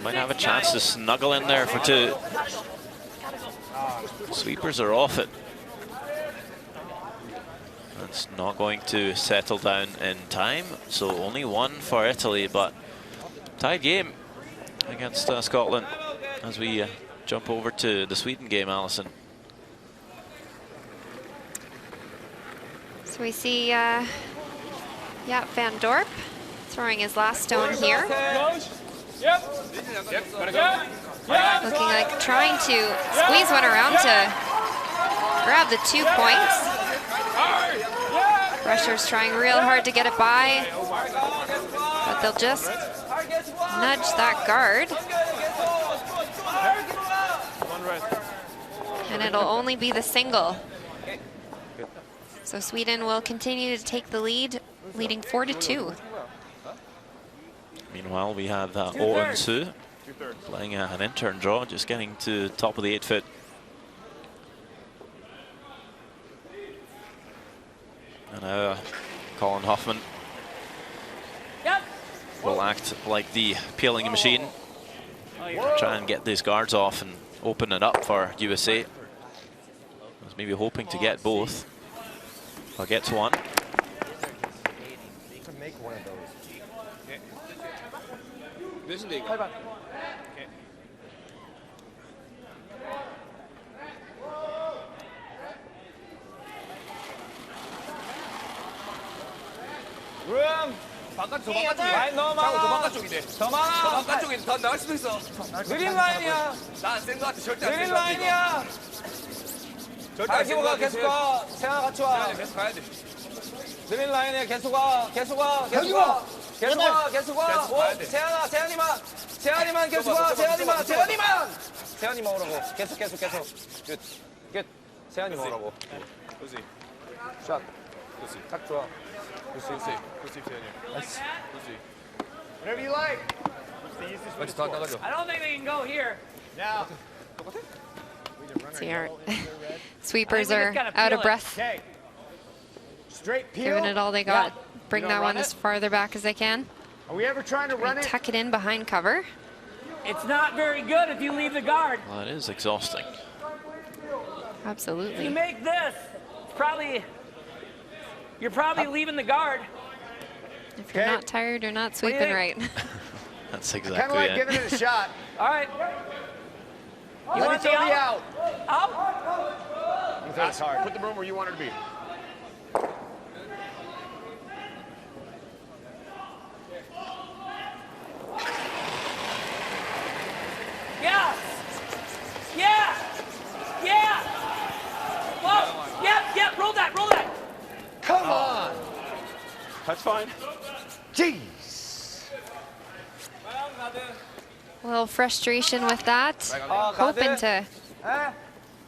might have a chance to snuggle in there for 2. Sweepers are off it. It's not going to settle down in time, so only 1 for Italy, but tied game against Scotland as we jump over to the Sweden game, Alison. So we see Jaap van Dorp throwing his last stone here. Looking like trying to squeeze one around to grab the 2 points. Rushers trying real hard to get it by, but they'll just nudge that guard. And it'll only be the single. So Sweden will continue to take the lead, leading 4-2. Meanwhile, we have Owen Su playing an intern draw, just getting to top of the 8-foot. And now Colin Huffman will act like the peeling machine. Try and get these guards off and open it up for USA. I was maybe hoping to get both. But gets one. You can make one of those. 룸. 바깥 저 많이 바깥쪽에. 너무 자고 저 많아. 바깥쪽인데. 더 많아. 저 바깥쪽에 더 나갈 수도 있어. 느린 라인이야. 나안센거 같아. 절대 안센거 느린 같아. 라인이야. 절대 아, 안센거 기보가 같아. 계속 가. 세아 같이 와. 계속 가야 돼. 느린 라인에 계속 와. 계속 와. 계속 와. 계속 와. 계속 와. 계속 가야 돼. 오, 세아나, 세아니만 계속 와. 세아니만 오라고. 계속. 끝. 세아님 오라고. 그렇지. 샷. 그렇지. 딱 좋아. 그렇지. 그렇지. 그렇지. Whatever you like. 같이 더 나가죠. I don't think they can go here. Now. See, our sweepers I think we are just gotta out peel of it. breath, Okay. Straight peel. giving it all they got. Yeah. Bring You that don't one run as it? farther back as they can. Are we ever trying to run And it? tuck it in behind cover. It's not very good if you leave the guard. Well, it is exhausting. If you Absolutely. make this, you're probably leaving the guard. If you're not tired, you're not sweeping think? right. That's Kind of exactly like it. giving it a shot. All right. You Let me want the throw the out? out. Up? That's hard. Put the broom where you want her to be. Yeah. Yeah. Yeah. Whoa. Yep. Roll that. Come on. That's fine. Jeez. A little frustration with that. Hoping to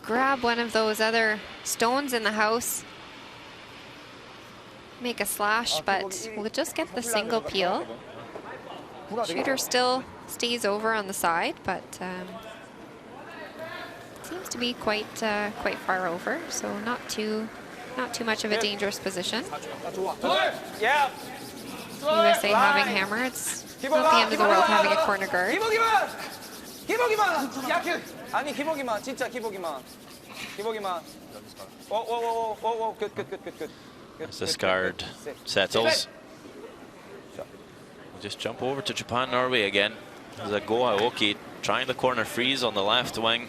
grab one of those other stones in the house. Make a slash, but we'll just get the single peel. Shooter still stays over on the side, but seems to be quite far over, so not too much of a dangerous position. Yeah. USA having hammer. It's not the end of the world having a corner guard. 기복이만. 약해. 아니 기복이만. 진짜 기복이만. 오. 끝. As this guard settles, we'll just jump over to Japan, Norway again. There's a Go Aoki trying the corner freeze on the left wing.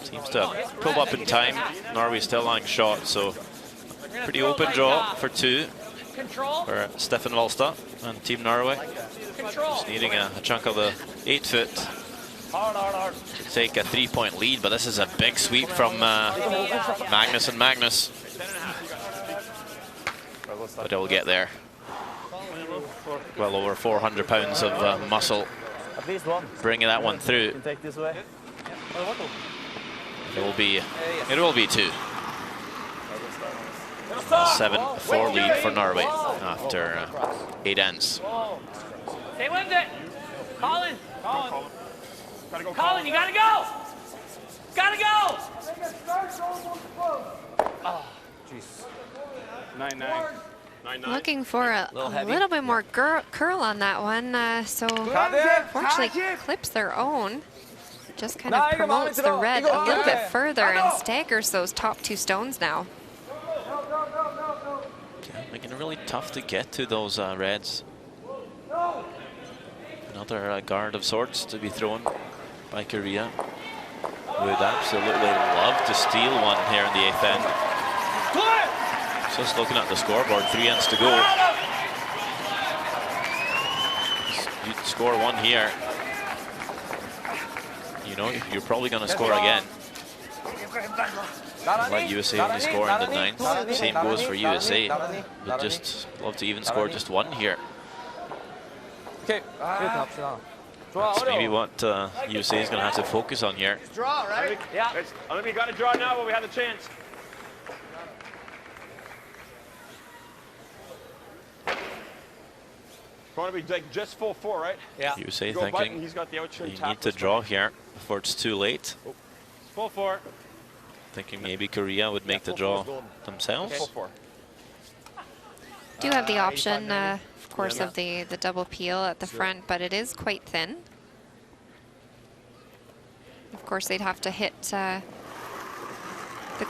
Seems to have pulled up in time. Norway still lying shot, so pretty open draw for two for Stefan Wallstad and Team Norway. Just needing a chunk of the 8-foot to take a 3-point lead, but this is a big sweep from Magnus and Magnus. But it will get there. Well over 400 pounds of muscle bringing that one through. It will be two. 7-4 lead for Norway after 8 ends. Stay with it. Colin, you gotta go. Jeez. 9-9. Looking for a little bit more curl on that one, so 가드. fortunately clips their own. Just kind of promotes the red a little bit further and staggers those top two stones now. Yeah, making it really tough to get to those reds. Another guard of sorts to be thrown by Korea. Would absolutely love to steal one here in the 8th end. Just looking at the scoreboard, 3 ends to go. You score one here, you know you're probably going to score again. Let USA only score in the 9th. Same goes for USA. But just love to even score just one here. 오케이. 갑시다. That's maybe what USA is going to have to focus on here. Draw, right? Yeah. I mean, we got to draw now while we have the chance. Want to be like just full 4, right? Yeah. USA Go button, thinking he's got the outside you tap need to this draw one. here before it's too late. Full 4. Thinking maybe Korea would make the draw themselves. Full 4. Do have the option, of course, of the double peel at the front, but it is quite thin. Of course, they'd have to hit the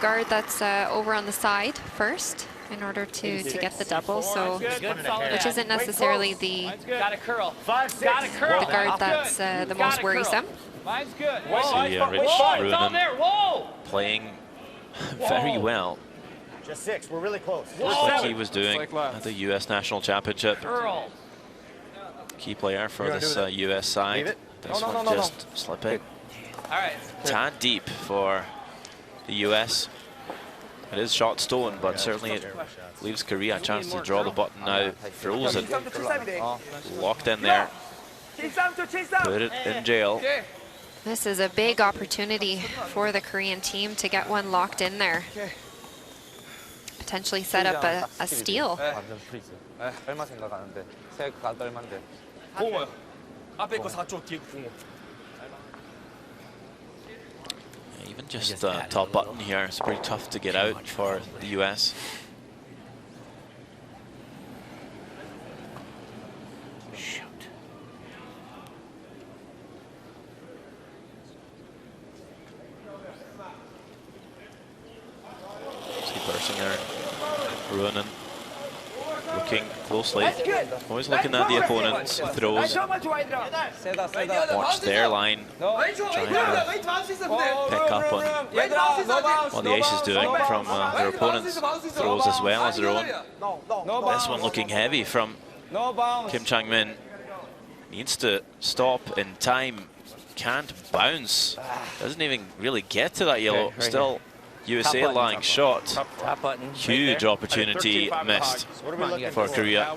guard that's over on the side first in order to get the double, so which isn't necessarily the Got a curl. The guard that's the most worrisome. Mine's good. See Rich Whoa, it's all Runen there. Whoa. playing very well. Just 6. We're really close. Just like he was doing at the U.S. National Championship. Curl. Key player for this U.S. side. This one just slipping. All right. Tad deep for the U.S. It is shot stolen, but certainly it leaves Korea a chance to draw the button now. Frozen. Locked in there. Put it in jail. This is a big opportunity for the Korean team to get one locked in there. Potentially set up a steal. 완전 프리즈. 얼마 생각하는데? 세 가드 얼마인데? 공어요. 앞에 거 4쪽, 뒤에 거 공어. Even just the top button here, it's pretty tough to get out for the US. Shoot. See Persinger, Ruinen, looking closely, always looking at the opponent's throws. Watch their line, trying to pick up on what the ace is doing from their opponent's throws as well as their own. This one looking heavy from Kim Chang-min. Needs to stop in time, can't bounce, doesn't even really get to that yellow. Still USA lying shot. Top button. Huge opportunity missed for Korea.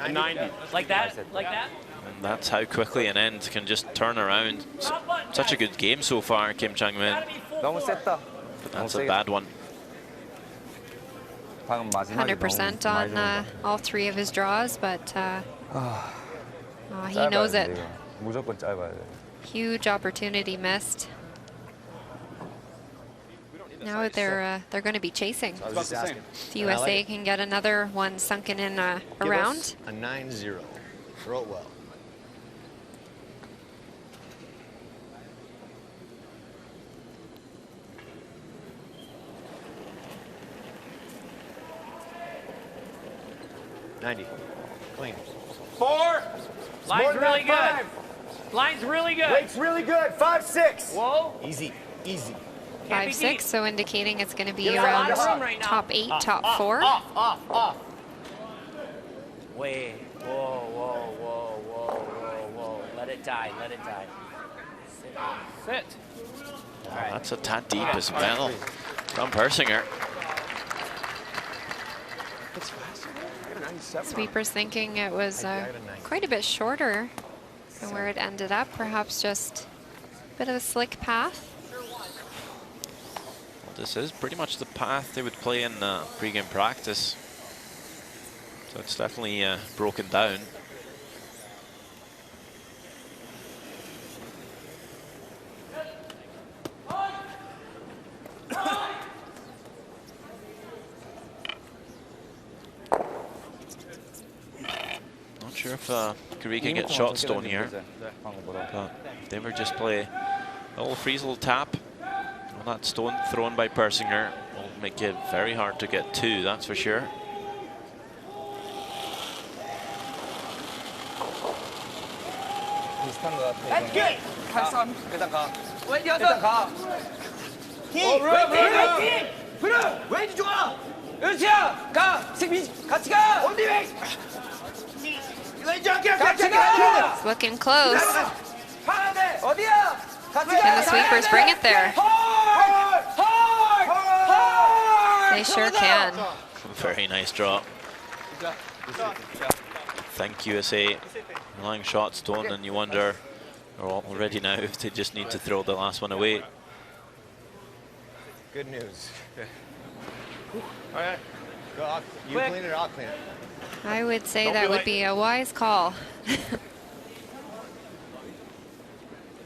90. Like that? Like that? And that's how quickly an end can just turn around. Such a good game so far, Kim Chang-min. But that's a bad one. 100% on all 3 of his draws, but he knows it. 무조건 짧아야 돼. Huge opportunity missed. Now they're going to be chasing. The USA can get another one sunken in around. A 9-0. Throw it well. Clean. 4. Line's really good. Line's really good. Wait's really good. 5-6. Whoa. Easy. Easy. 5-6, so indicating it's going to be around top 8, top 4. Off. Wait. Whoa. Let it die. Sit. All right. That's a tad deep as well from Persinger. Sweepers thinking it was quite a bit shorter than where it ended up. Perhaps just a bit of a slick path. This is pretty much the path they would play in pre-game practice. So it's definitely broken down. Not sure if Korea can get shot stone here. But they were just play a little freeze, little tap. That stone thrown by Persinger will make it very hard to get 2, that's for sure. 비슷한 것 같아. 83. 일단 가. 웨이트 일단 가. 웨이트 좋아. 으쌰. 가. 같이 가. 어디 웨이트. 같이 가. It's looking close. 어디야? Can the sweepers bring it there? They sure can. Very nice draw. Thank USA. Relying shot stone, and you wonder already now if they just need to throw the last one away. Good news. All right. Go, you clean it or I'll clean it. I would say that would be a wise call.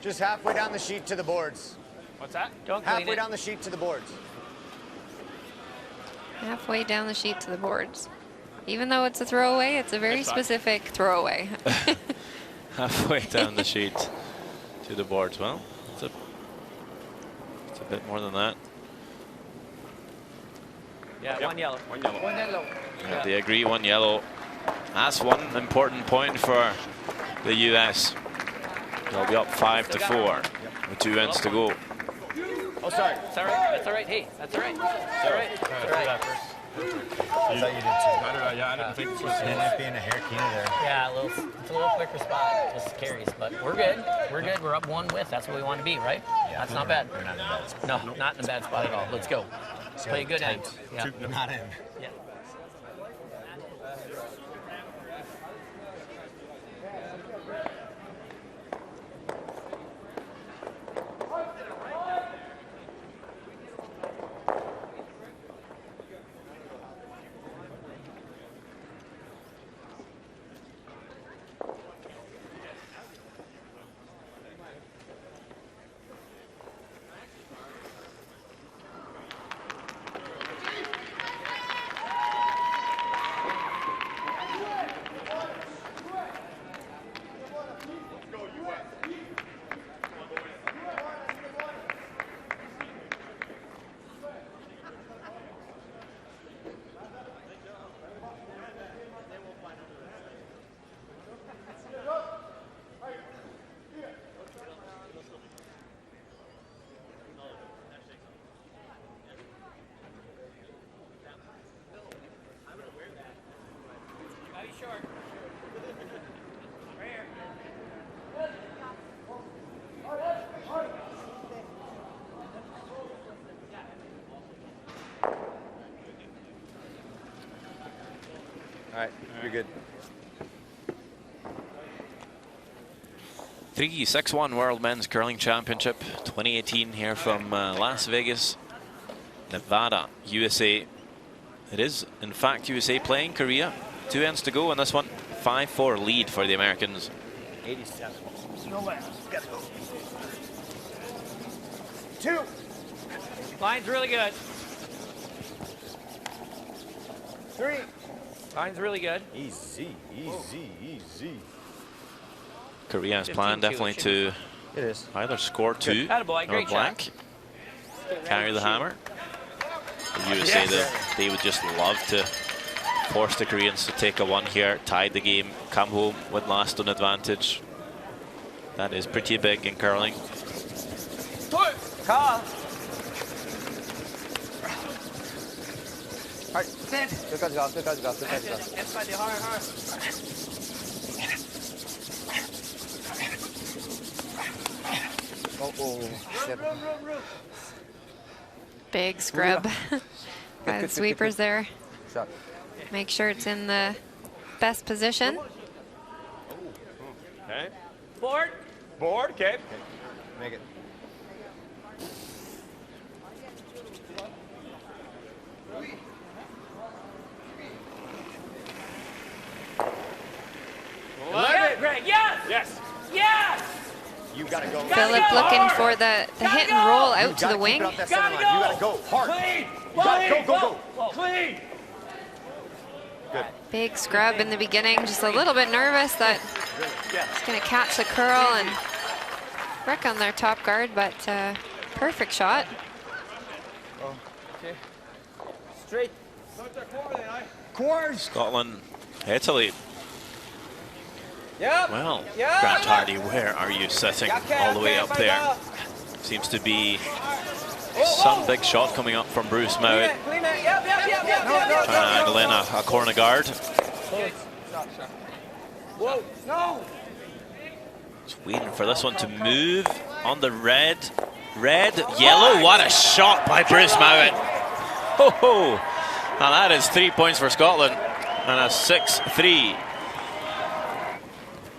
Just halfway down the sheet to the boards. What's that? Don't clean Halfway it. down the sheet to the boards. Halfway down the sheet to the boards. Even though it's a throwaway, it's a very specific throwaway. Halfway down the sheet to the boards. Well, it's a bit more than that. Yeah, one yellow. Yeah, they agree, 1 yellow. That's one important point for the US. They'll be up 5-4 with 2 ends to go. Oh, sorry. That's all right. That's all right. Hey, that's all right. That's all right. That's all right. I thought you did too. Yeah, I didn't think this was. It might be in a hair keener there. Yeah, it's a little quicker spot. Just carries, but we're good. We're good. We're up one with. That's what we want to be, right? Yeah, that's not bad. We're not in a bad spot. No, not in a bad spot at all. Let's go. Play a good end. Yeah. Not in. Yeah. All right, you're good. 3-6-1 World Men's Curling Championship 2018 here from Las Vegas, Nevada, USA. It is, in fact, USA playing Korea. 2 ends to go in this one. 5-4 lead for the Americans. 87. No less. Gotta go. 2. Line's really good. 3. Line's really good. Easy, easy, easy. Korea's plan definitely to either score 2 or blank. Carry the hammer. The USA, they would just love to force the Koreans to take a 1 here, tie the game, come home with last on advantage. That is pretty big in curling. 가. 끝까지 가, 끝까지 가, 끝까지 가. 끝까지 헐. Big scrub by the sweepers there. Make sure it's in the best position. Okay. Board. Board, okay. Make it. Greg, yes! Yes! Yes! You gotta go. Philip looking for the hit and roll out to the wing. You gotta go hard. Clean! You gotta go. Clean! Good. Big scrub in the beginning, just a little bit nervous that it's going to catch the curl and wreck on their top guard, but perfect shot. Okay. Straight. Scotland, Italy. Yep. Well, Yep. Grant Hardy, where are you sitting all the way up there? Seems to be some big shot coming up from Bruce Mowat. Clean it. Yep. Angling a corner guard. Whoa. No. Just waiting for this one to move on the red, yellow. What a shot by Bruce Mowat. Ho ho. And that is 3 points for Scotland and a 6-3.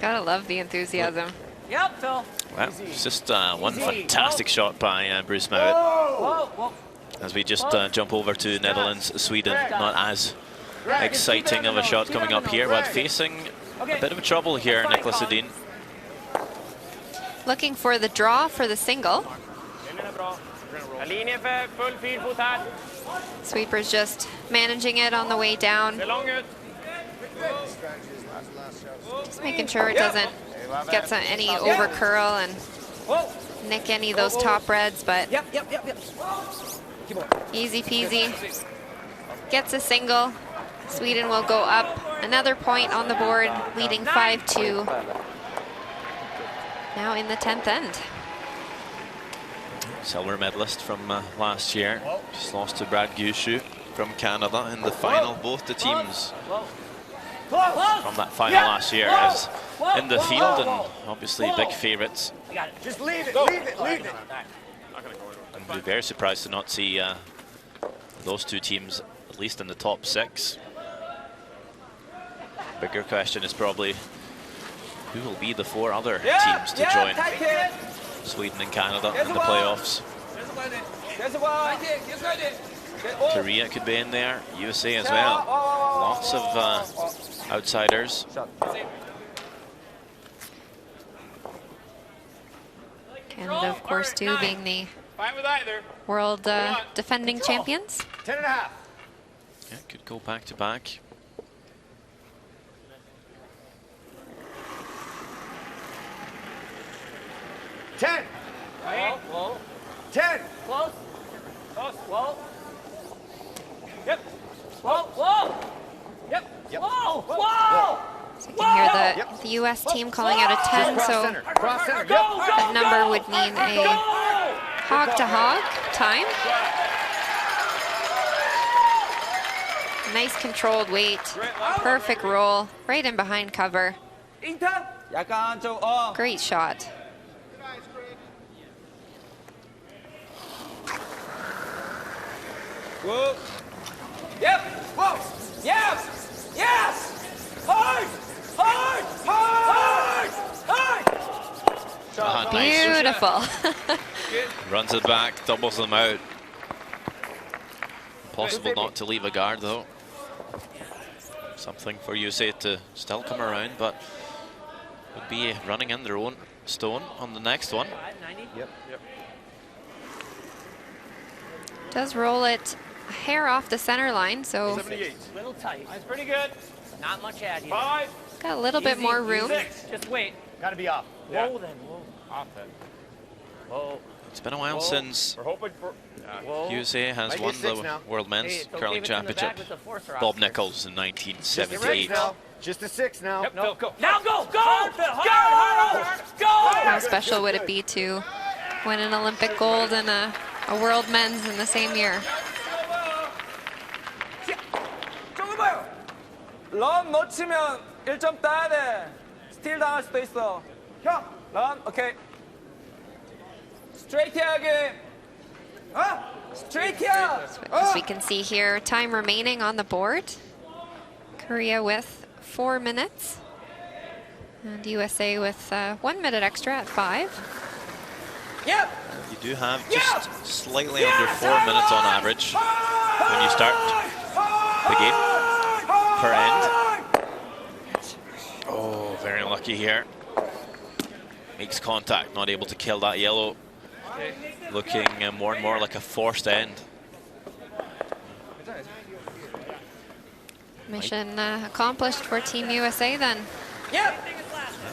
Gotta love the enthusiasm. Yep, Phil. Well, it's just one fantastic shot by Bruce Mowat. Whoa. As we just jump over to Netherlands, Sweden. Not as exciting of a shot coming up here, but facing a bit of trouble here, Nicholas Edin. Looking for the draw for the single. Sweepers just managing it on the way down. Just making sure it doesn't get any over curl and nick any of those top reds, but easy peasy. Gets a single. Sweden will go up another point on the board, leading 5-2. Now in the 10th end. Silver medalist from last year. Just lost to Brad Gushu from Canada in the final. Both the teams from that final last year is in the field, and obviously big favourites. You got it. Just leave it. Leave it. I'd be very surprised to not see those two teams at least in the top 6. Bigger question is probably who will be the 4 other teams to join Sweden and Canada in the playoffs. Korea could be in there, USA as well. Lots of outsiders. Canada, of course, too, being the world defending champions. 10.5. Yeah, could go back to back. Ten. 10. Close. Whoa. Yep. Whoa. Yep. Whoa. So you can hear the U.S. team calling out a 10, so that number would mean a hog-to-hog time. Nice controlled weight, perfect roll, right in behind cover. Great shot. Whoa. Yep. Whoa. Yes. Hard. Beautiful. Runs it back, doubles them out. Possible not to leave a guard though. Something for USA to still come around, but would be running in their own stone on the next one. Yep. Does roll it a hair off the center line, so Little tight. That's pretty good. Not much ad here. 5. got a little bit more room. Just wait. Got to be off. Whoa then. Off then. Whoa. It's been a while since We're hoping for. USA has Might won get 6 the now. World Men's Hey, it's okay Curling if it's in the back Championship. with the forcer Bob officer. Nichols in Get ready 1978. now. Just a 6 now. Yep. No. Go. Now go. How special would it be to win an Olympic gold and a World Men's in the same year? 런 놓치면 1점 따야 돼. 스틸 당할 수도 있어. 런, 오케이. 스트레이트하게. 스트레이트야. As we can see here, time remaining on the board. Korea with 4 minutes. And USA with 1 minute extra at 5. Yep. You do have just slightly under 4 minutes on average when you start the game per end. Oh, very unlucky here. Makes contact, not able to kill that yellow. Looking more and more like a forced end. Mission accomplished for Team USA then.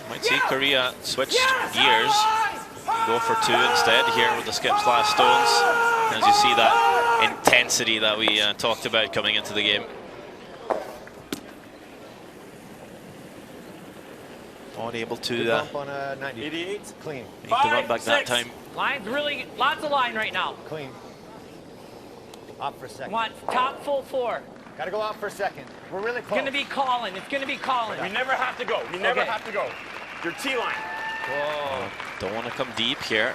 Might see Korea switch gears, go for 2 instead here with the skip/stones. As you see that intensity that we talked about coming into the game. Not able to Bump on a 90. 88. Clean. make the run back that time. Line's really, lots of line right now. Clean. Off for a second. Want top full 4. Got to go out for a second. We're really It's close. gonna be calling. It's gonna be calling. We never have to go. You never Okay. have to go. Your T line. Don't want to come deep here.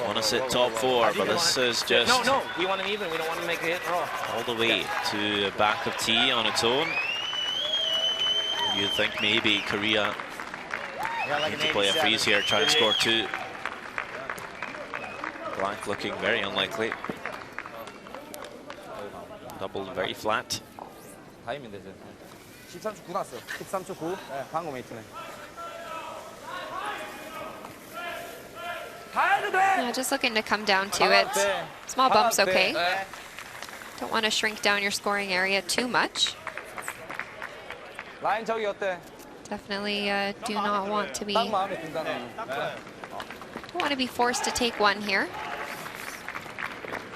Want to sit top 4, but this is just No. We want them even. We don't want to make a hit and roll. all the way to back of T on its own. You'd think maybe Korea need to play a freeze here, try and score 2. Black looking very unlikely. Double very flat. 타이밍 되죠. 13초 9 났어. 13초 9. 네, 방금 메이트네. Yeah, just looking to come down to it. Small bumps, okay. Don't want to shrink down your scoring area too much. 라인 저기 어때? Definitely do not want to be 딱 마음에 든다. don't want to be forced to take one here.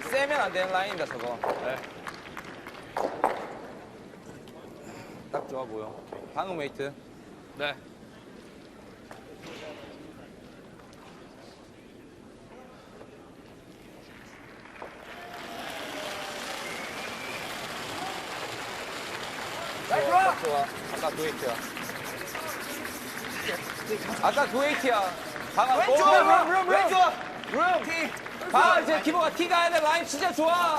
세면 안 되는 라인이다 저거. 딱 좋아 보여. 방금 웨이트. 네. 좋아. 아까 그 웨이트야. 아까 그 웨이트야. 왼쪽. 가 이제 기보가 티 가야 돼. 라인 진짜 좋아.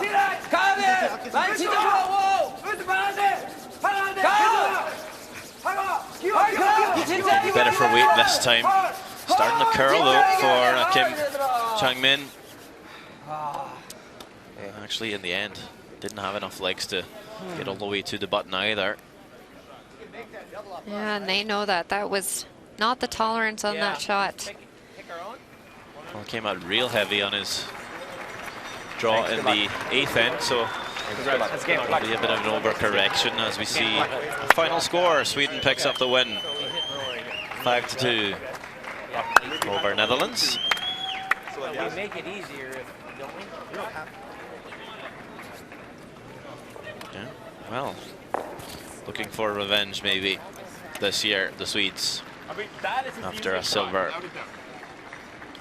가야 돼. 라인 진짜 좋아. Better for weight this time. Starting to curl though for Kim Chang-min. Actually, in the end, didn't have enough legs to get all the way to the button either. Yeah, and they know that. That was not the tolerance on that shot. Well, came out real heavy on his draw in the 8th end, so probably a bit of an overcorrection as we see the final score. Sweden picks up the win, 5-2 over Netherlands. We make it easier, don't we? Yeah, well, looking for revenge maybe this year, the Swedes, after a silver.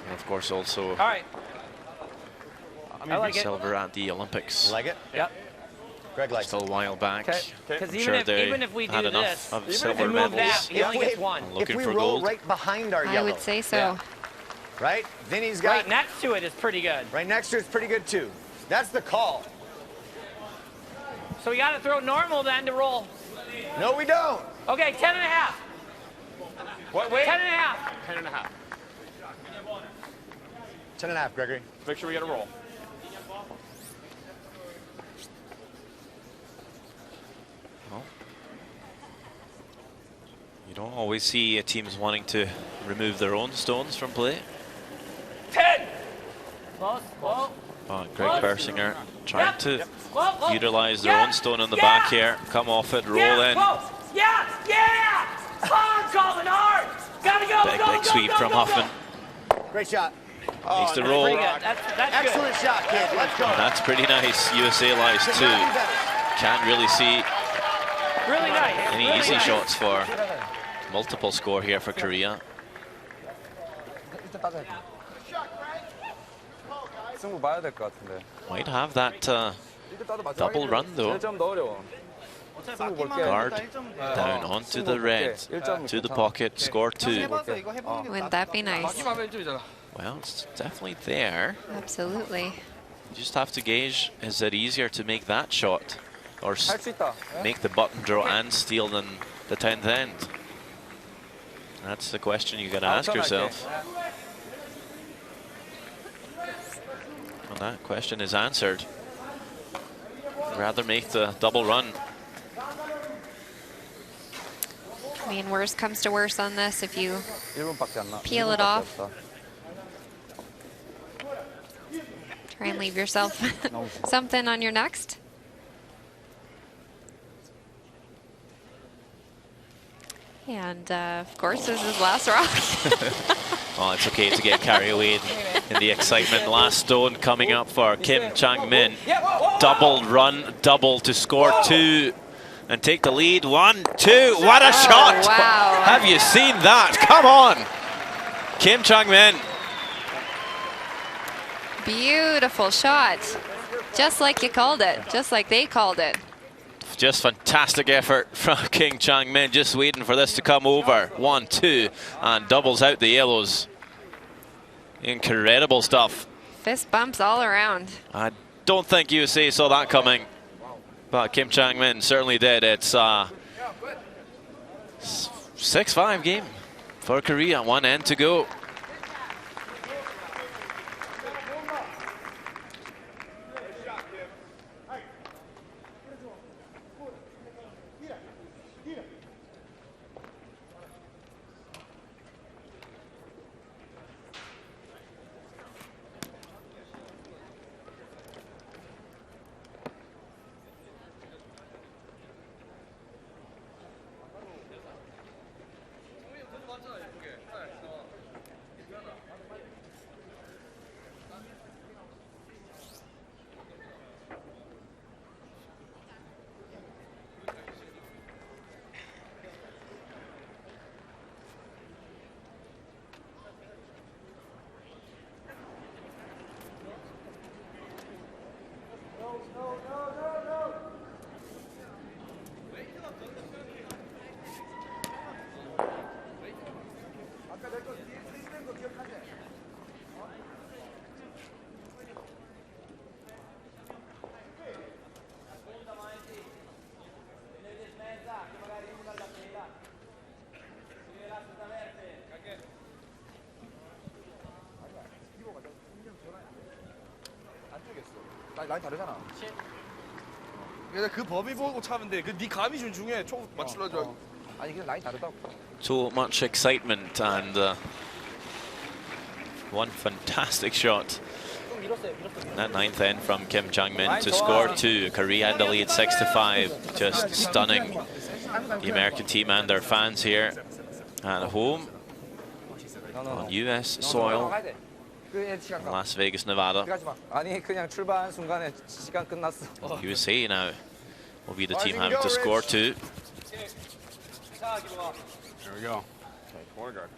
And of course also All right. I like silver at the Olympics. You like it? Yep. Greg likes Still a while back. Because I'm even, sure even if we they had do enough this, of even silver if we move medals. that, he only gets one. And looking if we for roll gold. right behind our I yellow. would say so. Yeah. Right? Vinny's got... Right next to it is pretty good. Right next to it's pretty good too. That's the call. So we got to throw normal then to roll. No, we don't. Okay, 10 and a half. What, wait? 10 and a half. 10 and a half. 10 and a half, Gregory. Make sure we get a roll. Well, you don't always see teams wanting to remove their own stones from play. 10. Close. Whoa. But Greg Persinger trying to Whoa. utilize their own stone in the back here. Come off it, roll in. Whoa. Yeah. Come on, Colin, hard. Gotta go. Big sweep from Huffman. Great shot. Needs to roll. Pretty good. That's Excellent good. shot, kid. Let's go. That's pretty nice. USA lies two. Can't really see Really nice. any really easy nice. shots for multiple score here for Korea. 승부 봐야 될 것 같은데. Might have that double run though. 1점도 어려워. 승부 볼게. Guard down onto the red, to the pocket, score two. Wouldn't that be nice? Well, it's definitely there. Absolutely. You just have to gauge, is it easier to make that shot or 할 수 있다. make the button draw and steal than the 10th end? That's the question you gotta ask yourself. Well, that question is answered. Rather make the double run. I mean, worst comes to worst on this if you 1분밖에 안 나. peel it off. Try and leave yourself something on your next. And of course, this is last rock. Oh, it's okay to get carried away in the excitement. Last stone coming up for Kim Chang-min. Double run, double to score two and take the lead. 1-2. What a shot! Wow. Have you seen that? Come on! Kim Chang-min. Beautiful shot. Just like you called it. Just like they called it. Just fantastic effort from Kim Chang-min. Just waiting for this to come over. 1-2 and doubles out the yellows. Incredible stuff. Fist bumps all around. I don't think USA saw that coming, but Kim Chang-min certainly did. It's a 6-5 game for Korea. 1 end to go. 라인 다르잖아. 그래서 그 범위 보고 차면 돼. 그 네 감이 좀 중요해. 총 맞추려고. 아니 그냥 라인 다르다고. So much excitement and one fantastic shot. That 9th end from Kim Chang-min to score 2. Korea had the lead 6-5. Just stunning. The American team and their fans here at home on US soil, Las Vegas, Nevada. 아니 그냥 출발한 순간에 시간 끝났어. USA now will be the team having to score 2. There we go. Corner guard.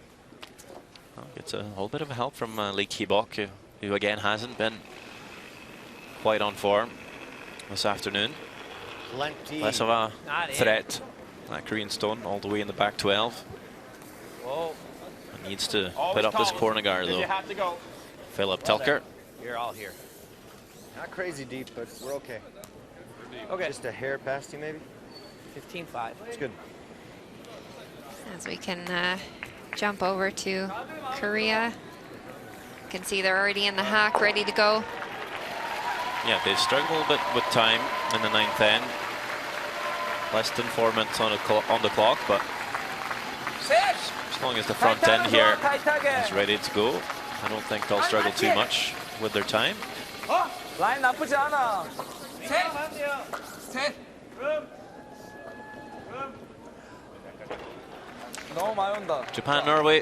Well, gets a little bit of help from Lee Ki-bok, who again hasn't been quite on form this afternoon. Plenty. Less of a threat. That Korean stone all the way in the back 12. Whoa. Needs to put up his corner guard though. Philip Tilker. You're all here. Not crazy deep, but we're okay. Okay. Just a hair past you, maybe? 15-5. It's good. As we can jump over to Korea. You can see they're already in the hack, ready to go. Yeah, they struggled a little bit with time in the 9th end. Less than 4 minutes on the clock, but as long as the front end here is ready to go, I don't think they'll struggle too much with their time. 라인 나쁘지 않아. 너무 많이 온다. Japan, Norway.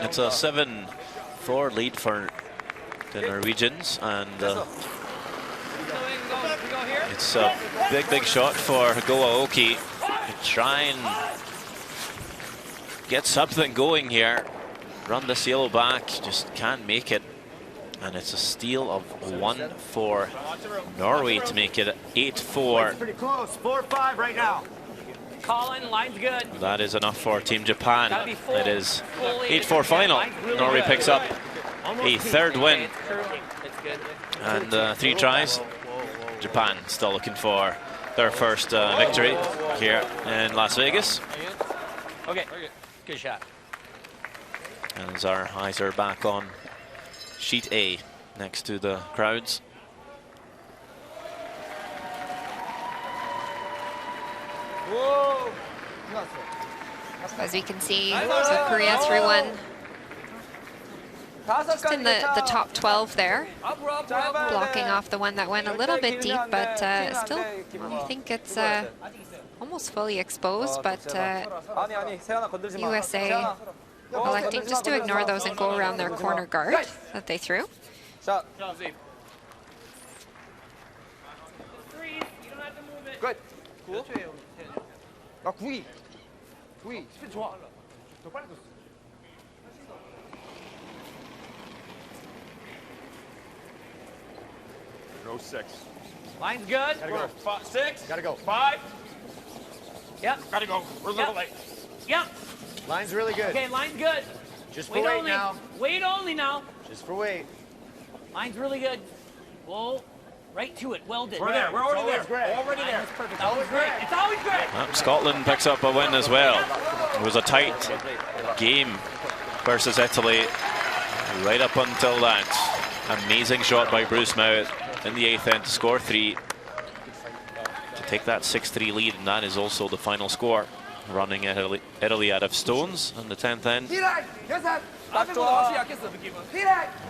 It's a 7-4 lead for the Norwegians, and it's a big shot for Go Aoki to try and get something going here. Run the yellow back, just can't make it. And it's a steal of 1 for Norway to make it 8-4. Pretty close. 4-5 right now. Colin, line's good. That is enough for Team Japan. It is 8-4 final. Norway picks up a 3rd win. And 3 tries. Japan still looking for their first victory here in Las Vegas. Okay, good shot. And as our eyes are back on sheet A next to the crowds. As we can see, so Korea 3-1. Just in the top 12 there, blocking off the one that went a little bit deep, but still, I think it's almost fully exposed, but USA electing just to ignore those and go around their corner guard that they threw. Good. 나 9위. 9위. 스피드 좋아. 더 빨리 줬어. Go 6. Line's good. Gotta go. 6. Gotta go. 5. Yep. Gotta go. We're a little late. Yep. Line's really good. Okay, line's good. Just for weight only. now. Wait only now. Just for weight. Line's really good. Whoa. Right to it. Well done. We're there. We're already there. Great. Already there. It's perfect. It's always great. It's always great. Scotland picks up a win as well. It was a tight game versus Italy right up until that. Amazing shot by Bruce Mount in the 8th end to score 3. To take that 6-3 lead, and that is also the final score. Running Italy out of stones in the 10th end.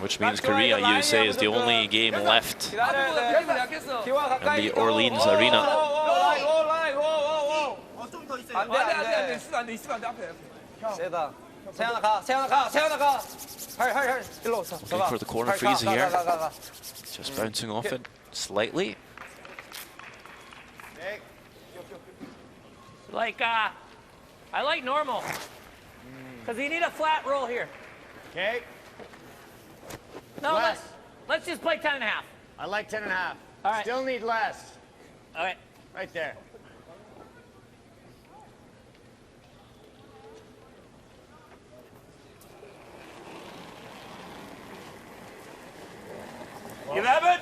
Which means Korea, USA is the only game left in the Orleans Arena. 세다. 세연아 가. 세연아 가. 세연아 가. 할. 일로 서. Looking for the corner freeze here. Just bouncing off it slightly. Like, I like normal. Because you need a flat roll here. Okay. No, let's just play 10.5. I like 10.5. All right. Still need less. All right. Right there. Whoa. 11.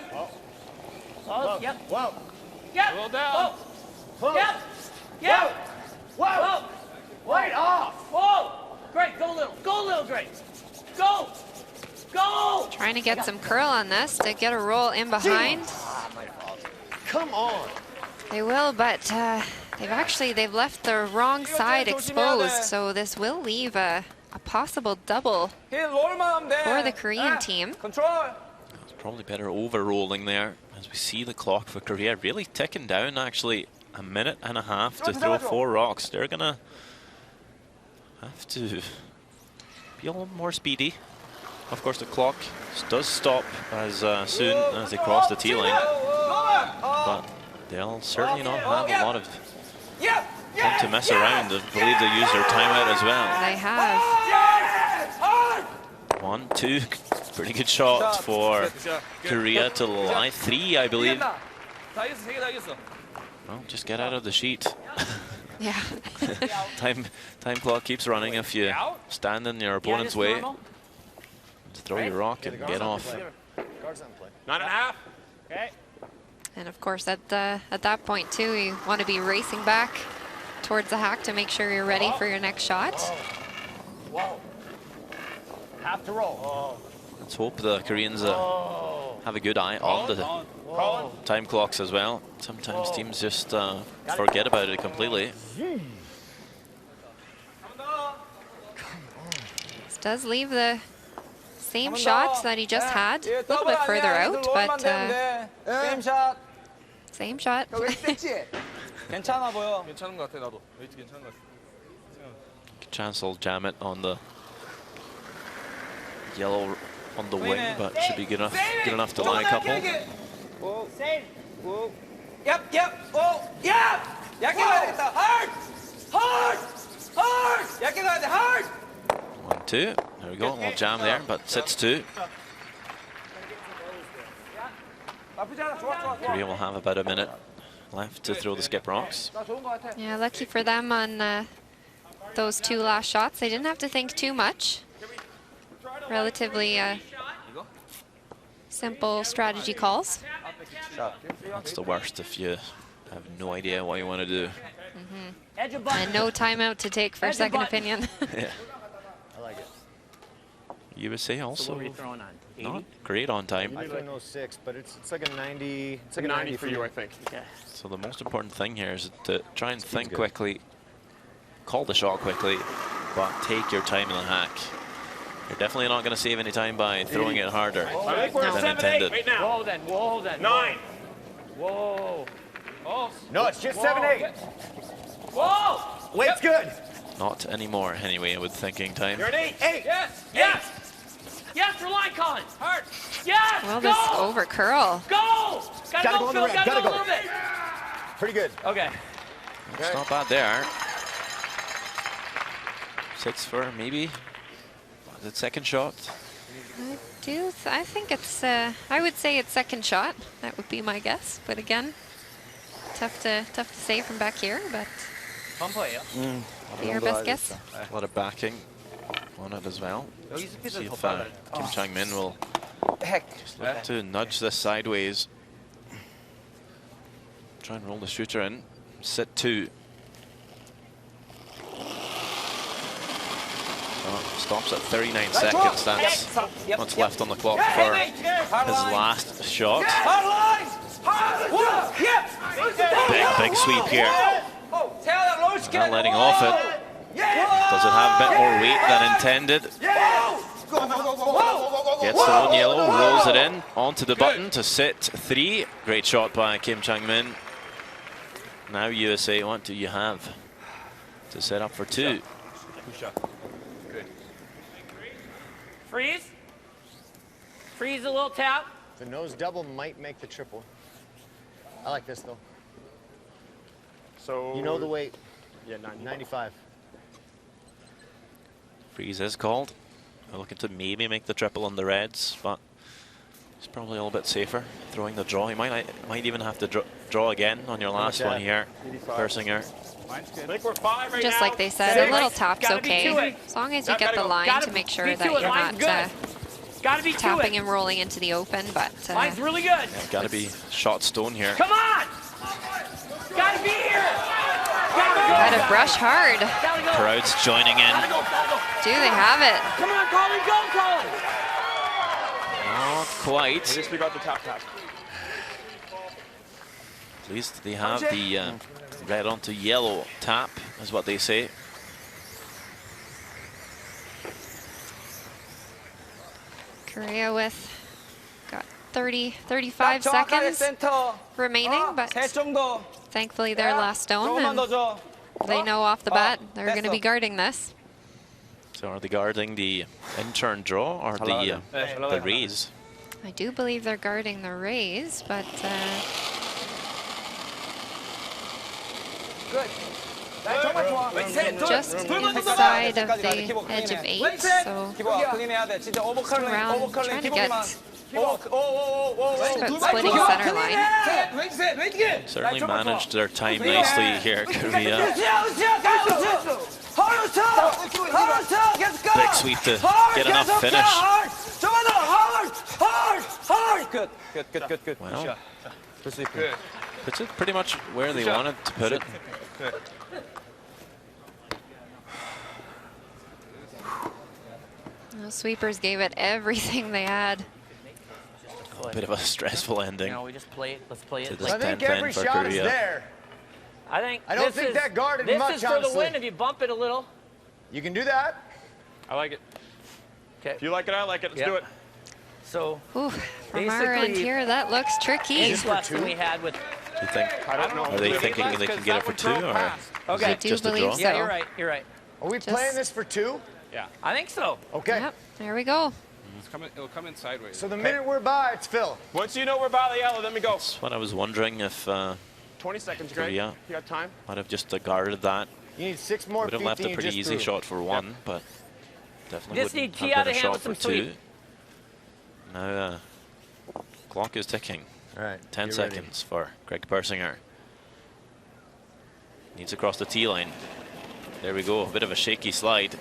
Oh, yep. Whoa. Yep. A little down. Whoa. Yep. Yep. Whoa. Whoa. Right off. Whoa. Great. Go little. Go little, great. Go. Go. Trying to get some curl on this to get a roll in behind. Come on. They will, but they've left the wrong side exposed, so this will leave a possible double for the Korean team. It's probably better over-rolling there, as we see the clock for Korea really ticking down. Actually, a minute and a half to throw 4 rocks. They're gonna have to be a little more speedy. Of course, the clock does stop as soon as they cross the tee line, but they'll certainly not have a lot of time to mess around. I believe they use their timeout as well. They have. 1, 2, pretty good shot for Korea to lie. 3, I believe. Well, just get out of the sheet. Yeah. time clock keeps running if you stand in your opponent's way. Just throw your rock and get off. 9.5. Okay. And of course, at that point too, you want to be racing back towards the hack to make sure you're ready for your next shot. Whoa. Have to roll. Let's hope the Koreans have a good eye on the time clocks as well. Sometimes teams just forget about it completely. This does leave the same shot that he just had, a little bit further out, but same shot. same shot. 괜찮아 보여. 괜찮은 것 같아 나도. 웨이트 괜찮은 것 같아. Chance will jam it on the yellow on the wing, but should be good enough to line a couple. Yep. Oh, yeah. 얇게 가야 되겠다. Hard. 얇게 가야 돼. Hard. 1, 2. There we go. We'll jam there, but sits 2. Korea will have about a minute left to throw the skip rocks. Yeah, lucky for them on those 2 last shots. They didn't have to think too much. Relatively simple strategy calls. That's the worst if you have no idea what you want to do. And no timeout to take for a second opinion. Yeah. I like it. USA also So what are you throwing on? 80? not great on time. I threw 06, but it's like a 90. It's like Like a 90 for you, I think. Okay. So the most important thing here is to try and think quickly, call the shot quickly, but take your time in the hack. You're definitely not going to save any time by throwing it harder I think we're at than 7-8 intended. right now. Whoa then. 9. Whoa. Oh. No, it's just 7-8. Whoa. Wait's good. Not anymore, anyway, with thinking time. You're an 8. Yes. Yes, rely, Colin. Hard. Yes. Well, go. this over curl. Go. Gotta go, on the Phil. red. Gotta Gotta go a go. little bit. Pretty good. Okay. It's not bad there. Sits for maybe the second shot. I think it's, I would say it's second shot. That would be my guess. But again, tough to say from back here, but be your best guess. A lot of backing on it as well. See if Kim Chang-min will just look to nudge this sideways. Try and roll the shooter in. Sit 2. Stops at 39 seconds. That's what's left on the clock for his last shot. Big sweep here. Not letting off it. Does it have a bit more weight than intended? Gets the one yellow, rolls it in onto the button to sit 3. Great shot by Kim Chang-min. Now USA, what do you have to set up for 2? Freeze. Freeze a little tap. The nose double might make the triple. I like this though. So you know the weight. Yeah, 95. Freeze is called. We're looking to maybe make the triple on the reds, but it's probably a little bit safer throwing the draw. You might even have to draw again on your last one here, Persinger. I think we're 5 right Just now. like they said, a little tap's okay. As long as you get the line to make sure that you're not tapping and rolling into the open, but Line's really good. Yeah, gotta be shot stone here. Come on. Gotta be here. gotta brush hard. Crowd's joining in. Do they have it? Come on, Colin, go, Colin. Not quite. At least we got the tap. At least they have the red onto yellow tap, is what they say. Korea with got 35 seconds remaining, but thankfully their last stone, and they know off the bat they're going to be guarding this. So are they guarding the in-turn draw or the raise? I do believe they're guarding the raise, but just inside of the edge of 8, so around trying to get just about splitting center line. Certainly managed their time nicely here, Korea. Big sweep to get enough finish. Good. Well, puts it pretty much where they wanted to put it. The sweepers gave it everything they had. A bit of a stressful ending. No, we just play it. Let's play it. I think every shot is there. I don't think that guarded much, This is for the win if you bump it a little. You can do that. I like it. Okay. If you like it, I like it. Let's do it. So, from our end here, that looks tricky. This lesson we had with. Do you think? I don't know. Are they thinking they can get it for 2, or is it just a draw? Yeah, you're right. You're right. Are we playing this for 2? Yeah. I think so. Okay. Yep, there we go. It'll come in sideways. So the minute we're by, it's Phil. Once you know we're by the yellow, then we go. That's what I was wondering if 20 seconds, Greg. Korea You got time? might have just guarded that. You need 6 more Would have feet left than a you pretty just easy threw. shot for 1, but definitely Just wouldn't need T have out been a of hand shot with for some 2. sweep. Now clock is ticking. All right. 10 seconds for Greg Persinger. Needs across the T line. There we go. A bit of a shaky slide.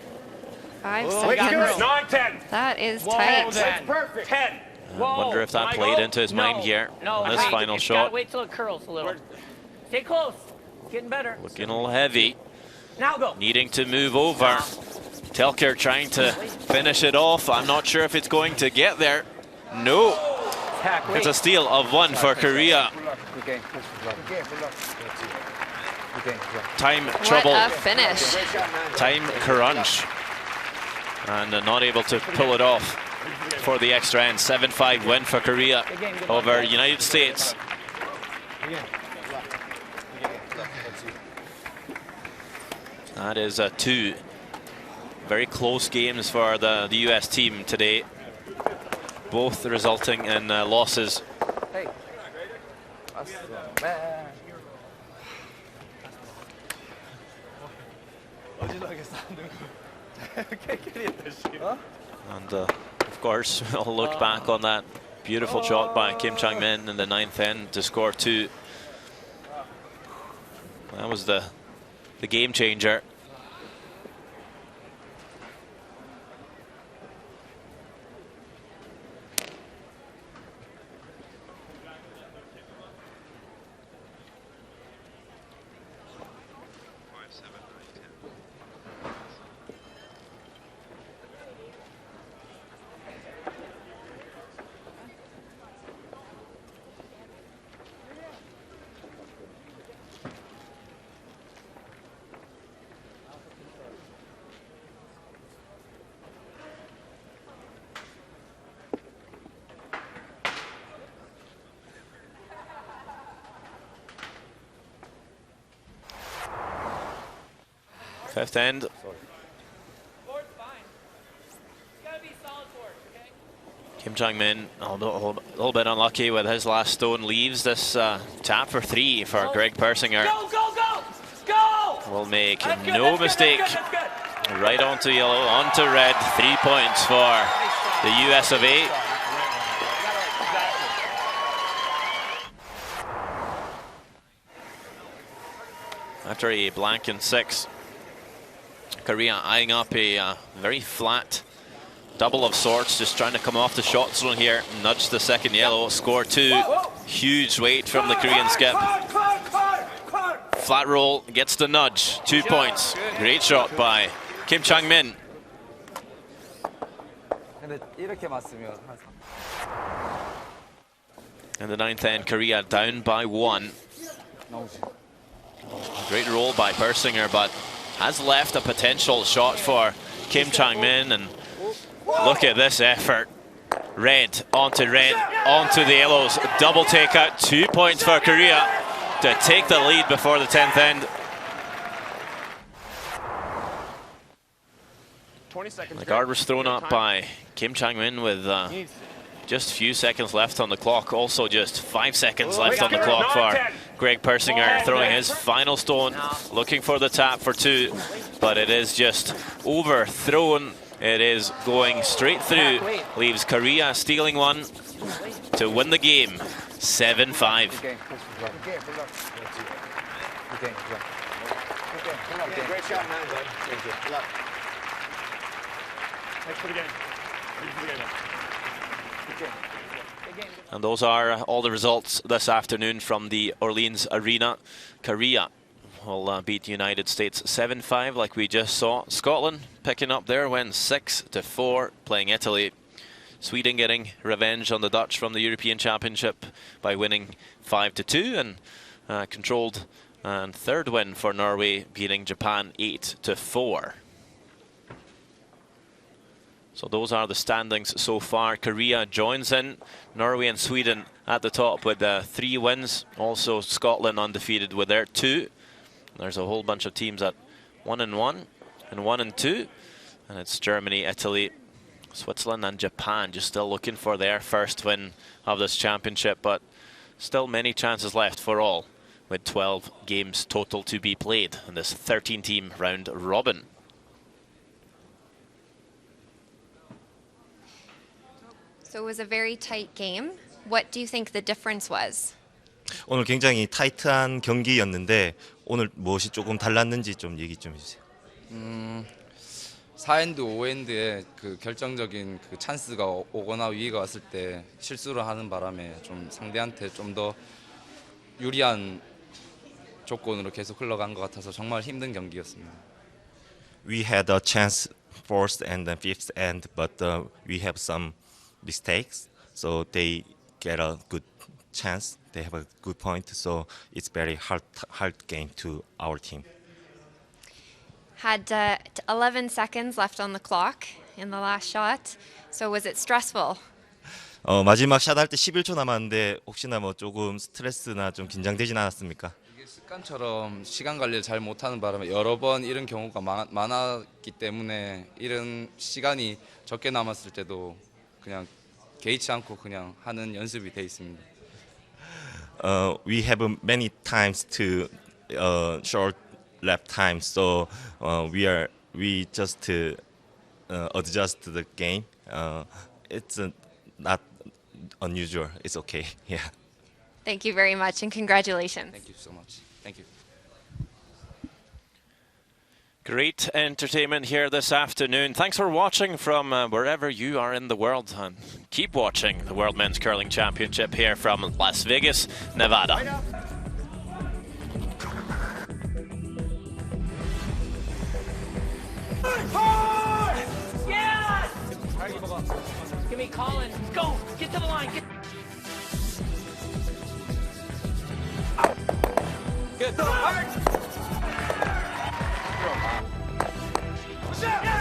5 Wait, seconds. 9, 10. That is Whoa, tight. that's perfect. 10. I wonder if that played into his mind here on this final shot. Wait till it curls a little. Stay close. Getting better. Looking a little heavy. Now go. Needing to move over. Telker trying to finish it off. I'm not sure if it's going to get there. No. It's a steal of 1 for Korea. Time trouble. What a finish. Time crunch. And not able to pull it off for the extra end. 7-5 win for Korea over United States. That is 2 very close games for the US team today, both resulting in losses. Hey. And of course, we'll look back on that beautiful shot by Kim Chang-min in the 9th end to score 2. That was the game changer. Fifth end. Kim Chang-min a little bit unlucky with his last stone. Leaves this tap for 3 for Greg Persinger. Go! Will make no mistake. Right onto yellow, onto red. 3 points for the US of A. After a blank in 6, Korea eyeing up a very flat double of sorts, just trying to come off the shot zone here. Nudge the second yellow, score 2. Huge weight from the Korean skip. Flat roll, gets the nudge, 2 points. Great shot by Kim Chang-min. In the 9th end, Korea down by 1. Great roll by Persinger, but has left a potential shot for Kim Chang-min. And look at this effort. Red, onto the yellows. Double takeout, 2 points for Korea to take the lead before the 10th end. 20 seconds. The guard was thrown up by Kim Chang-min with just a few seconds left on the clock. Also just 5 seconds left on the clock for Greg Persinger, throwing his final stone, looking for the tap for 2, but it is just overthrown. It is going straight through, leaves Korea stealing one to win the game, 7-5. Great shot, man, bud. Thank you. Good luck. Thanks for the game. And those are all the results this afternoon from the Orleans Arena. Korea will beat United States 7-5 like we just saw. Scotland picking up their win 6-4, playing Italy. Sweden getting revenge on the Dutch from the European Championship by winning 5-2, and controlled and third win for Norway, beating Japan 8-4. So those are the standings so far. Korea joins in. Norway and Sweden at the top with 3 wins. Also Scotland undefeated with their 2. There's a whole bunch of teams at 1-1 and 1-2. And it's Germany, Italy, Switzerland and Japan just still looking for their first win of this championship. But still many chances left for all, with 12 games total to be played in this 13-team round robin. So it was a very tight game. What do you think the difference was? 오늘 굉장히 타이트한 경기였는데 오늘 무엇이 조금 달랐는지 좀 얘기 좀 해주세요. 4엔드, 5엔드에 그 결정적인 그 찬스가 오거나 위기가 왔을 때 실수를 하는 바람에 좀 상대한테 좀 더 유리한 조건으로 계속 흘러간 것 같아서 정말 힘든 경기였습니다. We had a chance fourth and then fifth end, but we have some mistakes, so they get a good chance. They have a good point, so it's very hard game to our team. Had 11 seconds left on the clock in the last shot. So was it stressful? 마지막 샷 할 때 11초 남았는데 혹시나 뭐 조금 스트레스나 좀 긴장되진 않았습니까? 이게 습관처럼 시간 관리를 잘 못하는 바람에 여러 번 이런 경우가 많았기 때문에 이런 시간이 적게 남았을 때도 그냥 개의치 않고 그냥 하는 연습이 돼 있습니다. We have many times to short lap time, so we just adjust the game. It's not unusual. It's okay. Yeah. Thank you very much and congratulations. Thank you so much. Thank you. Great entertainment here this afternoon. Thanks for watching from wherever you are in the world. And keep watching the World Men's Curling Championship here from Las Vegas, Nevada. Yes! Give me Colin. Go! Get to the line. Get. Good. Yeah!